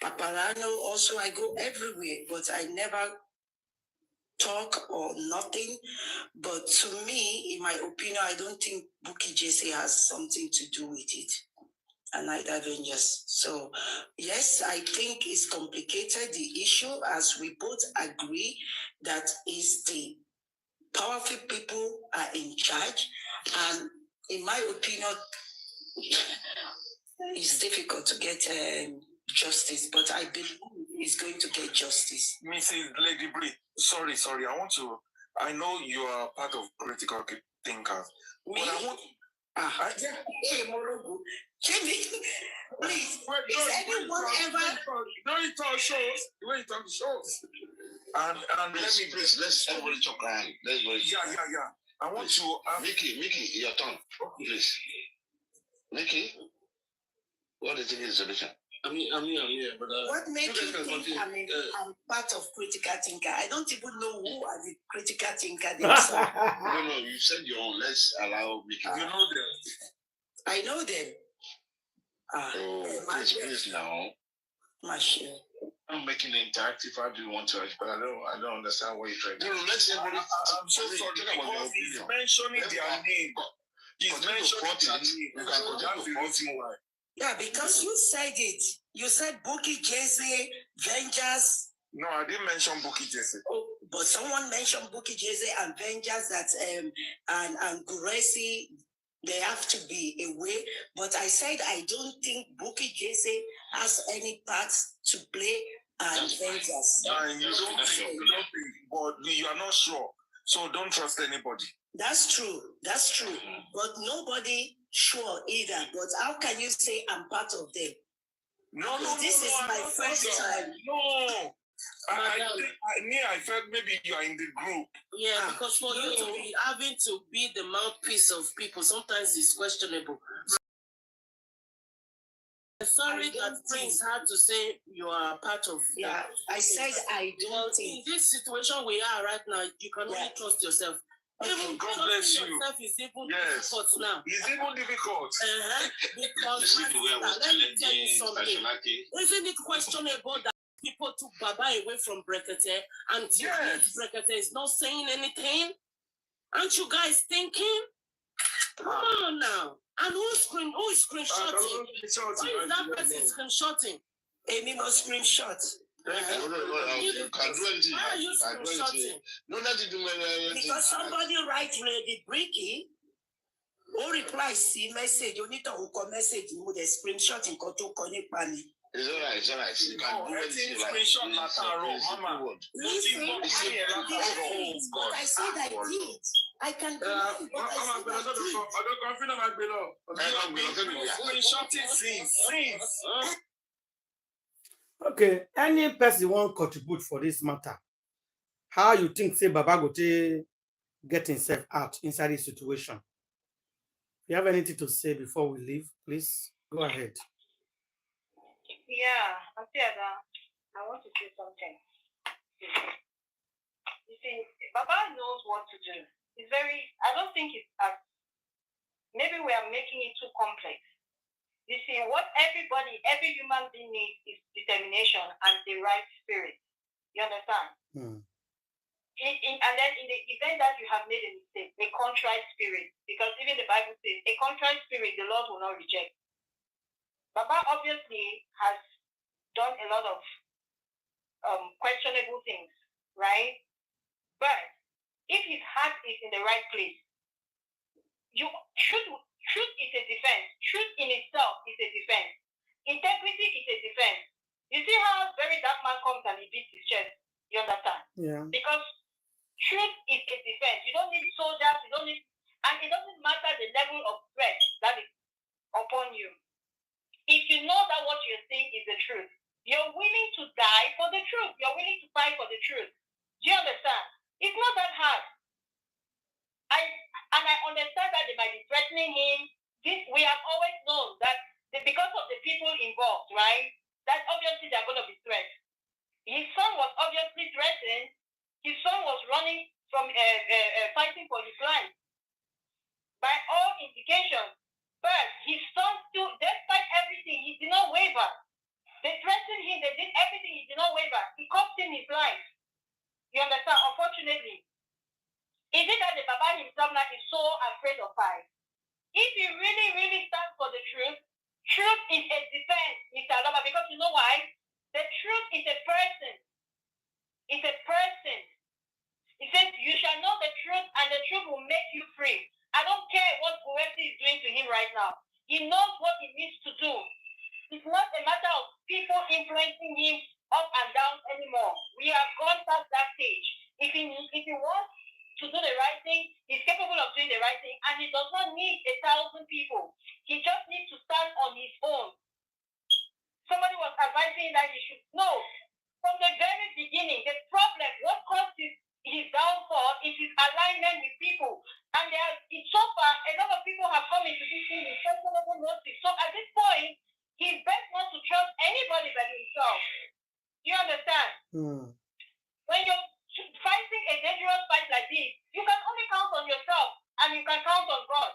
Paparano. Also, I go everywhere, but I never talk or nothing. But to me, in my opinion, I don't think Buki JC has something to do with it, and neither Avengers. So yes, I think it's complicated, the issue, as we both agree that is the powerful people are in charge, and in my opinion, it's difficult to get justice, but I believe it's going to get justice. Mrs. Lady Bree, sorry, I know you are part of critical thinkers. Me? But I want... Hey, Morogo, Jimmy, please, is anyone ever... Don't you talk shows? The way you talk shows. And please, let's everybody talk around. Yeah. I want to... Mickey, your turn. Please. Mickey, what do you think is the solution? I'm here, but... what makes you think I'm part of critical thinker? I don't even know who are the critical thinker themselves. No, you said your own. Let's allow Mickey. You know them. I know them. Please now. Masha. I'm making it interactive. How do you want to? But I don't understand what you're trying to do. No, let's everybody. I'm so sorry because he's mentioning their name. He's mentioning their name. That's the reason why. Yeah, because you said it. You said Buki Jesse, Vengers. No, I didn't mention Buki Jesse. Oh, but someone mentioned Buki Jesse and Vengers that and Guresi, they have to be away. But I said I don't think Buki Jesse has any parts to play and Vengers. And you don't think, but you are not sure. So don't trust anybody. That's true. But nobody sure either. But how can you say I'm part of them? No. This is my first time. No. I felt maybe you are in the group. Yeah, because for you to be having to be the mouthpiece of people, sometimes it's questionable. Sorry that Prince had to say you are part of that. I said I don't think. In this situation we are right now, you can only trust yourself. Even God bless you. Yourself is even difficult now. It's even difficult. Because let me tell you something. Isn't it questionable that people took Baba away from Brekete and Brekete is not saying anything? Aren't you guys thinking? Come on now. And who's screenshotting? Who is that person screenshotting? Amy must screenshot. You can do anything. Why are you screenshotting? No, let it do anything. Because somebody write Lady Bricky, who replies see message, you need to open message with a screenshot in Koto Connect Pani. It's all right. You can do anything. Screenshot Mama. Listen, but I said I did. I can do it, but I did. Okay, any person won't contribute for this matter. How you think say Baba go to get himself out inside this situation? You have anything to say before we leave, please? Go ahead. Yeah, I want to say something. You see, Baba knows what to do. I don't think it's as, maybe we are making it too complex. You see, what every human being needs is determination and the right spirit. You understand? And then in the event that you have made a mistake, a contrite spirit, because even the Bible says, a contrite spirit, the Lord will not reject. Baba obviously has done a lot of questionable things, right? But if his heart is in the right place, truth is a defense. Truth in itself is a defense. Integrity is a defense. You see how Verdarkman comes and he beats his chest? You understand? Yeah. Because truth is a defense. You don't need soldiers. And it doesn't matter the level of threat that is upon you. If you know that what you're saying is the truth, you're willing to die for the truth. You're willing to fight for the truth. Do you understand? It's not that hard. I understand that they might be threatening him. We have always known that because of the people involved, right? That obviously they're going to be threatened. His son was obviously threatened. His son was running from fighting for his life. By all indications. But his son still, despite everything, he did not waver. They threatened him, they did everything, he did not waver. It cost him his life. You understand? Unfortunately. Is it that the Baba himself now is so afraid of fight? If he really, really stands for the truth is a defense, Mr. Aloba, because you know why? The truth is a person. It's a person. He says, you shall know the truth and the truth will make you free. I don't care what Buwesi is doing to him right now. He knows what he needs to do. It's not a matter of people influencing him up and down anymore. We have gone past that stage. If he wants to do the right thing, he's capable of doing the right thing, and he does not need 1,000 people. He just needs to stand on his own. Somebody was advising that he should know from the very beginning, the problem, what caused his downfall is his alignment with people. And so far, a lot of people have come into this thing with questionable motives. So at this point, he's best not to trust anybody but himself. You understand? When you're fighting a dangerous fight like this, you can only count on yourself and you can count on God.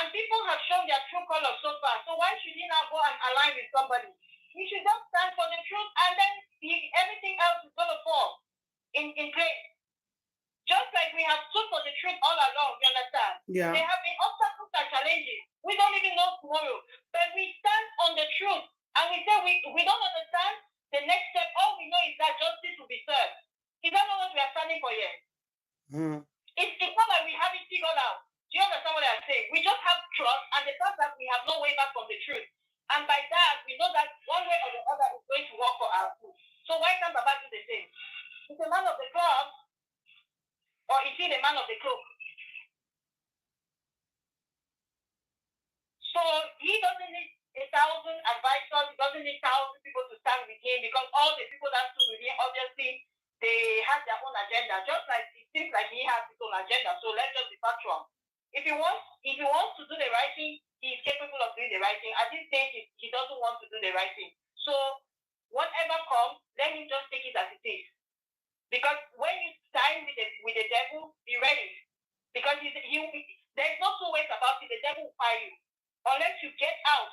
And people have shown their true color so far. So why should he now go and align with somebody? He should just stand for the truth and then everything else is going to fall in place. Just like we have stood for the truth all along, you understand? Yeah. There have been obstacles and challenges. We don't even know tomorrow. But we stand on the truth and we say we don't understand the next step. All we know is that justice will be served. Is that not what we are standing for here? It's not like we have it figured out. Do you understand what I'm saying? We just have trust and the fact that we have no way back from the truth. And by that, we know that one way or the other is going to work for our good. So why can't Baba do the same? He's a man of the club, or is he the man of the cloak? So he doesn't need 1,000 advisors, he doesn't need 1,000 people to stand with him, because all the people that stood with him, obviously, they have their own agenda. Just like it seems like he has his own agenda. So let's just be factual. If he wants to do the right thing, he is capable of doing the right thing. At at this stage he doesn't want to do the right thing. So whatever comes, let him just take it as it is. Because when you sign with the devil, be ready. Because there's no two ways about it. The devil will fire you. Unless you get out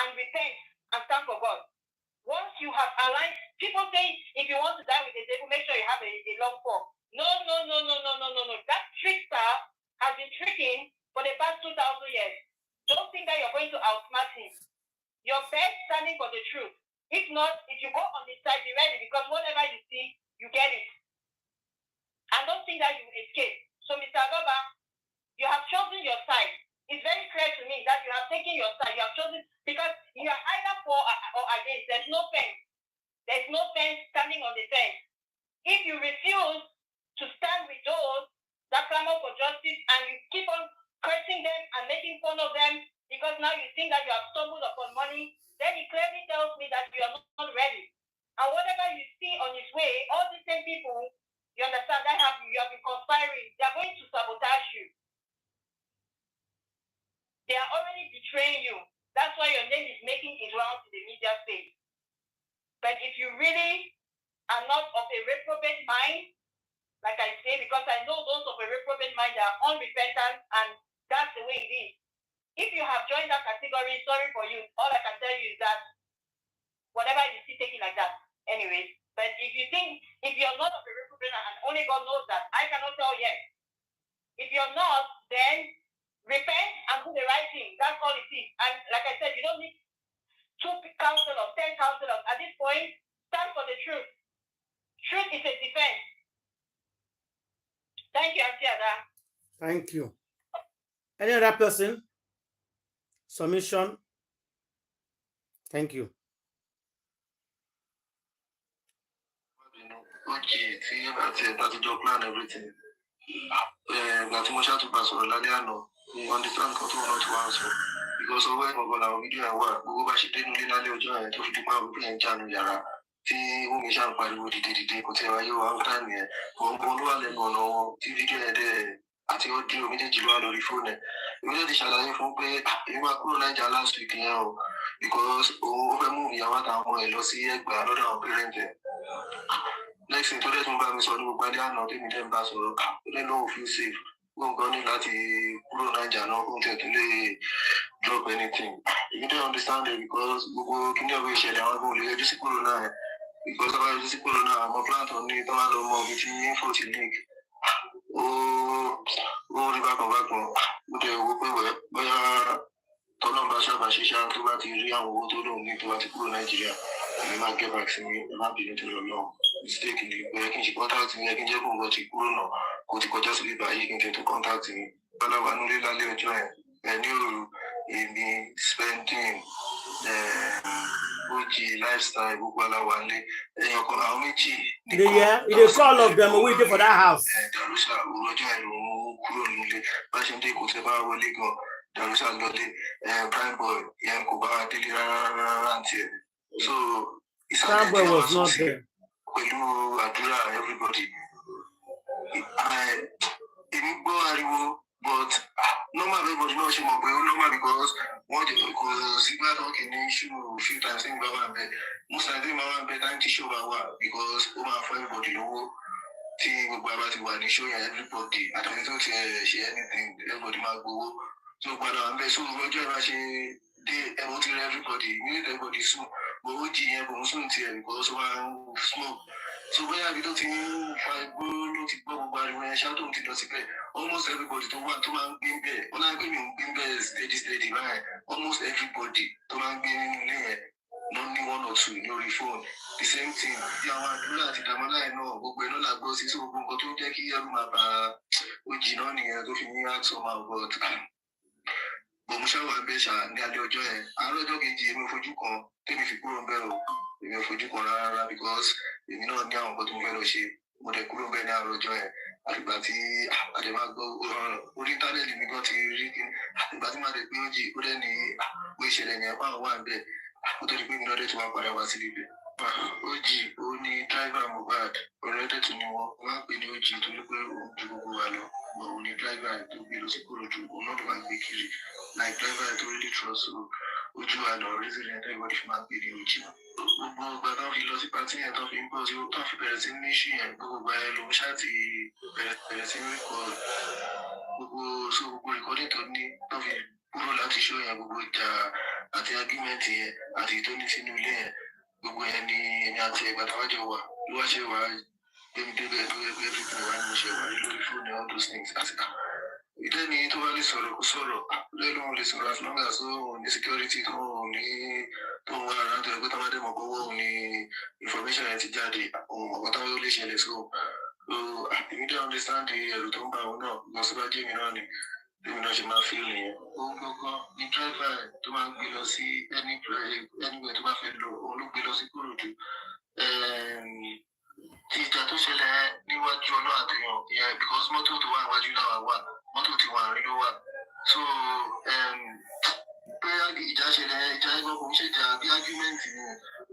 and repent and stand for God. Once you have aligned, people say if you want to die with the devil, make sure you have a long fork. No. That trickster has been tricking for the past 2,000 years. Don't think that you're going to outsmart him. You're best standing for the truth. If not, if you go on the side, be ready, because whatever you see, you get it. And don't think that you escape. So, Mr. Aloba, you have chosen your side. It's very clear to me that you have taken your side. You have chosen, because you are either for or against. There's no fence. There's no fence standing on the fence. If you refuse to stand with those that clamor for justice and you keep on cursing them and making fun of them because now you think that you have stumbled upon money, then it clearly tells me that you are not ready. And whatever you see on his way, all these same people, you understand, that you have been conspiring. They are going to sabotage you. They are already betraying you. That's why your name is making its rounds in the media space. But if you really are not of a reprobate mind, like I say, because I know those of a reprobate mind are unrepentant, and that's the way it is. If you have joined that category, sorry for you. All I can tell you is that whatever you see, take it like that. Anyways, but if you're not of a reprobate and only God knows that, I cannot tell yet. If you're not, then repent and do the right thing. That's all it is. And like I said, you don't need 2 counselors, 10 counselors. At this point, stand for the truth. Truth is a defense. Thank you, Auntie Ada. Thank you. Any other person? Submission? Thank you. Okay, see, that's your plan, everything. But much to pass on Laliano. You understand what to answer. Because of when we're going to video and work, we go back to the new joint to the power of playing channel Yara. See, who is our party with the hotel, you have time here. One no TV there. At your deal, we did you on the phone. We did the challenge for pay. You are cool like last week now. Because over movie, I want to see it, but another parent. Next thing, today, I'm going to say, I'm not even them pass or they know if you safe. We're going to let the Corona not going to drop anything. You don't understand it because we can never share that. I'm going to just Corona because I just Corona. I'm a plant on it. I'm a more between 40 link. Oh, the back of back. Okay, we're Tolomba Shaba Shisha to what you and to don't need to what to Nigeria. And I get back to me, and I'll be into the law. Mistakenly, where can she contact me? I can just go to Kuruno, go to Kotas Liba, you can get to contact me. But I want to let you join. And you be spending the lifestyle, Bukala Wale, and your community. The call of them waiting for that house. Prime boy, so Prime boy was not there. Everybody. But normal everybody knows him normal because what because he got talking issue a few times in Baba most of them are better to show because for everybody know Baba to one issue everybody. I don't share anything, everybody might go. So but so Roger they about everybody, everybody so but what because one smoke. So when I don't think almost everybody to want to be there. When I'm going to steady, right? Almost everybody to be there. Not only 1 or 2 in your phone. The same thing. Yeah, I know, but we're not going to go to take care of my which you don't need to finish somehow, but Bomushawa Besha, nearly joy. I don't know if you can take me for Bell. If you can, because you know now, but fellowship, but I couldn't be now joy. Àgbàtí àdèmàgbò orí íńtánẹ́ẹ̀tì mi gan ti rí kí àgbàtí máa dé pé ó jì ó dẹ́ ní bó ìṣẹ̀lẹ̀ ní ẹ̀fọ́ àwọn àbẹ̀ ó tó di pé mi lọ́dẹ̀ tí wọ́n padà wá sí ibẹ̀. Ó jì ó ní dráìvà Mohbad ọ̀rẹ́dẹ̀ tún ni wọ́n máa ń pè ní ó jì torí pé òun ju gbogbo wa lọ òun ní dráìvà tó gbé lọ sí Ìkòròdú òun náà ló máa ń gbé kiri like dráìvà tó rí trust so ojú àlọ́ resident everybody fi máa ń pè ní ojú gbogbo ìgbà tó fi lọ sí pàtí yẹn tó fi ń bọ̀ sí tó fi bẹ̀rẹ̀ sí ní ṣì yẹn gbogbo ìgbà yẹn lòún ṣáàtì bẹ̀rẹ̀ sí ní gbogbo recording tó ní tó fi kúrò láti ṣó yẹn gbogbo ìjà àti argument yẹn àti tó ní sínú ilé yẹn gbogbo yẹn ni èmi àti ẹgbà tó wájọ wà ló wá ṣe wà gbẹmí débẹ̀ tó yẹ pé everything wà ní mo ṣe wà lórí fóònù all those things àti ìdẹ́ni tó bá lè sọ̀rọ̀ kó sọ̀rọ̀ lẹ́nu òun lè sọ̀rọ̀ as long as òun ní security tó òun ní tó ń wá ara tó yẹ pé tó bá dé mọ̀ kówó òun ní information yẹn ti jáde òun mọ̀ pátá ó lè ṣẹlẹ̀ so èmi dẹ́ understand ẹ̀rù tó ń bá òun náà lọ sí bá jẹ́ mi náà ni èmi náà ṣe máa fi nìyẹn òun gbọ́ngàn ní driver tó máa ń gbé lọ sí anywhere tó bá fẹ́ lọ òun ló gbé lọ sí Kòròdú ti ìjà tó ṣẹlẹ̀ níwájú ọlọ́ àtẹ̀yàn yẹn because mọ́tò tó wà níwájú náà wà mọ́tò tí wọ́n àárín ló wà so pé ìjà ṣẹlẹ̀ ìjà ẹgbẹ́ kò ń ṣèjà bí argument ni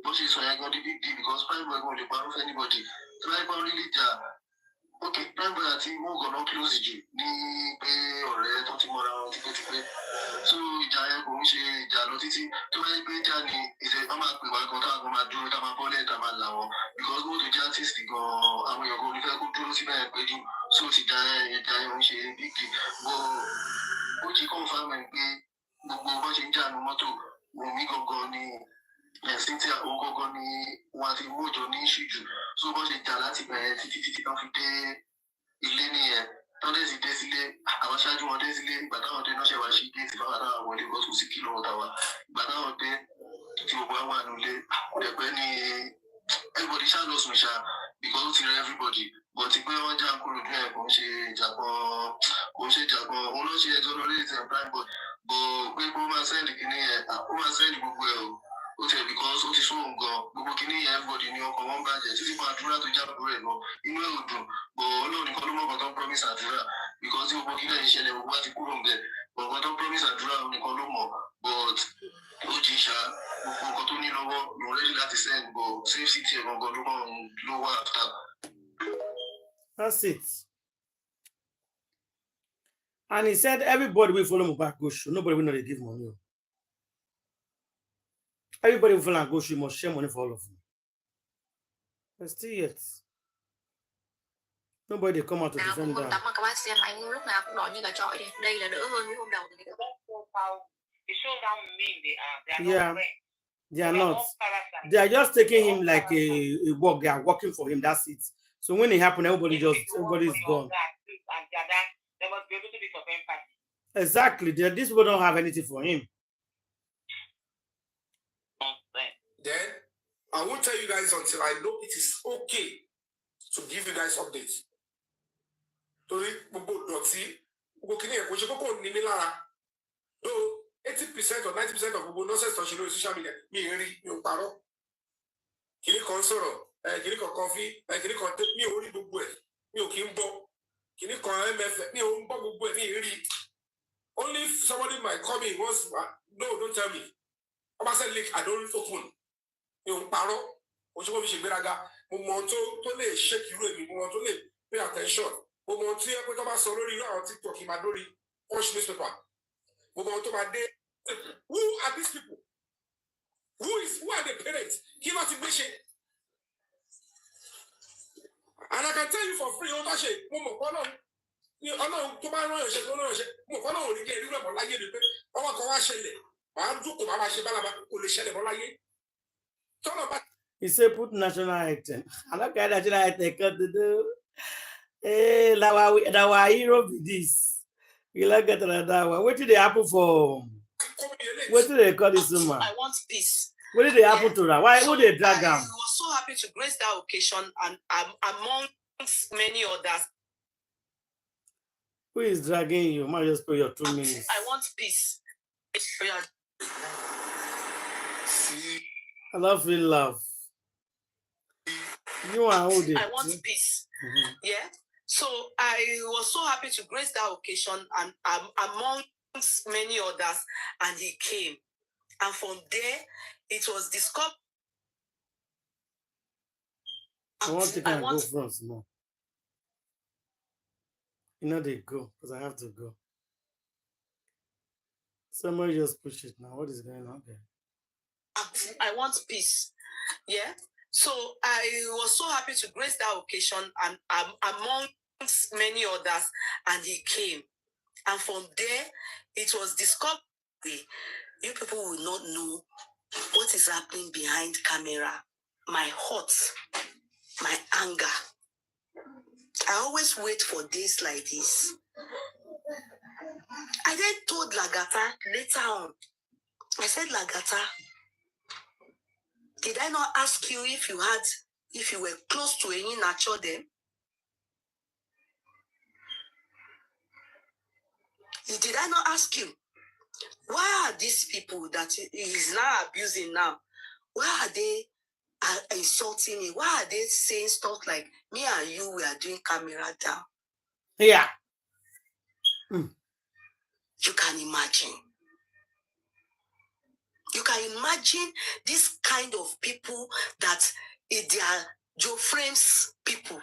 bó ṣe sọ yẹn gan di big deal because prime boy gan lè parọ́ fẹ́ anybody tí wọ́n gbọ́ rí ìjà ok prime boy àti mogan náà close jù ní pé ọ̀rẹ́ tó ti mọ́ra wọn tipẹ́tipẹ́ so ìjà yẹn kò ń ṣe ìjà lọ títí tó bá yẹ pé ìjà ni ìṣẹ̀ wọ́n máa pè wá gan táwọn máa dúró táwọn máa bọ́lẹ̀ táwọn máa là wọ́n because mo tó jẹ́ artist gan àwọn èèyàn kan onífẹ́ kó dúró síbẹ̀ pé jù so ti ìjà yẹn ń ṣe big deal bọ́ ó ti confirm ẹ̀ pé gbogbo bó ṣe ń jà ní mọ́tò Wunmi gangan ni ẹ̀sìn tí àwọn gangan ni wọ́n àti mọ́jọ ní ìṣíjú so bó ṣe jà láti bẹ̀rẹ̀ títí tán fi dé ilé nìyẹn tán dé sí dé sílé àwọn aṣáájú wọn dé sílé ìgbà táwọn dé náà ṣe wá sí géètì fáwọn aráàlú wọlé bọ́ tó sì kí lọ́wọ́ tàwa ìgbà táwọn dé tí gbogbo àwọn ànulé ẹgbẹ́ ni everybody ṣá lọ sùn ṣá because ó ti rẹ everybody but pé wọ́n já kúrò ní ẹ̀ kò ń ṣe ìjàgbọ́n òun ló ṣe ẹjọ́ lórí ìtẹ̀ prime boy bọ̀ pé kó máa sẹ́ndì kìíní ẹ̀ ó máa sẹ́ndì gbogbo ẹ̀ ó tẹ̀ because ó ti sún òun gan gbogbo kìíní ẹ̀ everybody ní ọkọ̀ wọn bàjẹ́ títí fún àdúrà tó já kúrò ẹ̀ lọ inú ẹ̀ ò dùn bọ̀ Ọlọ́run nìkan ló mọ̀ kan promise àdúrà because tí gbogbo kìíní ẹ̀ ṣẹlẹ̀ gbogbo àti kúrò ń bẹ̀ bọ̀ kan tó promise àdúrà nìkan ló mọ̀ but ó jí ṣá gbogbo nǹkan tó ní lọ́wọ́ lòun ready láti send but safety ẹ̀ gangan ló wà after. That's it. And he said everybody will follow Mohbad go show. Nobody will not give money. Everybody will follow and go show. You must share money for all of them. But still yet. Nobody come out to defend them. Các bác xem anh lúc nào cũng đỏ như gà chọi đi. Đây là đỡ hơn hôm đầu. Yeah, they are not. They are just taking him like a work. They are working for him. That's it. So when it happened, everybody is gone. They must be able to be of empathy. Exactly. These people don't have anything for him. Then I won't tell you guys until I know it is okay to give you guys updates. Torí gbogbo dọ̀tí gbogbo kìíní ẹ̀kọ́ ṣe kókó ní mi lára. Though 80% or 90% of gbogbo nonsense tó ṣe lórí social media mi ì rí mi ò parọ́. Kìíní kan sọ̀rọ̀ kìíní kan kọfí kìíní kan tẹ́ mi ò rí gbogbo ẹ̀ mi ò kí ń bọ́. Kìíní kan MF mi ò ń bọ́ gbogbo ẹ̀ mi ì rí. Only if somebody might call me once no don't tell me. Ọba sẹ́ link I don't open. Mi ò ń parọ́. Oṣù kò fi ṣègbéraga. Mo mọ ohun tó lè ṣèkì irú èmi mo mọ ohun tó lè pay attention. Mo mọ ohun tí ẹ pé tó bá sọ lórí irú àwọn TikTok yìí máa lórí punch newspaper. Mo mọ ohun tó máa dé. Who are these people? Who are the parents? Kí ló ti gbé ṣe? And I can tell you for free, Otashe, Ọlọ́run tó bá rán ẹ̀ṣẹ̀ tó rán ẹ̀ṣẹ̀, mo kọ́ náà ò ní kí ẹ̀rí rẹ̀ mọ́ láyé ni pé ọwọ́ kan wá ṣẹlẹ̀, màá dúkò máa ṣe bálaba, kò lè ṣẹlẹ̀ mọ́ láyé. He said put national item. I don't care national item cut to do. Hey, our hero be this. We like get another one. What did they happen for? What did they call this woman? I want peace. What did they happen to her? Why would they drag her? I was so happy to grace that occasion and amongst many others. Who is dragging you? Might just put your 2 minutes. I want peace. I love you, love. You are holding. I want peace. Mm-hmm. Yeah. So I was so happy to grace that occasion and amongst many others, and he came. And from there, it was discovered. I want to go front more. You know they go because I have to go. Somebody just push it now. What is going on there? I want peace. Yeah. So I was so happy to grace that occasion and amongst many others, and he came. And from there, it was discovered. You people will not know what is happening behind camera. My hurt, my anger. I always wait for days like this. I then told Lagata later on, I said, Lagata, did I not ask you if you were close to any nature then? Did I not ask you? Why are these people that he is now abusing now? Why are they insulting me? Why are they saying stuff like, me and you, we are doing camera down? Yeah. You can imagine. You can imagine this kind of people that they are Joe Frame's people.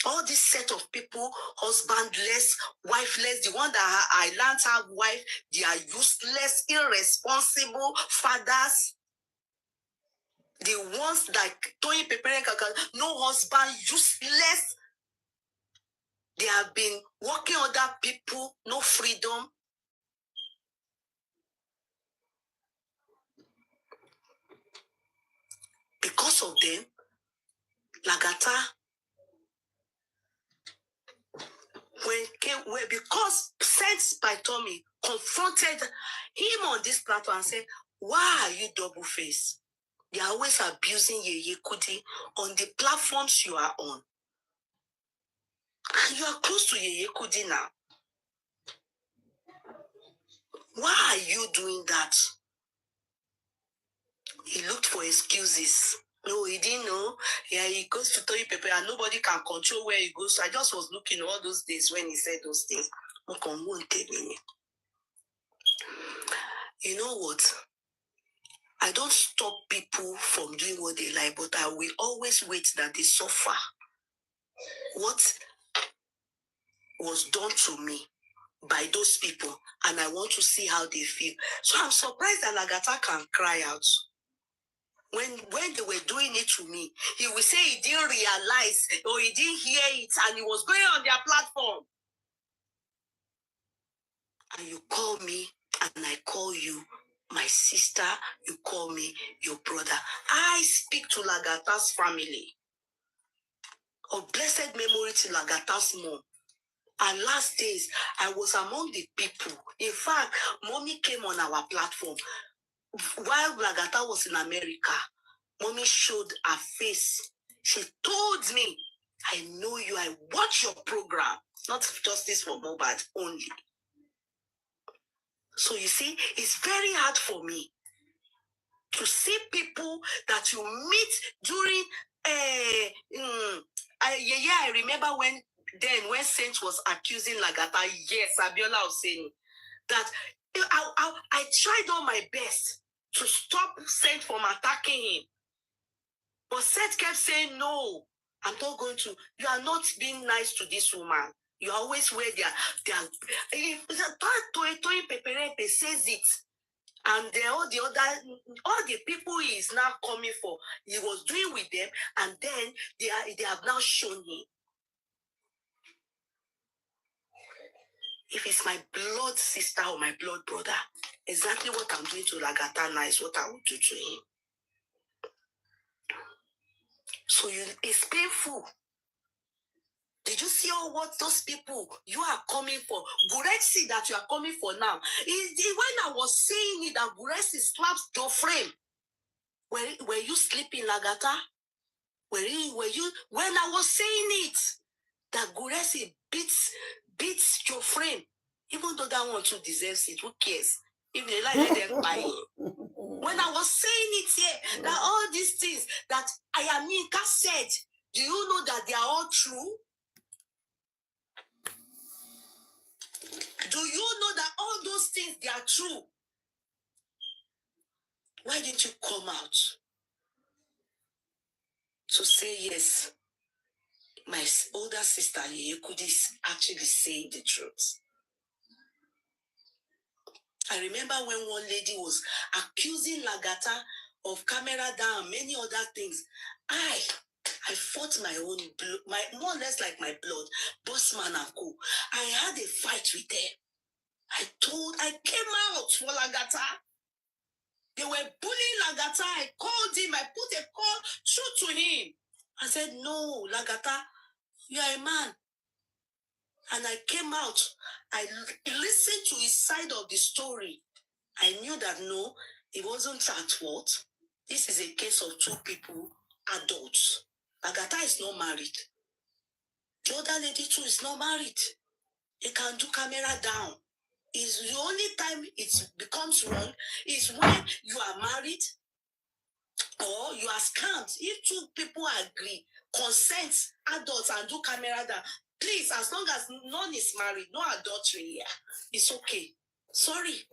All this set of people, husbandless, wifeless, the one that I learned have wife, they are useless, irresponsible fathers. The ones like Tony Pepere, no husband, useless. They have been working other people, no freedom. Because of them, Lagata, because sent by Tommy confronted him on this platform and said, why are you double-faced? They are always abusing Yeye Kudi on the platforms you are on. And you are close to Yeye Kudi now. Why are you doing that? He looked for excuses. No, he didn't know. Yeah, he goes to Toyi Pepe and nobody can control where he goes. So I just was looking all those days when he said those things. You know what? I don't stop people from doing what they like, but I will always wait that they suffer. What was done to me by those people, and I want to see how they feel. So I'm surprised that Lagata can cry out. When they were doing it to me, he will say he didn't realize or he didn't hear it and he was going on their platform. And you call me and I call you my sister, you call me your brother. I speak to Lagata's family. Of blessed memory to Lagata's mom. And last days, I was among the people. In fact, Mommy came on our platform. While Lagata was in America, Mommy showed her face. She told me, I know you, I watch your program. Not Justice for Mohbad only. So you see, it's very hard for me to see people that you meet during I remember when Saint was accusing Lagata, yes, Abiola was saying that I tried all my best to stop Saint from attacking him. But Saint kept saying, no, I'm not going to. You are not being nice to this woman. You always wear their Toy Peperepe says it. And all the people he is now coming for, he was doing with them, and then they have now shown him. If it's my blood sister or my blood brother, exactly what I'm doing to Lagata now is what I would do to him. So it's painful. Did you see all what those people you are coming for? Gurexi that you are coming for now. When I was saying it, that Gurexi slaps your frame. Were you sleeping, Lagata? Were you? When I was saying it, that Gurexi beats your frame. Even though that one too deserves it, who cares? If they like, let them buy it. When I was saying it here, that all these things that Ayaminka said, do you know that they are all true? Do you know that all those things, they are true? Why didn't you come out to say yes? My older sister, Yekudi, is actually saying the truth. I remember when one lady was accusing Lagata of camera down, many other things. I fought my own, more or less like my blood, Bossman and co. I had a fight with them. I came out for Lagata. They were bullying Lagata. I called him. I put a call through to him. I said, no, Lagata, you are a man. And I came out. I listened to his side of the story. I knew that no, he wasn't at fault. This is a case of two people, adults. Lagata is not married. The other lady too is not married. They can do camera down. Is the only time it becomes wrong is when you are married or you are scammed. If two people agree, consent, adults, and do camera down, please, as long as none is married, no adultery here, it's okay. Sorry.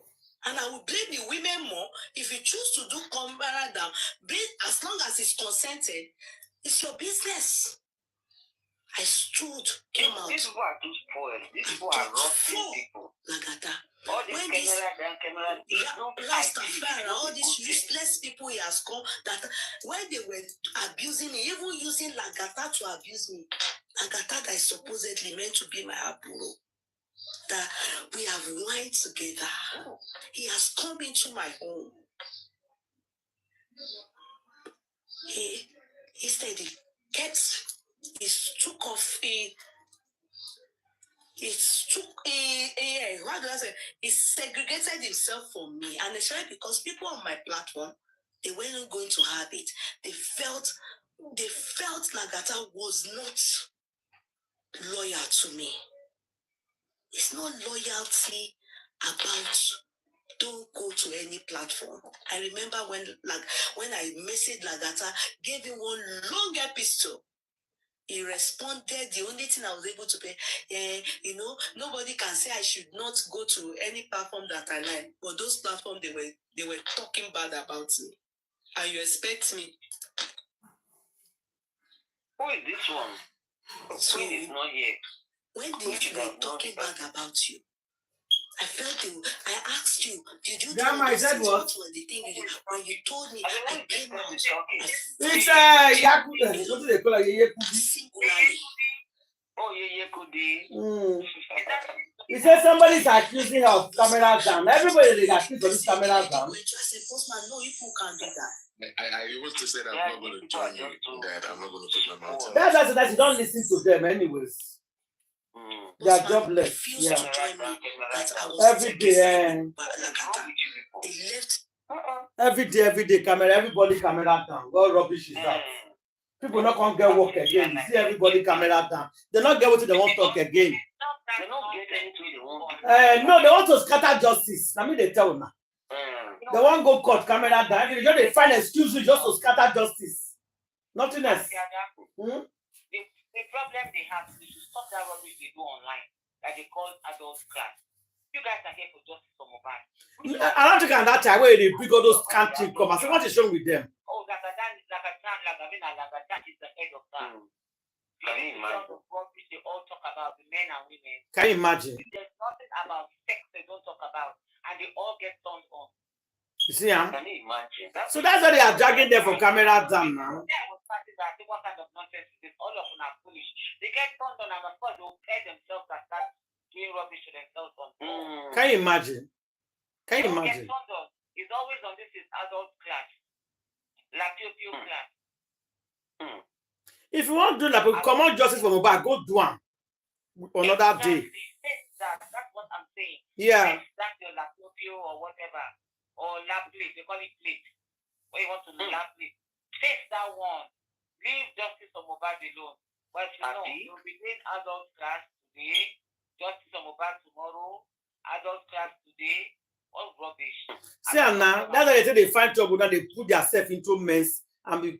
And I will blame the women more if you choose to do camera down. As long as it's consented, it's your business. I stood, came out. These people are too spoiled. These people are rough people. Lagata. All these all these useless people he has come that when they were abusing me, even using Lagata to abuse me, Lagata that is supposedly meant to be my aburo, that we have wine together. He has come into my home. He said he took off he segregated himself from me, and especially because people on my platform, they weren't going to have it. They felt Lagata was not loyal to me. It's not loyalty about don't go to any platform. I remember when I messaged Lagata, gave him one long episode. He responded, the only thing I was able to pay, nobody can say I should not go to any platform that I like. But those platforms, they were talking bad about me. And you expect me. Who is this one? So, Queen is not here. When they were talking bad about you, I felt I asked you, did you do I said what? Was the thing when you told me I came out? It's Yakuza. What do they call it? Singularly. Oh, yeah. He said somebody's accusing her of camera down. Everybody is accused of this camera down. I said, Postman, no, people can't do that. I want to say that I'm not going to join you. That I'm not going to put my mouth on. That's you don't listen to them anyways. They are jobless. Yeah. Every day. Every day, camera. Everybody camera down. What rubbish is that? People not gonna get work again. You see everybody camera down. They not get what they want to talk again. They don't get anything they want. No, they want to scatter justice. I mean, they tell now. They want to go court camera down. They just find excuses just to scatter justice. Nothing else. The problem they have is to stop that rubbish they do online that they call adult class. You guys are here for justice for Mohbad. I don't think at that time where they bring all those country come. I say, what is wrong with them? Oh, Lagata is the head of that. Can you imagine? They all talk about the men and women. Can you imagine? There's nothing about sex they don't talk about, and they all get turned on. You see, huh? Can you imagine? So that's why they are dragging them for camera down now. What kind of nonsense is this? All of them are foolish. They get turned on, and of course they'll tell themselves and start doing rubbish to themselves on. Can you imagine? Can you imagine? It's always on this is adult class, like your class. If you want to do like common justice for Mohbad, go do one another day. That's what I'm saying. Yeah. That's your laptopio or whatever, or lap plate. They call it plate. Or you want to do lap plate. Face that one. Leave justice for Mohbad alone. But you'll be doing adult class today, justice for Mohbad tomorrow, adult class today. All rubbish. See, now that's why they say they find trouble now. They put themselves into mess and be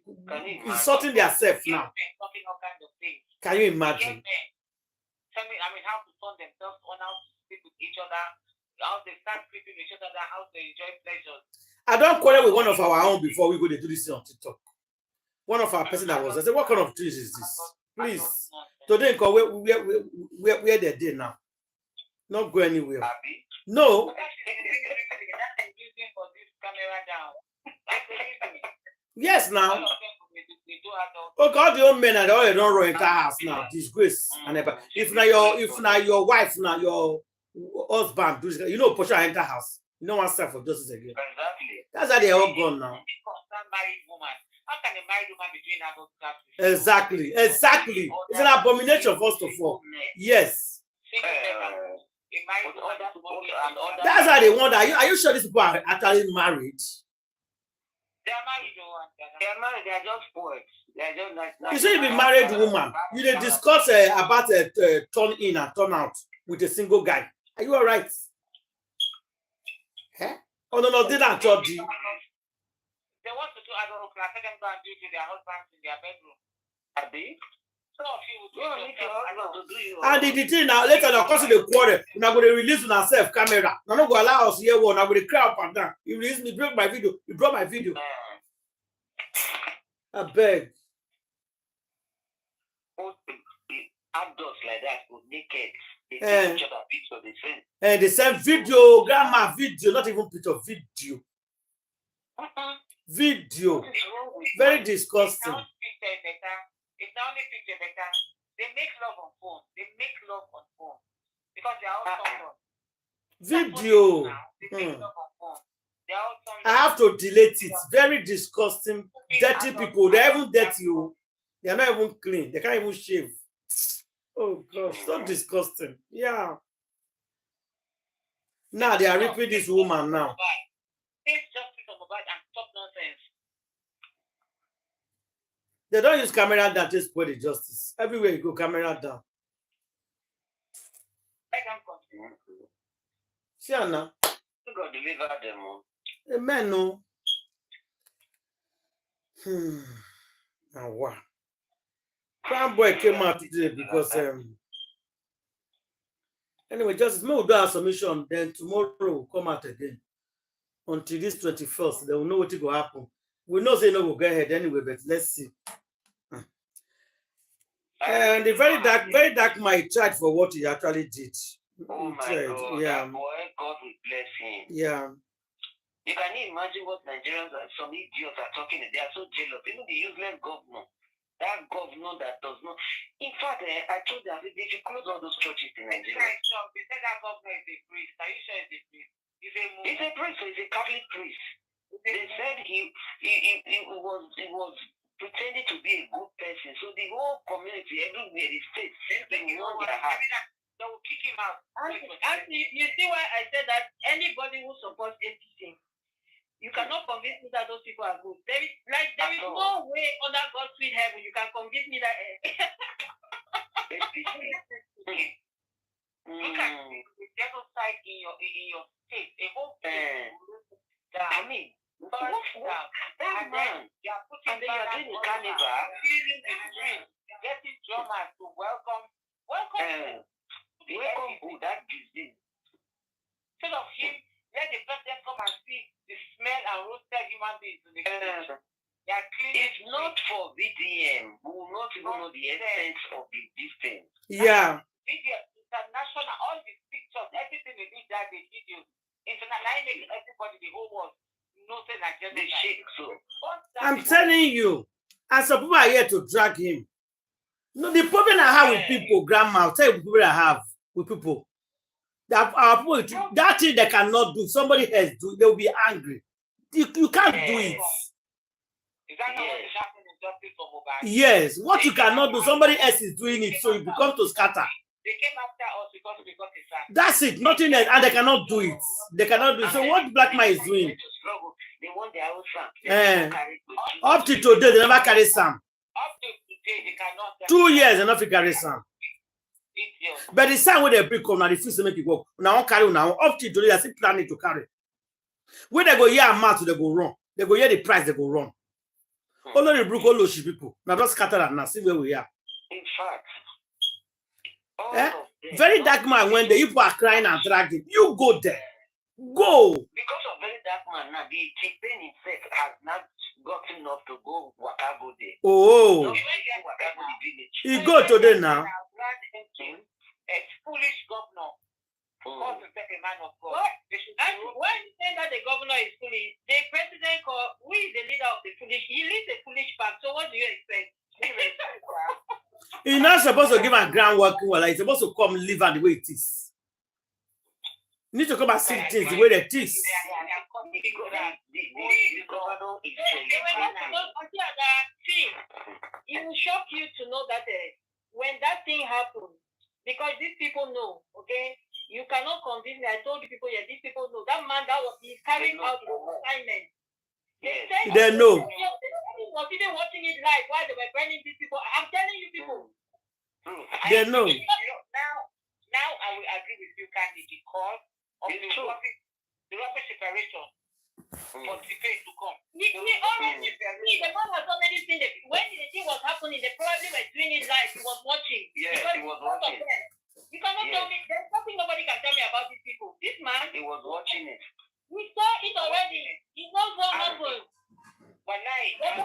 insulting themselves now. Talking all kinds of things. Can you imagine? Tell me, how to turn themselves on, how to speak with each other, how they start sleeping with each other, how to enjoy pleasures. I don't quarrel with one of our own before we go to do this on TikTok. One of our person that was, I said, what kind of trees is this? Please. Today, where they did now. Not go anywhere. No. camera down. Yes, now. Oh God, the old men and all they don't run enter house now. Disgrace. And if now your wife, now your husband, you know, push her enter house. You know one step for justice again. Exactly. That's how they all gone now. Married woman. How can a married woman be doing that? Exactly. It's an abomination, first of all. Yes. That's how they wonder. Are you sure these people are actually married? They are married. They are just poets. They are just not. You say you be married woman. You dey discuss about turn in and turn out with a single guy. Are you all right? Huh? Oh no, did not judge you. They want to do adult class. Let them go and do it to their husbands in their bedroom. Abi? Some of you will need your husband to do you. And the thing now, later they'll cause the quarrel. We're not going to release on ourselves camera. We're not going to allow us here. We're not going to cry up and down. You release me, broke my video. You brought my video. I beg. Adults like that go naked. They take each other picture, they send. And they send video, grandma video, not even picture, video. Video. Very disgusting. It's not only picture better. They make love on phone. They make love on phone. Because they are all video. I have to delete it. Very disgusting. Dirty people. They're even dirty. They're not even clean. They can't even shave. Oh gosh, so disgusting. Yeah. Now they are raping this woman now. Take justice on Mohbad and stop nonsense. They don't use camera down to spoil the justice. Everywhere you go, camera down. I can continue. See now. You got to deliver them. Amen. No. Now what? Crown Boy came out today because anyway, justice may will do our submission. Then tomorrow will come out again. Until this 21st, they will know what will happen. We know say no will go ahead anyway, but let's see. And the very dark might charge for what he actually did. Oh my God, yeah. that boy, God will bless him. Yeah. You can imagine what Nigerians and some idiots are talking. They are so jealous. Even the useless governor. That governor that does not. In fact, I told them they should close all those churches in Nigeria. They said that governor is a priest. Are you sure it's a priest? He's a priest, so he's a Catholic priest. They said he was pretending to be a good person. So the whole community, everywhere, the state, they want their heart. They will kick him out. And you see why I said that anybody who supports APC, you cannot convince me that those people are good. There is no way under God's sweet heaven you can convince me that. Look at the genocide in your state. A whole place. I mean, that man. They are putting and they are doing a carnival. Feeling the street, getting drummers to welcome who that disease. Instead of him, let the president come and see the smell and roasted human beings in the kitchen. It's not for VDM. We will not even know the essence of this thing. Yeah. Video, international, all the pictures, everything they did that they videos. International, everybody, the whole world, nothing like that. They shake so. I'm telling you, and some people are here to drag him. No, the problem I have with people, grandma, I'll tell you the problem I have with people. That our people, that thing they cannot do, somebody else do, they will be angry. You can't do it. Is that not what is happening in justice for Mohbad? Yes, what you cannot do, somebody else is doing it, so you become to scatter. They came after us because we got a sack. That's it, nothing else, and they cannot do it. They cannot do it. So what Black Man is doing? They want their own son. Up to today, they never carry Sam. Up to today, they cannot. 2 years, they never carry Sam. But the Sam where they bring come now, the first make it work. Now carry now. Up to today, they still planning to carry. When they go hear amount, they go run. They go hear the price, they go run. Only the broke all those people. Now just scatter and now see where we are. In fact, very dark man when the people are crying and dragging. You go there. Go. Because of very dark man now, the T-Pain himself has not gotten enough to go Wakago there. Oh. Wakago the village. He go today now. A foolish governor God to take a man of God. Why you saying that the governor is foolish? The president, who is the leader of the foolish? He leads the foolish path. So what do you expect? He's not supposed to give a ground working well. He's supposed to come live and the way it is. You need to come and see things the way it is. It will shock you to know that when that thing happened, because these people know, okay? You cannot convince me. I told you people, yeah, these people know. That man that was he's carrying out his assignment. They know. He was even watching it live while they were burning these people. I'm telling you people. They know. Now I will agree with you, Candy, because of the rapid separation for the faith to come. The man has already seen it. When the thing was happening, they probably were doing it live. He was watching. Yes, he was watching. You cannot tell me. There's nothing nobody can tell me about these people. This man, he was watching it. We saw it already. He knows what happened. But now, they're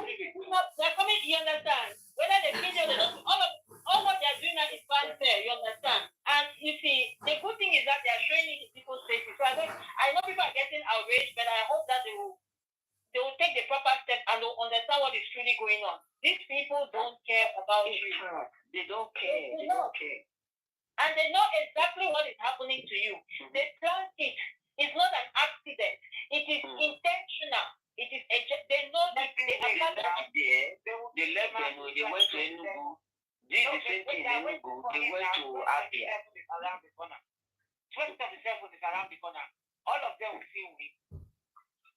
coming, you understand? Whether they feel they don't, all what they're doing now is fanfare, you understand? And you see, the good thing is that they're showing it in people's faces. So I know people are getting outraged, but I hope that they will take the proper step and they'll understand what is truly going on. These people don't care about you. They don't care. They don't care. And they know exactly what is happening to you. They planned it. It's not an accident. It is intentional. It is they know that they are not there. They left them. They went to Enugu. Did the same thing in Enugu. They went to Abia. Around the corner. 2037 is around the corner. All of them will see we.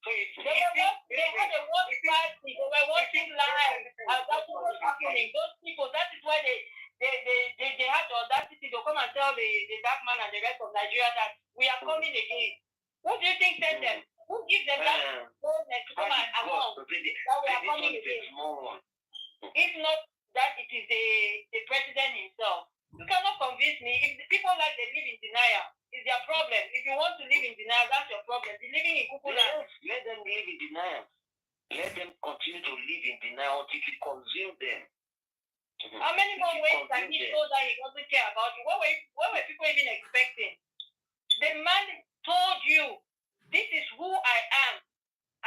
So they had a watch party. They were watching live. That's what was happening. Those people. That is why they had the audacity to come and tell the dark man and the rest of Nigeria that we are coming again. Who do you think sent them? Who gives them that boldness to come and announce that we are coming again? If not that it is the president himself. You cannot convince me. If people like they live in denial, it's their problem. If you want to live in denial, that's your problem. They're living in Kukula. Let them live in denial. Let them continue to live in denial until you consume them. How many more ways can he show that he doesn't care about you? What were people even expecting? The man told you, this is who I am.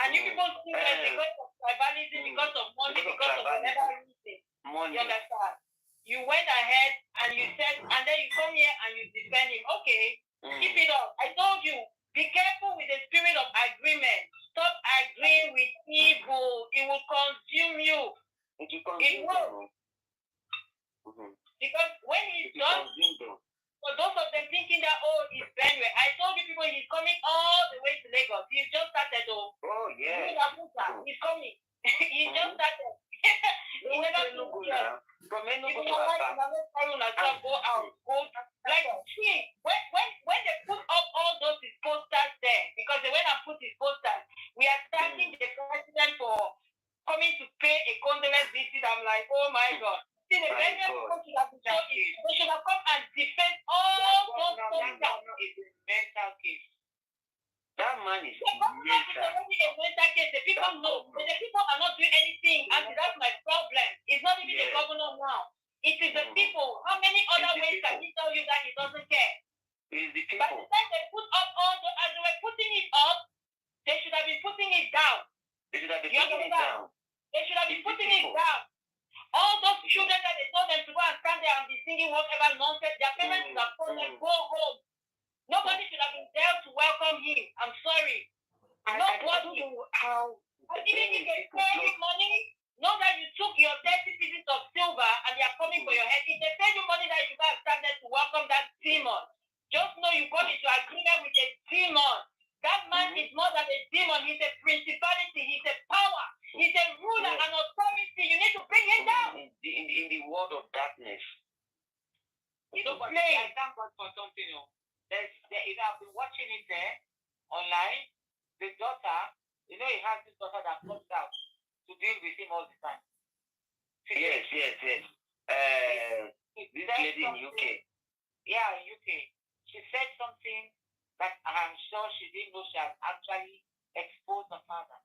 And you people think that because of tribalism, because of money, because of whatever reason. You understand? You went ahead and you said, and then you come here and you defend him. Okay, keep it up. I told you, be careful with the spirit of agreement. Stop agreeing with evil. It will consume you. It will. Because when he's done, for those of them thinking that, he's Benue, I told you people he's coming all the way to Lagos. He's just started, Oh, yeah. He's coming. He's just started. He never took care. From Enugu to go out. Like, see, when they put up all those posters there, because they went and put his posters, we are thanking the president for coming to pay a condolence visit. I'm like, oh my God. See, the president should have come and defend all those posters. It's a mental case. That man is mental case. The people know. The people are not doing anything. And that's my problem. It's not even the governor now. It is the people. How many other ways can he tell you that he doesn't care? It's the people. By the time they put up as they were putting it up, they should have been putting it down. They should have been putting it down. They should have been putting it down. All those children that they told them to go and stand there and be singing whatever nonsense, their parents should have told them, go home. Nobody should have been there to welcome him. I'm sorry. Nobody. I don't know how. Even if they pay you money, know that you took your 30 pieces of silver and they are coming for your head. If they pay you money that you should have stand there to welcome that demon, just know you got into agreement with a demon. That man is more than a demon. He's a principality. He's a power. He's a ruler and authority. You need to bring him down. In the world of darkness. But I thank God for something. I've been watching it there online. The daughter, he has this daughter that comes out to deal with him all the time. Yes. This lady in UK. Yeah, in UK. She said something that I'm sure she didn't know she has actually exposed the father.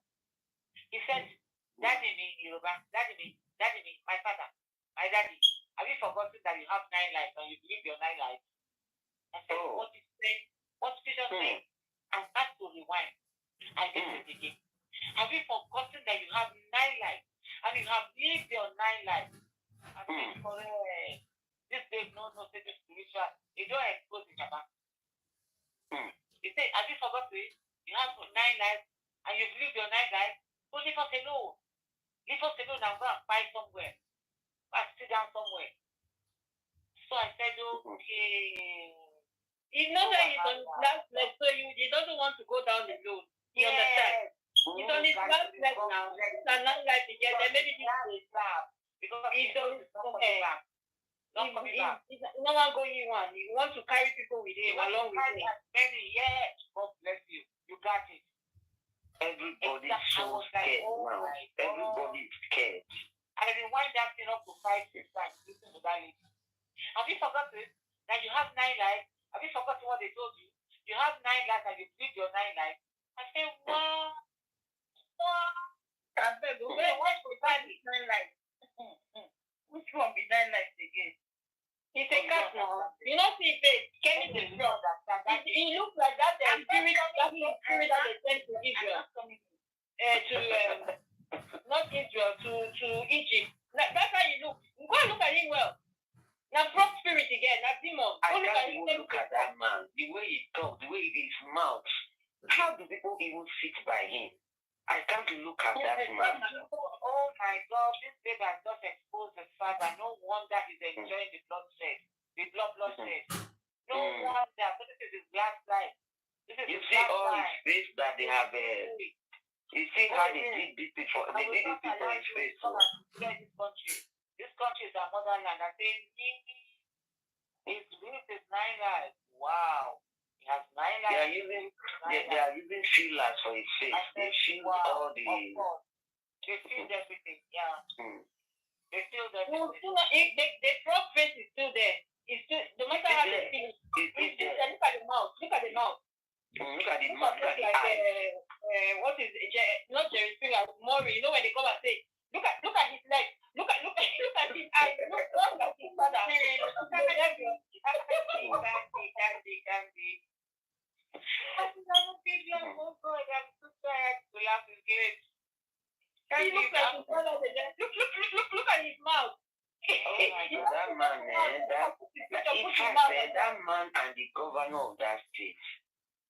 He said, Daddy me, Yoruba, Daddy me, my father, my daddy. Have you forgotten that you have 9 lives and you believe your 9 lives? I said, What is saying? What Peter said? And that's to rewind. I did it again. Have you forgotten that you have 9 lives and you have lived your 9 lives? I said, correct. This babe no say this spiritual. You don't expose it, Jabba. He said, have you forgotten it? You have 9 lives and you've lived your 9 lives. So leave us alone. Leave us alone and go and fight somewhere. Go and sit down somewhere. So I said, okay. He's not that he's on his last leg, so he doesn't want to go down the road. You understand? He's on his last leg now. It's a long life together. Maybe this is because he's on his no one going one. He wants to carry people with him along with him. Yes, God bless you. You got it. Everybody's so scared now. Everybody's scared. I rewind that thing up to 5, 6 times. Listen to that lady. Have you forgotten that you have 9 lives? Have you forgotten what they told you? You have 9 lives and you lived your 9 lives. I say, wow. I beg you, what's the 9 lives? Which one be 9 lives again? He's a cat now. You know, see, Kenny the strong. He looks like that spirit that they sent to Israel. Not Israel, to Egypt. That's how he looks. Go and look at him well. Now, frog spirit again, now demon. I can't even look at that man. The way he talks, the way his mouth. How do people even sit by him? I can't look at that man. Oh my God, this baby has just exposed the fact that no wonder he's enjoying the bloodshed. The bloodshed. No wonder. So this is his last life. You see all his face that they have. You see how they did this before. They did it before his face. This country is our motherland. I think he's lived his 9 lives. Wow. He has 9 lives. They are using fillers for his face. They shield all the. They filled everything. Yeah. They filled everything. The frog face is still there. It's still, no matter how they finish. Look at the mouth. Look at the mouth. Look at the mouth. Look at the eyes. What is it? Not Jerry Springer, Maury. You know when they come and say, look at his leg. Look at his eyes. Look at his father. He looks like his father. Look at his mouth. Oh my God, that man, that man and the governor of that state,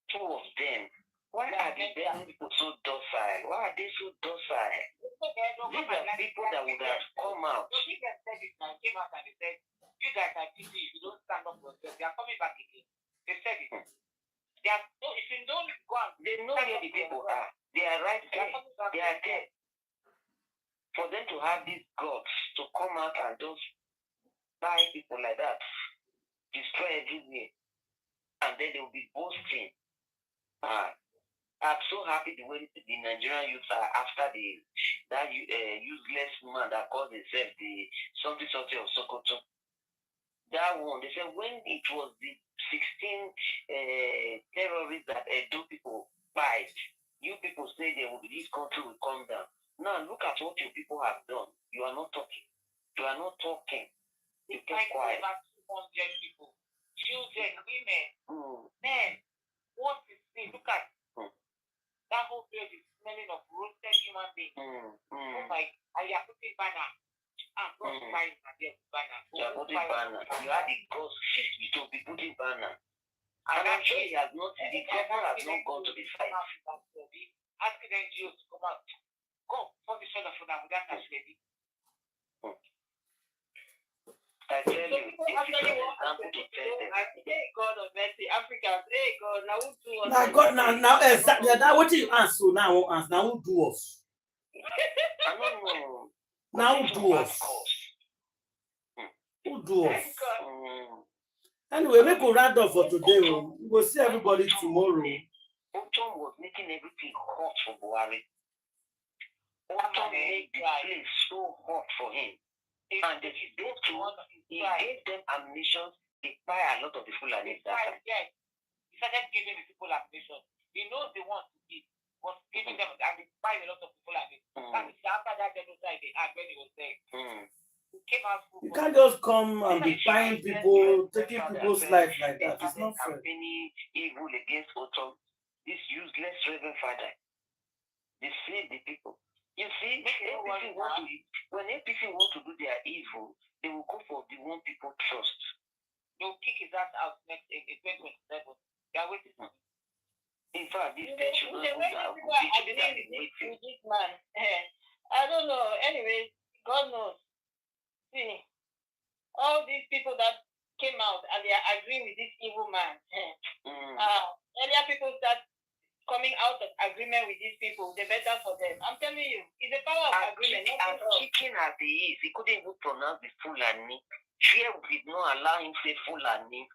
2 of them, why are the people so docile? Why are they so docile? These are people that would have come out. He said it now, came out and they said, you guys are TV, if you don't stand up for yourself, they are coming back again. They said it. If you don't go out, they know where the people are. They are right there. They are there. For them to have these guts to come out and just buy people like that, destroy everywhere, and then they will be boasting. I'm so happy the way the Nigerian youth are after that useless man that calls himself the something of Sokoto. That one, they said when it was the 16 terrorists that Edo people fight, you people say this country will come down. Now look at what your people have done. You are not talking. You are not talking. You keep quiet. About 200 people, children, women, men. What is this? Look at that whole place is smelling of roasted human beings. Oh my! I are putting banner. God Christ, banner. You are putting banner. You are the ghost. You should be putting banner. And I'm sure he has not. The governor has not gone to the site. Asking NGOs to come out. Go for the son of Funa without us ready. I tell you, this is an example to tell them. Hey God of mercy, Africa. Hey God, now who do us? Now God, now exactly. Now what you answer now? Answer now who do us? I don't know. Now who do us? Who do us? Anyway, we go round up for today. We will see everybody tomorrow. Courtroom was making everything hot for Buhari. Courtroom made the place so hot for him. And he gave them ammunition. They buy a lot of the Fulani. Yes. He started giving the people ammunition. He knows they want to give. Was giving them and they buy a lot of people Fulani. That is after that genocide they had when he was there. He came out. You can't just come and be buying people, taking people's lives like that. It's not fair. He evil against Otom, this useless Reverend Father. Deceive the people. You see, when APC want to do their evil, they will go for the one people trust. They'll kick his ass out next in 2027. They are waiting for him. In fact, this day should not with this man. I don't know. Anyway, God knows. See, all these people that came out and they are agreeing with this evil man. Earlier people start coming out of agreement with these people, the better for them. I'm telling you, it's the power of agreement. As chicken as he is, he couldn't even pronounce the Fulani. Fear did not allow him to say Fulani.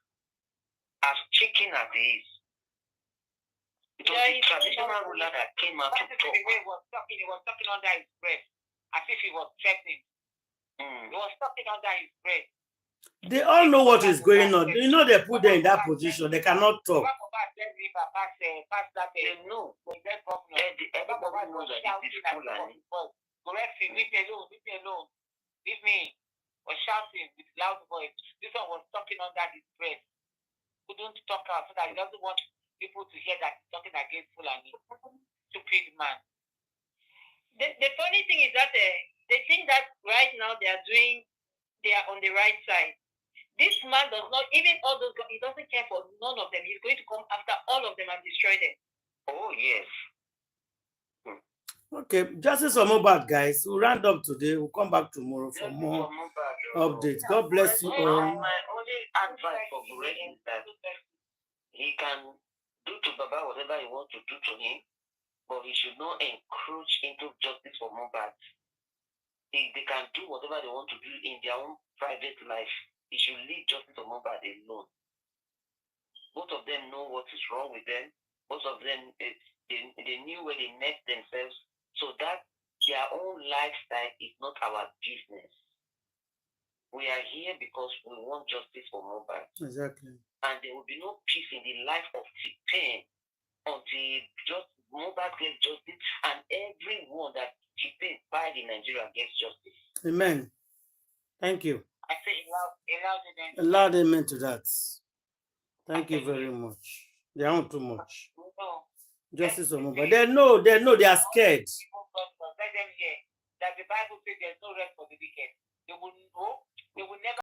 As chicken as he is. It was the traditional ruler that came out to talk. The way he was talking under his breath, as if he was threatening. He was talking under his breath. They all know what is going on. You know they put them in that position. They cannot talk. They know. Everybody knows that it is Fulani. Correct him, leave me alone, leave me alone. Leave me. Was shouting with loud voice. This one was talking under his breath. Couldn't talk out so that he doesn't want people to hear that he's talking against Fulani. Stupid man. The funny thing is that they think that right now they are on the right side. This man does not, even all those, he doesn't care for none of them. He's going to come after all of them and destroy them. Oh, yes. Okay, justice for Mohbad, guys. We'll round up today. We'll come back tomorrow for more updates. God bless you all. My only advice for Gure is that he can do to Baba whatever he wants to do to him, but he should not encroach into justice for Mohbad. They can do whatever they want to do in their own private life. He should leave justice for Mohbad alone. Both of them know what is wrong with them. Both of them, they knew where they met themselves. So that their own lifestyle is not our business. We are here because we want justice for Mohbad. Exactly. And there will be no peace in the life of T-Pain until just Mohbad gets justice and everyone that T-Pain fight in Nigeria gets justice. Amen. Thank you. I say a loud amen to that. Thank you very much. They aren't too much. Justice for Mohbad. They know, they are scared. Let them hear that the Bible says there's no rest for the wicked. They will know, they will never